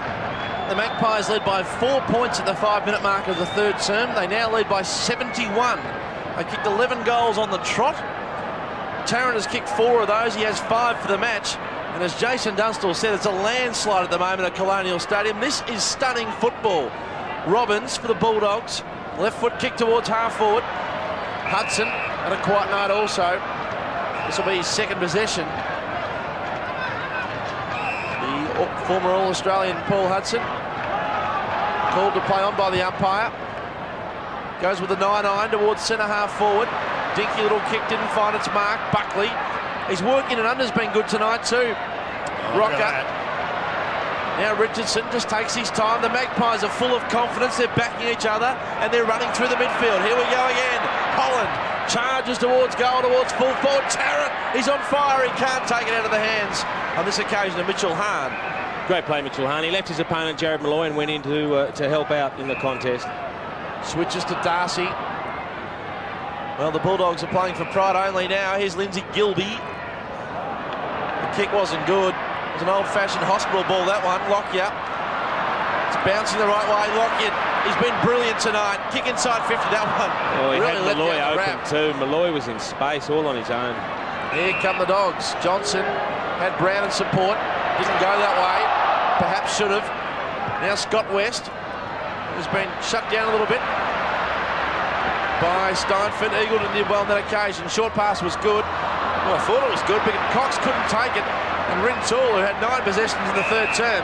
Speaker 4: The Magpies led by 4 points at the 5-minute mark of the 3rd term. They now lead by 71. They kicked 11 goals on the trot. Tarrant has kicked 4 of those. He has 5 for the match. And as Jason Dunstall said, it's a landslide at the moment at Colonial Stadium. This is stunning football. Robbins for the Bulldogs. Left foot kick towards half forward. Hudson at a quiet night also. This will be his 2nd possession. The former All-Australian Paul Hudson. Called to play on by the umpire. Goes with the 9-9 towards centre half forward. Dinky little kick, didn't find its mark. Buckley. His work in and under's been good tonight too. Rocker. Now Richardson just takes his time. The Magpies are full of confidence. They're backing each other and they're running through the midfield. Here we go again. Holland charges towards goal, towards full forward. Tarrant, he's on fire. He can't take it out of the hands on this occasion of Mitchell Hahn.
Speaker 3: Great play, Mitchell Hahn. He left his opponent, Jared Malloy, and went in to help out in the contest.
Speaker 4: Switches to Darcy. Well, the Bulldogs are playing for pride only now. Here's Lindsay Gilby. The kick wasn't good. It was an old-fashioned hospital ball, that one. Lockyer. It's bouncing the right way. Lockyer, he's been brilliant tonight. Kick inside 50, that one.
Speaker 3: Oh, he
Speaker 4: really
Speaker 3: had Malloy open too. Malloy was in space, all on his own.
Speaker 4: Here come the Dogs. Johnson had Brown in support. Didn't go that way. Perhaps should have. Now Scott West has been shut down a little bit by Steinford. Eagleton did well on that occasion. Short pass was good. Well, I thought it was good, but Cox couldn't take it. And Rintoul, who had 9 possessions in the 3rd term,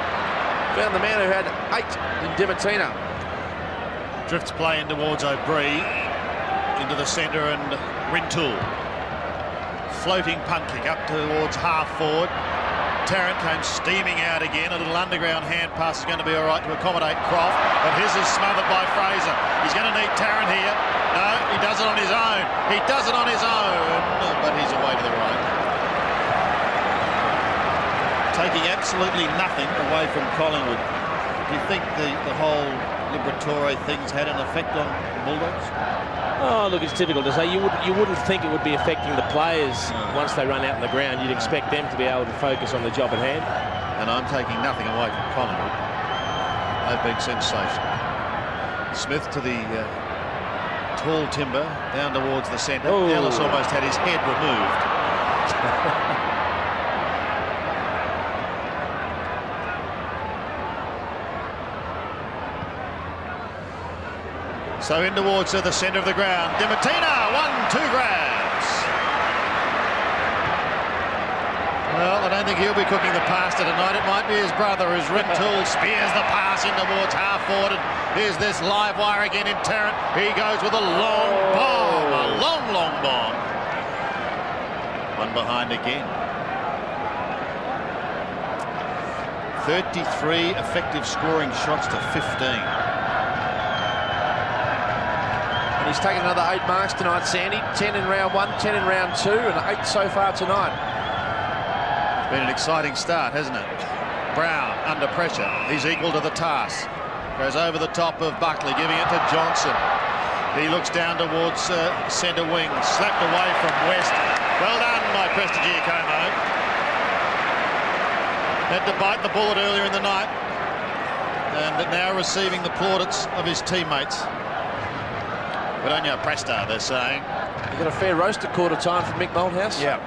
Speaker 4: found the man who had 8 in Dimatina.
Speaker 1: Drifts play in towards O'Brien, into the centre, and Rintoul. Floating punt kick up towards half forward. Tarrant came steaming out again. A little underground hand pass is going to be all right to accommodate Croft, but his is smothered by Fraser. He's going to need Tarrant here. No, he does it on his own. He does it on his own, but he's away to the right. Taking absolutely nothing away from Collingwood. Do you think the whole Liberatore thing's had an effect on the Bulldogs?
Speaker 3: Oh, look, it's difficult to say. You wouldn't think it would be affecting the players once they run out on the ground. You'd expect them to be able to focus on the job at hand.
Speaker 1: And I'm taking nothing away from Collingwood. They've been sensational. Smith to the tall timber, down towards the centre. Ellis almost had his head removed. So in towards the centre of the ground. Dimatina, 1-2 grabs. Well, I don't think he'll be cooking the pasta tonight. It might be his brother as Rintoul spears the pass in towards half forward. And here's this live wire again in Tarrant. He goes with a long bomb, a long bomb. One behind again. 33 effective scoring shots to 15.
Speaker 4: He's taken another 8 marks tonight, Sandy. 10 in round 1, 10 in round 2, and 8 so far tonight.
Speaker 1: It's been an exciting start, hasn't it? Brown under pressure. He's equal to the task. Goes over the top of Buckley, giving it to Johnson. He looks down towards centre wing. Slapped away from West. Well done by Prestigier Como. Had to bite the bullet earlier in the night. And now receiving the plaudits of his teammates. But on your Presta, they're saying.
Speaker 4: You got a fair roast at quarter time from Mick Malthouse.
Speaker 1: Yeah.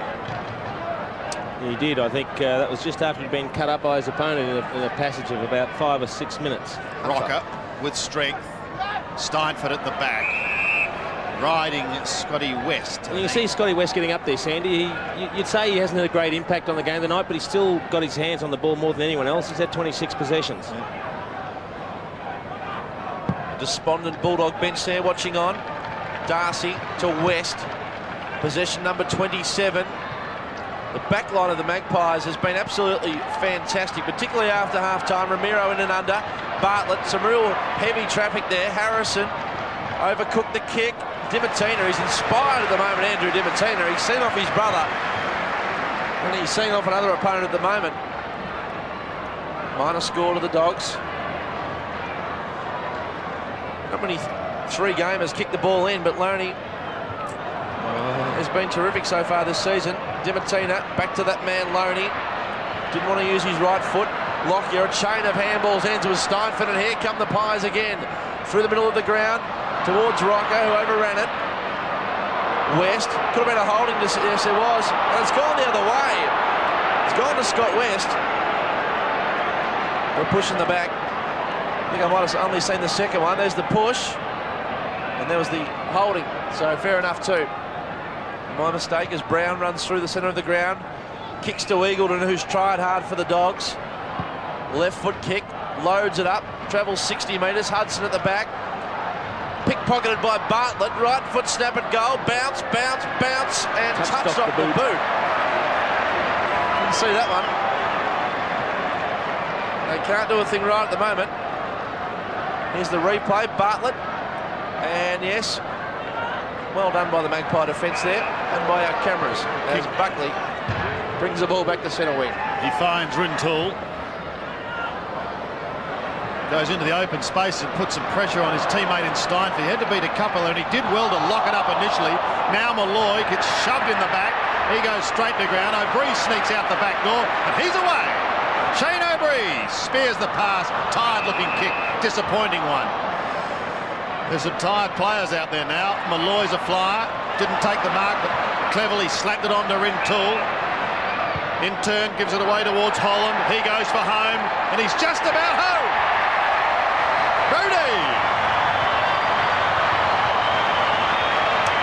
Speaker 3: He did. I think that was just after he'd been cut up by his opponent in a passage of about 5 or 6 minutes.
Speaker 1: Rocker with strength. Steinford at the back. riding Scotty West.
Speaker 3: And you can see Scotty West getting up there, Sandy. You'd say he hasn't had a great impact on the game tonight, but he's still got his hands on the ball more than anyone else. He's had 26 possessions.
Speaker 4: A despondent Bulldog bench there watching on. Darcy to West. Possession number 27. The back line of the Magpies has been absolutely fantastic, particularly after half-time. Ramiro in and under. Bartlett, some real heavy traffic there. Harrison overcooked the kick. Dimatina, he's inspired at the moment, Andrew Dimatina. He's seen off his brother. And he's seen off another opponent at the moment. Minor score to the Dogs. Not many three-gamers kick the ball in, but Loney has been terrific so far this season. Dimatina back to that man Loney. Didn't want to use his right foot. Lockyer, a chain of handballs ends with Steinford, and here come the Pies again. Through the middle of the ground towards Rocco, who overran it. West, could have been a holding, yes it was. And it's gone the other way. It's gone to Scott West. We're pushing the back. I think I might have only seen the second one. There's the push. And there was the holding. So fair enough too. My mistake as Brown runs through the centre of the ground. Kicks to Eagleton, who's tried hard for the Dogs. Left foot kick, loads it up, travels 60 metres. Hudson at the back. Pickpocketed by Bartlett. Right foot snap at goal. Bounce, bounce, bounce, and touched off the boot. Didn't see that one. They can't do a thing right at the moment. Here's the replay. Bartlett. And yes, well done by the Magpie defence there and by our cameras as Buckley brings the ball back to centre wing.
Speaker 1: He finds Rintoul. Goes into the open space and puts some pressure on his teammate in Steinford. He had to beat a couple and he did well to lock it up initially. Now Malloy gets shoved in the back. He goes straight to ground. O'Brien sneaks out the back door and he's away. Shane O'Brien spears the pass. Tired looking kick. Disappointing one. There's some tired players out there now. Malloy's a flyer. Didn't take the mark, but cleverly slapped it onto Rintoul. In turn, gives it away towards Holland. He goes for home, and he's just about home. Brody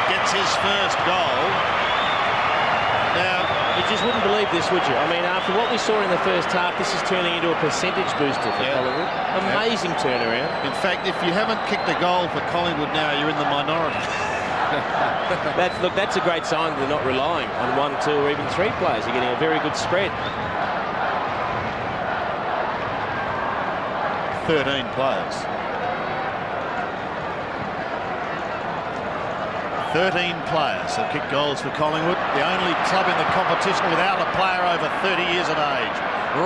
Speaker 1: gets his first goal. Now,
Speaker 3: you just wouldn't believe this, would you? I mean, after what we saw in the first half, this is turning into a percentage booster for Collingwood. Amazing turnaround.
Speaker 1: In fact, if you haven't kicked a goal for Collingwood now, you're in the minority.
Speaker 3: Look, that's a great sign that they're not relying on 1, 2 or even 3 players. You're getting a very good spread.
Speaker 1: 13 players. 13 players have kicked goals for Collingwood. The only club in the competition without a player over 30 years of age.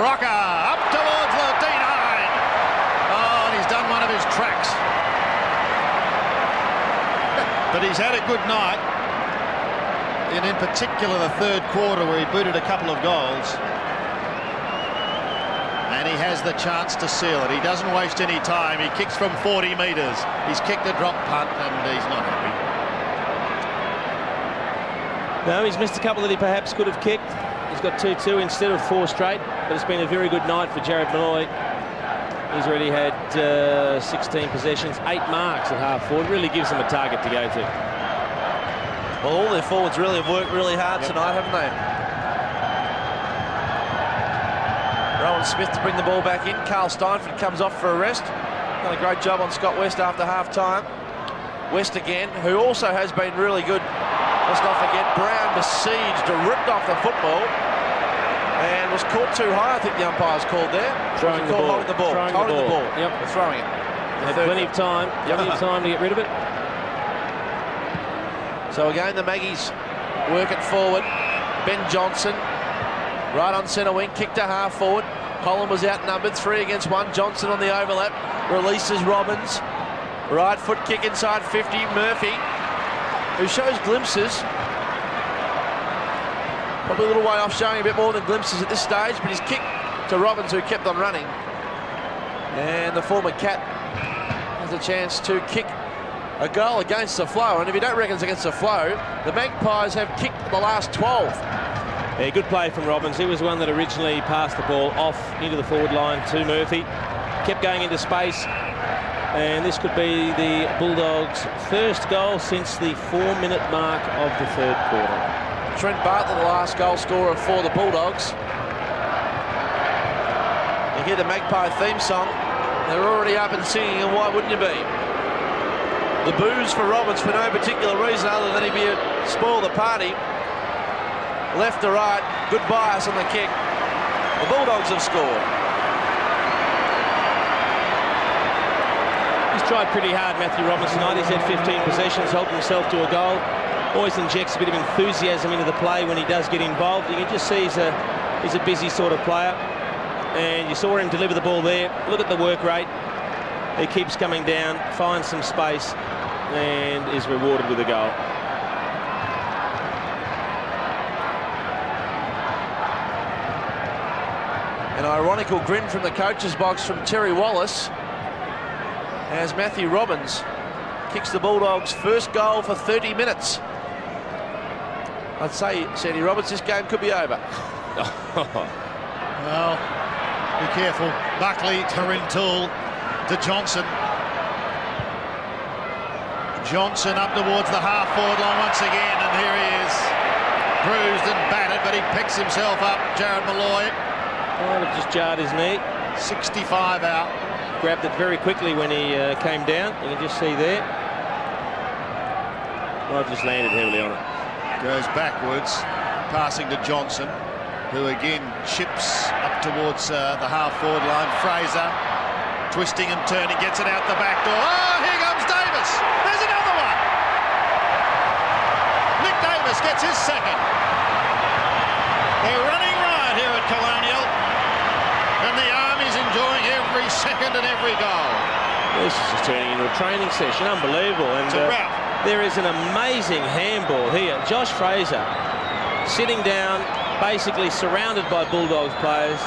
Speaker 1: Rocker up towards the D9. Oh, and he's done one of his tracks. But he's had a good night. And in particular the third quarter where he booted a couple of goals. And he has the chance to seal it. He doesn't waste any time. He kicks from 40 metres. He's kicked a drop punt and he's not happy.
Speaker 3: No, he's missed a couple that he perhaps could have kicked. He's got 2-2 instead of 4 straight, but it's been a very good night for Jared Malloy. He's already had 16 possessions, 8 marks at half forward. Really gives them a target to go to.
Speaker 4: Well, all their forwards really have worked really hard tonight, haven't they? Rowan Smith to bring the ball back in. Carl Steinford comes off for a rest. Done a great job on Scott West after half-time. West again, who also has been really good. Let's not forget, Brown besieged, ripped off the football, and was caught too high, I think the umpire's called there.
Speaker 3: Throwing the ball.
Speaker 4: Holding the ball. Holding the ball.
Speaker 3: Yep.
Speaker 4: They're throwing it.
Speaker 3: They had plenty of time. Plenty of time to get rid of it.
Speaker 4: So again, the Maggies work it forward. Ben Johnson, right on centre wing, kick to half forward. Holland was outnumbered, 3 against 1. Johnson on the overlap, releases Robbins. Right foot kick inside 50. Murphy, who shows glimpses. Probably a little way off, showing a bit more than glimpses at this stage, but his kick to Robbins, who kept on running. And the former Cat has a chance to kick a goal against the flow. And if you don't reckon it's against the flow, the Magpies have kicked the last 12.
Speaker 3: Yeah, good play from Robbins. He was the one that originally passed the ball off into the forward line to Murphy. Kept going into space. And this could be the Bulldogs' first goal since the 4-minute mark of the third quarter.
Speaker 4: Trent Bartlett, the last goal scorer for the Bulldogs. You hear the Magpie theme song. They're already up and singing, and why wouldn't you be? The boos for Roberts for no particular reason other than he'd spoil the party. Left to right, good bias on the kick. The Bulldogs have scored.
Speaker 3: He's tried pretty hard, Matthew Roberts, tonight. He's had 15 possessions, helped himself to a goal. Always injects a bit of enthusiasm into the play when he does get involved. You can just see he's a busy sort of player. And you saw him deliver the ball there. Look at the work rate. He keeps coming down, finds some space, and is rewarded with a goal.
Speaker 4: An ironical grin from the coach's box from Terry Wallace as Matthew Robbins kicks the Bulldogs' first goal for 30 minutes. I'd say, Sandy Roberts, this game could be over.
Speaker 1: Well, be careful. Buckley to Rintoul to Johnson. Johnson up towards the half-forward line once again, and here he is. Bruised and battered, but he picks himself up. Jared Malloy.
Speaker 3: Might have just jarred his knee.
Speaker 1: 65 out.
Speaker 3: Grabbed it very quickly when he came down. You can just see there. I've just landed heavily on it.
Speaker 1: Goes backwards, passing to Johnson, who again chips up towards the half-forward line. Fraser twisting and turning, gets it out the back door. Oh, here comes Davis. There's another one. Nick Davis gets his second. They're running riot here at Colonial, and the Army's enjoying every second and every goal.
Speaker 3: This is just turning into a training session. Unbelievable. And
Speaker 1: It's a wrap.
Speaker 3: there is an amazing handball here. Josh Fraser sitting down, basically surrounded by Bulldogs players.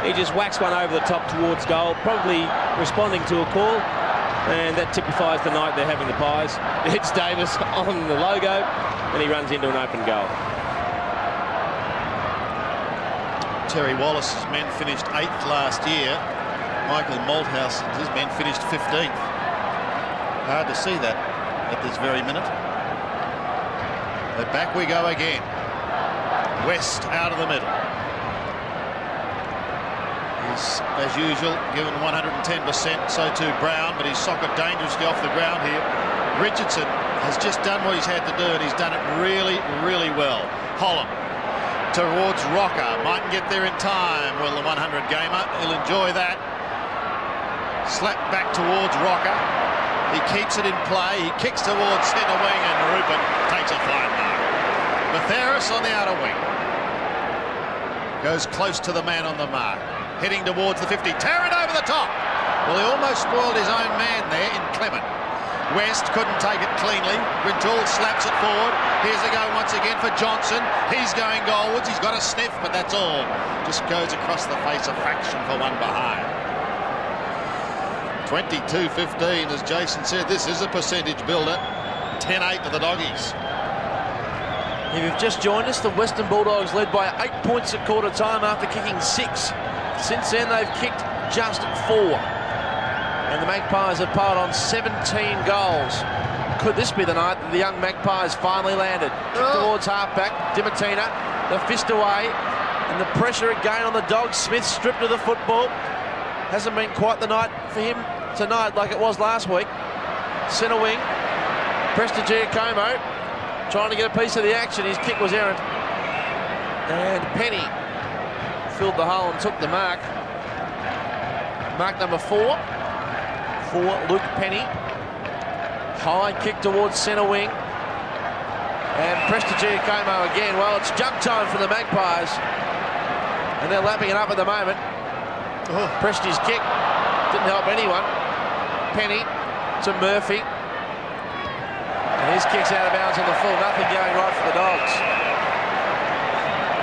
Speaker 3: He just whacks one over the top towards goal, probably responding to a call, and that typifies the night they're having, the Pies. It hits Davis on the logo, and he runs into an open goal.
Speaker 1: Terry Wallace's men finished 8th last year. Michael Malthouse and his men finished 15th. Hard to see that at this very minute. But back we go again. West out of the middle. He's, as usual, given 110%, so too Brown, but he's socked dangerously off the ground here. Richardson has just done what he's had to do, and he's done it really, really well. Holland towards Rocker. Mightn't get there in time. Well, the 100 gamer, he'll enjoy that. Slap back towards Rocker. He keeps it in play. He kicks towards centre wing, and Rupert takes a fine mark. Matheris on the outer wing. Goes close to the man on the mark. Heading towards the 50. Tarrant over the top. Well, he almost spoiled his own man there in Clement. West couldn't take it cleanly. Rintoul slaps it forward. Here's a go once again for Johnson. He's going goalwards. He's got a sniff, but that's all. Just goes across the face, a fraction for one behind. 22-15, as Jason said. This is a percentage builder. 10-8 to the Doggies.
Speaker 4: If you've just joined us, the Western Bulldogs led by 8 points at quarter time after kicking 6. Since then, they've kicked just 4. And the Magpies have piled on 17 goals. Could this be the night that the young Magpies finally landed? Kick towards halfback, Dimatina, the fist away, and the pressure again on the Dogs. Smith stripped of the football. Hasn't been quite the night for him tonight like it was last week. Centre wing, Prestigiacomo trying to get a piece of the action. His kick was errant. And Penny filled the hole and took the mark. Mark number 4 for Luke Penny. High kick towards centre wing. And Prestigiacomo again. Well, it's jump time for the Magpies. And they're lapping it up at the moment. Presti's kick didn't help anyone. Penny to Murphy. And his kick's out of bounds on the full. Nothing going right for the Dogs.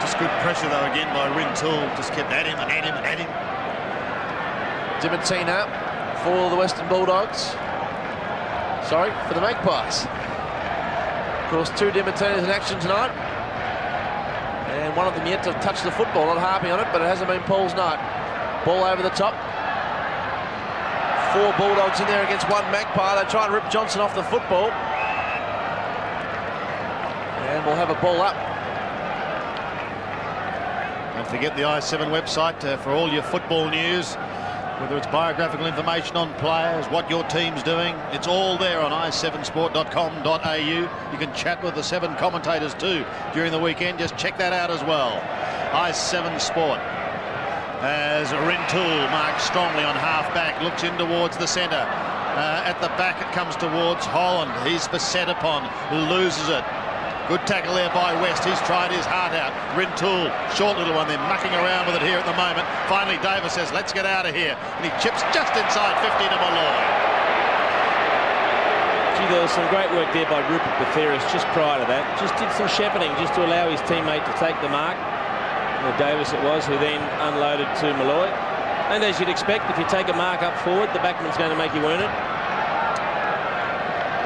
Speaker 1: Just good pressure, though, again by Rintoul. Just kept at him and at him and at him.
Speaker 4: Dimatina for the Western Bulldogs. Sorry, for the Magpies. Of course, 2 Dimatinas in action tonight. And one of them yet to touch the football. Not harping on it, but it hasn't been Paul's night. Ball over the top. 4 Bulldogs in there against 1 Magpie. They try and rip Johnson off the football. And we'll have a ball up.
Speaker 1: Don't forget the i7 website for all your football news, whether it's biographical information on players, what your team's doing. It's all there on i7sport.com.au. You can chat with the 7 commentators too during the weekend. Just check that out as well. i7 Sport. As Rintoul marks strongly on half-back, looks in towards the centre. At the back it comes towards Holland. He's beset upon, loses it. Good tackle there by West. He's tried his heart out. Rintoul, short little one. They're mucking around with it here at the moment. Finally, Davis says, let's get out of here. And he chips just inside 50 to Malloy.
Speaker 3: Gee, there was some great work there by Rupert Batheris just prior to that. Just did some shepherding just to allow his teammate to take the mark. Davis it was, who then unloaded to Malloy. And as you'd expect, if you take a mark up forward, the backman's going to make you earn it.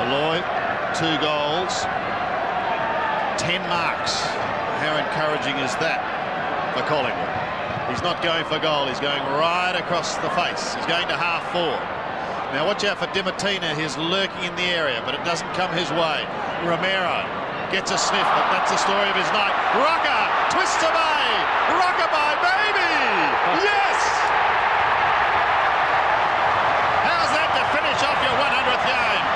Speaker 1: Malloy, 2 goals. 10 marks. How encouraging is that for Collingwood? He's not going for goal. He's going right across the face. He's going to half forward. Now watch out for Dimatina. He's lurking in the area, but it doesn't come his way. Romero gets a sniff, but that's the story of his night. Rocker twists away. Rockabye, baby! Yes! How's that to finish off your 100th game?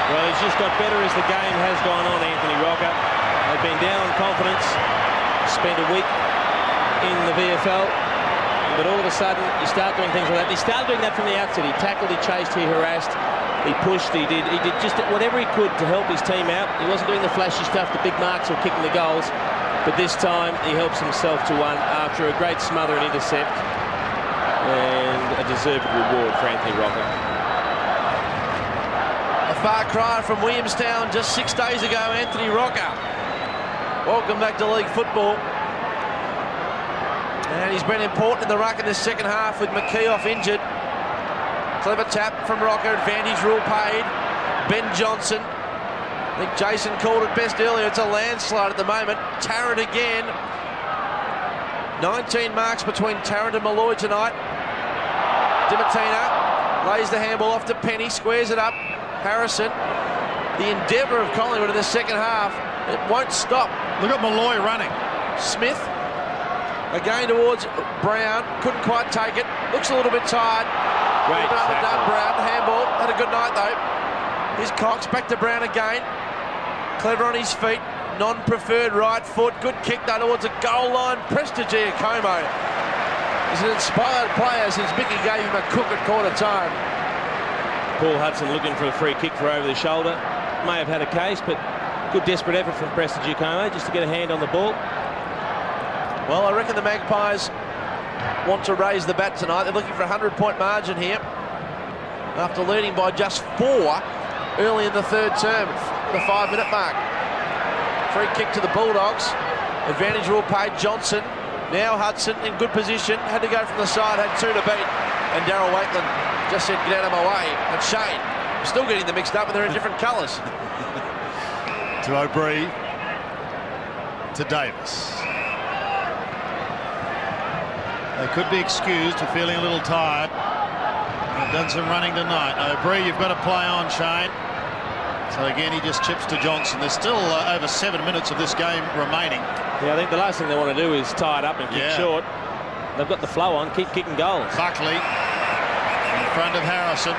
Speaker 3: Well, he's just got better as the game has gone on, Anthony Rocker. They've been down on confidence, spent a week in the VFL, but all of a sudden you start doing things like that. He started doing that from the outset. He tackled, he chased, he harassed, he pushed, he did just whatever he could to help his team out. He wasn't doing the flashy stuff, the big marks or kicking the goals, but this time he helps himself to one after a great smother and intercept, and a deserved reward for Anthony Rocker.
Speaker 4: A far cry from Williamstown just 6 days ago, Anthony Rocker. Welcome back to league football. And he's been important in the ruck in the second half with McKee off injured. Clever tap from Rocker, advantage rule paid. Ben Johnson. I think Jason called it best earlier. It's a landslide at the moment. Tarrant again. 19 marks between Tarrant and Malloy tonight. Dimatina lays the handball off to Penny, squares it up. Harrison, the endeavour of Collingwood in the second half, it won't stop.
Speaker 1: Look at Malloy running.
Speaker 4: Smith, again towards Brown, couldn't quite take it, looks a little bit tired.
Speaker 3: Great tackle.
Speaker 4: Brown, handball, had a good night though. Here's Cox, back to Brown again. Clever on his feet, non-preferred right foot, good kick though towards the goal line. Presta Giacomo is an inspired player since Mickey gave him a cook at quarter time.
Speaker 3: Paul Hudson looking for a free kick for over the shoulder. May have had a case, but good desperate effort from Presta Giacomo just to get a hand on the ball.
Speaker 4: Well, I reckon the Magpies want to raise the bat tonight. They're looking for a 100-point margin here after leading by just 4 early in the third term, the 5-minute mark. Free kick to the Bulldogs. Advantage rule paid. Johnson. Now Hudson in good position. Had to go from the side. Had 2 to beat. And Daryl Wakeland just said, get out of my way. And Shane, still getting them mixed up, and they're in different colours.
Speaker 1: To O'Brien. To Davis. They could be excused for feeling a little tired. They've done some running tonight. O'Brien, you've got to play on, Shane. So again, he just chips to Johnson. There's still over 7 minutes of this game remaining.
Speaker 3: Yeah, I think the last thing they want to do is tie it up and kick short. They've got the flow on, keep kicking goals.
Speaker 1: Buckley in front of Harrison.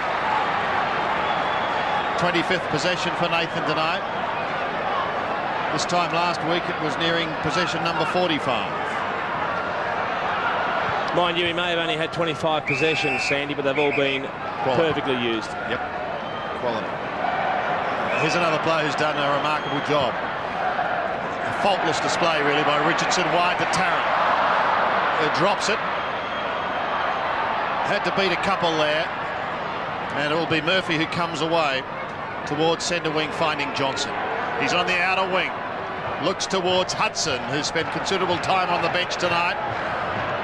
Speaker 1: 25th possession for Nathan tonight. This time last week it was nearing possession number 45.
Speaker 3: Mind you, he may have only had 25 possessions, Sandy, but they've all been perfectly used.
Speaker 1: Yep, quality. Here's another player who's done a remarkable job. A faultless display, really, by Richardson. Wide to Tarrant. Drops it. Had to beat a couple there. And it will be Murphy who comes away towards centre wing, finding Johnson. He's on the outer wing. Looks towards Hudson, who's spent considerable time on the bench tonight.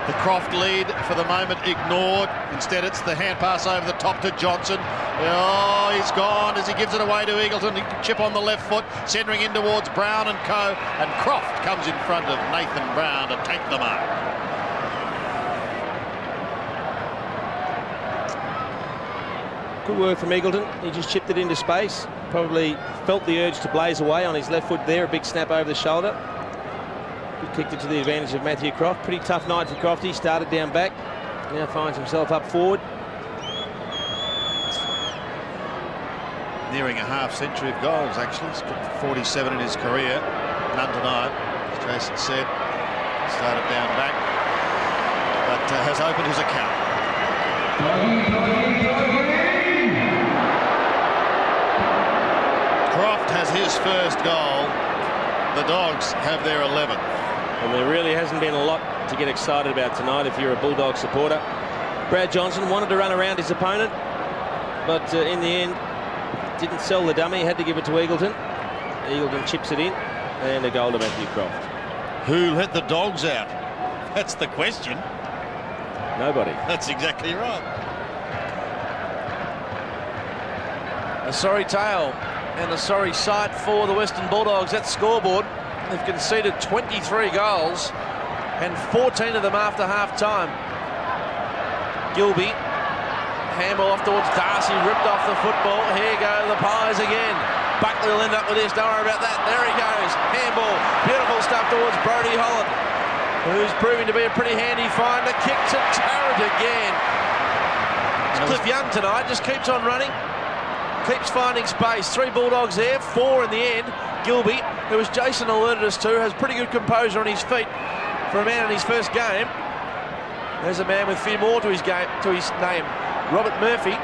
Speaker 1: The Croft lead for the moment ignored. Instead, it's the hand pass over the top to Johnson. Oh, he's gone as he gives it away to Eagleton. He can chip on the left foot, centering in towards Brown and co. And Croft comes in front of Nathan Brown to take the mark.
Speaker 3: Good work from Eagleton. He just chipped it into space. Probably felt the urge to blaze away on his left foot there. A big snap over the shoulder. He kicked it to the advantage of Matthew Croft. Pretty tough night for Croft. He started down back. Now finds himself up forward.
Speaker 1: Nearing a half-century of goals, actually. He's got 47 in his career. None tonight, as Jason said. Started down back, but has opened his account. Croft has his first goal. The Dogs have their 11th.
Speaker 3: And there really hasn't been a lot to get excited about tonight if you're a Bulldog supporter. Brad Johnson wanted to run around his opponent, but in the end didn't sell the dummy, had to give it to Eagleton. Eagleton chips it in, and a goal to Matthew Croft.
Speaker 1: Who let the Dogs out? That's the question.
Speaker 3: Nobody.
Speaker 1: That's exactly right.
Speaker 4: A sorry tale and a sorry sight for the Western Bulldogs at scoreboard. They've conceded 23 goals and 14 of them after half-time. Gilby, handball off towards Darcy, ripped off the football. Here go the Pies again. Buckley will end up with this, don't worry about that. There he goes, handball, beautiful stuff towards Brodie Holland, who's proving to be a pretty handy finder. Kick to Tarrant again. It's Cliff Young tonight, just keeps on running, keeps finding space. 3 Bulldogs there, 4 in the end. Gilby, who, as Jason alerted us to, has pretty good composure on his feet for a man in his first game. There's a man with a few more to his name. Robert Murphy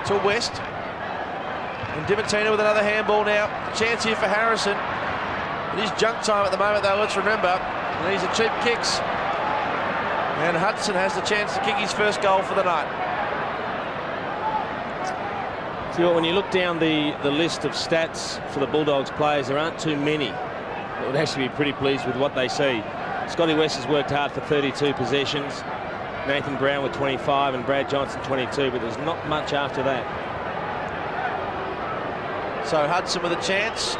Speaker 4: to West. And Dimittina with another handball now. Chance here for Harrison. It is junk time at the moment, though, let's remember. And these are cheap kicks. And Hudson has the chance to kick his first goal for the night.
Speaker 3: See what, when you look down the list of stats for the Bulldogs players, there aren't too many that would actually be pretty pleased with what they see. Scotty West has worked hard for 32 possessions. Nathan Brown with 25 and Brad Johnson 22, but there's not much after that.
Speaker 4: So Hudson with a chance.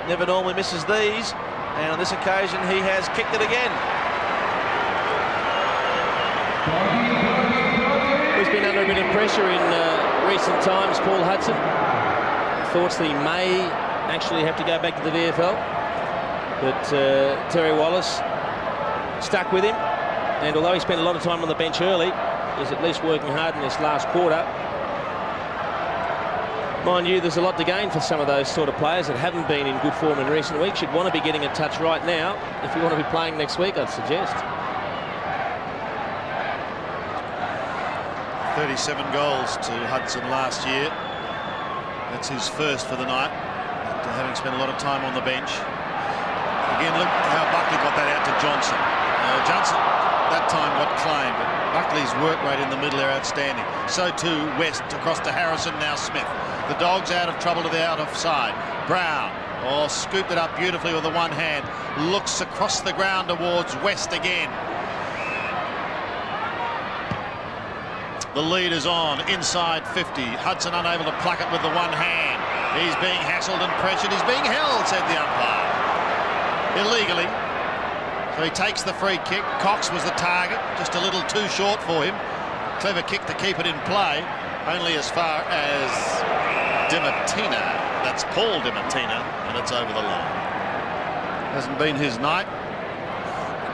Speaker 4: Never normally misses these. And on this occasion, he has kicked it again.
Speaker 3: He's been under a bit of pressure in recent times, Paul Hudson. Thoughts that he may actually have to go back to the VFL. But Terry Wallace stuck with him. And although he spent a lot of time on the bench early, he's at least working hard in this last quarter. Mind you, there's a lot to gain for some of those sort of players that haven't been in good form in recent weeks. You'd want to be getting a touch right now. If you want to be playing next week, I'd suggest.
Speaker 1: 37 goals to Hudson last year. That's his first for the night, after having spent a lot of time on the bench. Again, look how Buckley got that out to Johnson. Johnson that time got claimed, but Buckley's work rate in the middle are outstanding. So too West across to Harrison, now Smith. The Dogs out of trouble to the out of side. Brown, scooped it up beautifully with the one hand. Looks across the ground towards West again. The lead is on, inside 50. Hudson unable to pluck it with the one hand. He's being hassled and pressured. He's being held, said the umpire. Illegally. So he takes the free kick. Cox was the target, just a little too short for him. Clever kick to keep it in play, only as far as Dimittina. That's Paul Dimittina, and it's over the line. Hasn't been his night.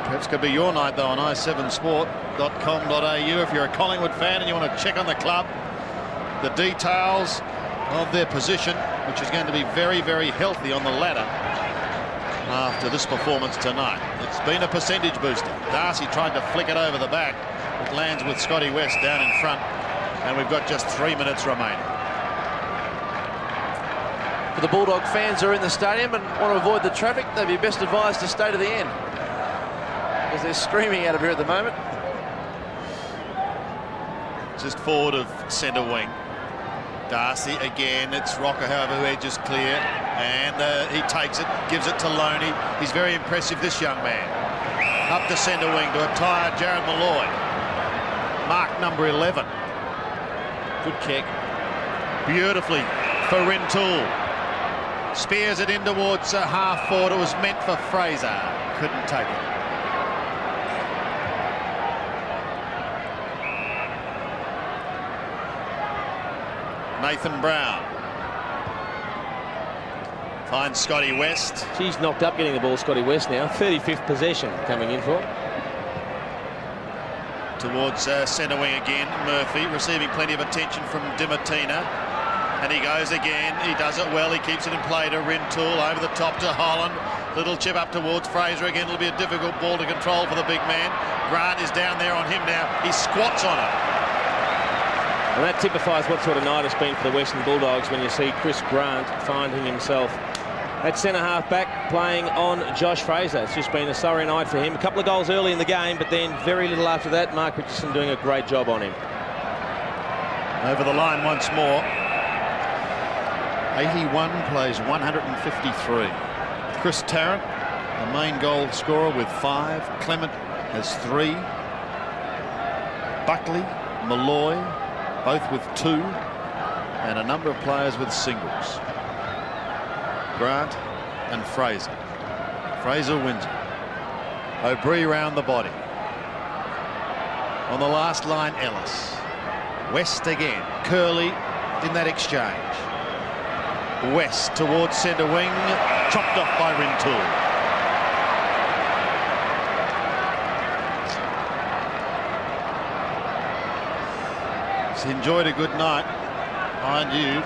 Speaker 1: Perhaps could be your night, though, on i7sport.com.au if you're a Collingwood fan and you want to check on the club, the details of their position, which is going to be very, very healthy on the ladder after this performance tonight. It's been a percentage booster. Darcy tried to flick it over the back. It lands with Scotty West down in front, and we've got just 3 minutes remaining.
Speaker 4: For the Bulldog fans who are in the stadium and want to avoid the traffic, they'd be best advised to stay to the end, because they're screaming out of here at the moment.
Speaker 1: Just forward of centre wing. Darcy again. It's Rocker, however, who edges clear, and he takes it, gives it to Loney. He's very impressive, this young man. Up to centre wing to a tired Jared Malloy. Mark number 11.
Speaker 4: Good kick.
Speaker 1: Beautifully for Rintoul. Spears it in towards half forward. It was meant for Fraser. Couldn't take it. Nathan Brown finds Scotty West.
Speaker 3: She's knocked up getting the ball, Scotty West now. 35th possession coming in for.
Speaker 1: Towards centre wing again. Murphy receiving plenty of attention from Dimatina. And he goes again. He does it well. He keeps it in play to Rintoul. Over the top to Holland. Little chip up towards Fraser again. It'll be a difficult ball to control for the big man. Grant is down there on him now. He squats on it.
Speaker 3: And that typifies what sort of night it's been for the Western Bulldogs when you see Chris Grant finding himself at centre-half back playing on Josh Fraser. It's just been a sorry night for him. A couple of goals early in the game, but then very little after that. Mark Richardson doing a great job on him.
Speaker 1: Over the line once more. 81 plays 153. Chris Tarrant, the main goal scorer, with 5. Clement has 3. Buckley, Malloy, both with 2. And a number of players with singles. Grant and Fraser. Fraser wins it. O'Brien round the body. On the last line, Ellis. West again. Curley in that exchange. West towards centre wing. Chopped off by Rintoul. He's enjoyed a good night. Mind you,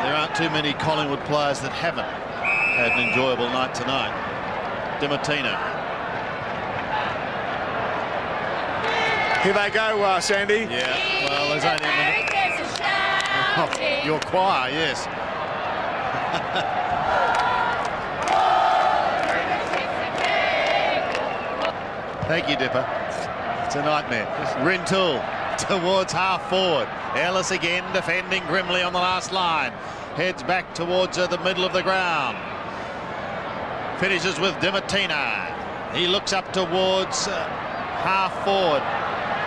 Speaker 1: there aren't too many Collingwood players that haven't had an enjoyable night tonight. Dimatina.
Speaker 2: Here they go, Sandy.
Speaker 1: Yeah, well, there's only a minute. Oh, your choir, yes. Thank you, Dipper. It's a nightmare. Rintoul towards half forward. Ellis again defending grimly on the last line. Heads back towards the middle of the ground. Finishes with Dimatina. He looks up towards half forward.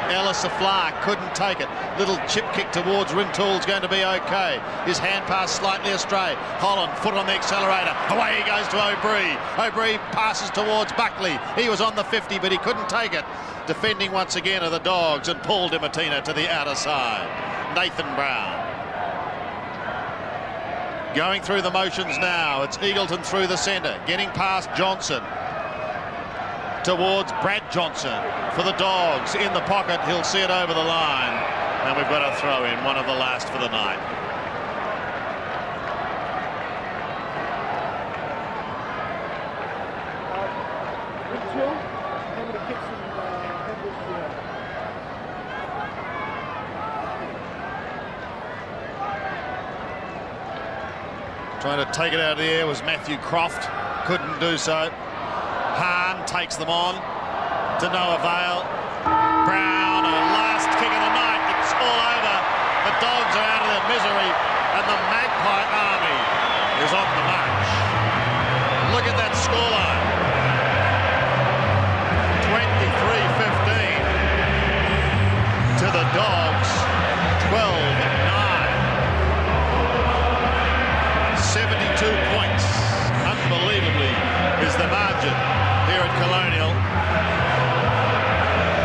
Speaker 1: Ellis a fly, couldn't take it. Little chip kick towards Rintoul's going to be okay. His hand pass slightly astray. Holland, foot on the accelerator. Away he goes to O'Brien. O'Brien passes towards Buckley. He was on the 50, but he couldn't take it. Defending once again are the Dogs, and Paul Dimatina to the outer side. Nathan Brown. Going through the motions now. It's Eagleton through the centre. Getting past Johnson. Towards Brad Johnson for the Dogs in the pocket. He'll see it over the line, and we've got a throw in, one of the last for the night. Trying to take it out of the air was Matthew Croft. Couldn't do so. Hahn takes them on to no avail. Brown, a last kick of the night. It's all over. The Dogs are out of their misery, and the Magpie army is on the march. Look at that scoreline. 23-15 to the Dogs. 12-9. 72 points. Unbelievably is the margin here at Colonial.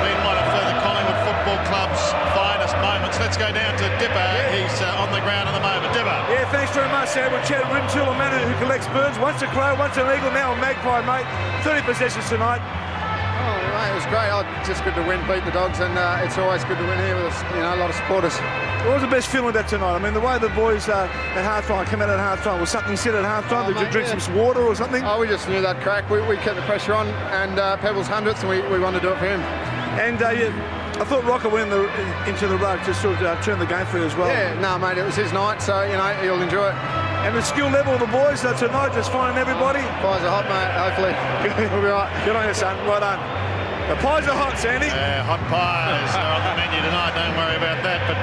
Speaker 1: Been one of the Collingwood Football Club's finest moments. Let's go down to Dipper. Yeah. He's on the ground at the moment. Dipper.
Speaker 2: Yeah, thanks very much, Sam. We'll chat Rintoul, a man who collects birds. Once a crow, once an eagle, now a magpie, mate. 30 possessions tonight.
Speaker 5: Oh, mate, it was great. Just good to win, beat the Dogs, and it's always good to win here with a lot of supporters.
Speaker 2: What was the best feeling about tonight? I mean, the way the boys at half-time come out at half-time, was something said at half-time? Did you drink some water or something?
Speaker 5: Oh, we just knew that crack. We kept the pressure on, and Pebbles 100th, and we wanted to do it for him.
Speaker 2: And I thought Rocker went into the rug to sort of turn the game for you as well.
Speaker 5: Yeah, no, mate, it was his night, so, he'll enjoy it.
Speaker 2: And the skill level of the boys tonight, just finding everybody?
Speaker 5: Pies are hot, mate, hopefully. We'll be right.
Speaker 2: Good on you, son. Well done. The pies are hot, Sandy.
Speaker 1: Hot pies are on the menu tonight. Don't worry about that. But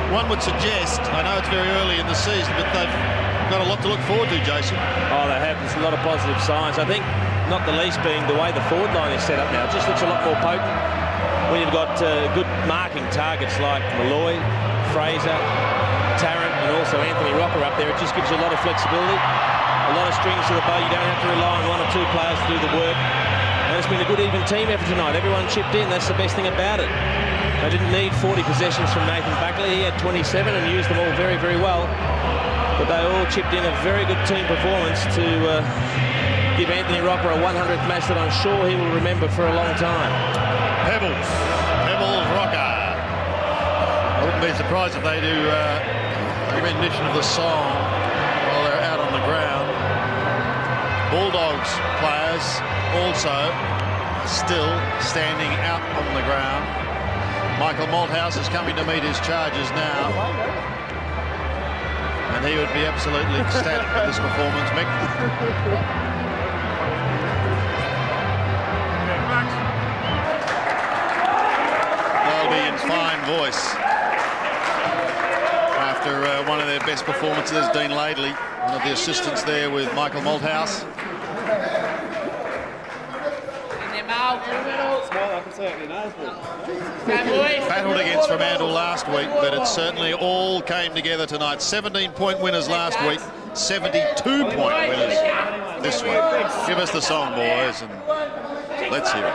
Speaker 1: one would suggest, I know it's very early in the season, but they've got a lot to look forward to, Jason.
Speaker 3: Oh, they have. There's a lot of positive signs. I think not the least being the way the forward line is set up now. It just looks a lot more potent. When you've got good marking targets like Malloy, Fraser, Tarrant, and also Anthony Rocker up there, it just gives you a lot of flexibility, a lot of strings to the bow. You don't have to rely on one or two players to do the work. And it's been a good even team effort tonight. Everyone chipped in. That's the best thing about it. They didn't need 40 possessions from Nathan Buckley. He had 27 and used them all very, very well. But they all chipped in a very good team performance to give Anthony Rocker a 100th match that I'm sure he will remember for a long time.
Speaker 1: Pebbles Rocker. I wouldn't be surprised if they do a rendition of the song while they're out on the ground. Bulldogs players also still standing out on the ground. Michael Malthouse is coming to meet his charges now. And he would be absolutely ecstatic with this performance, Mick. They'll be in fine voice after one of their best performances, Dean Laidley, one of the assistants there with Michael Malthouse. Battled against Fremantle last week, but it certainly all came together tonight. 17-point winners last week, 72-point winners this week. Give us the song, boys, and let's hear it.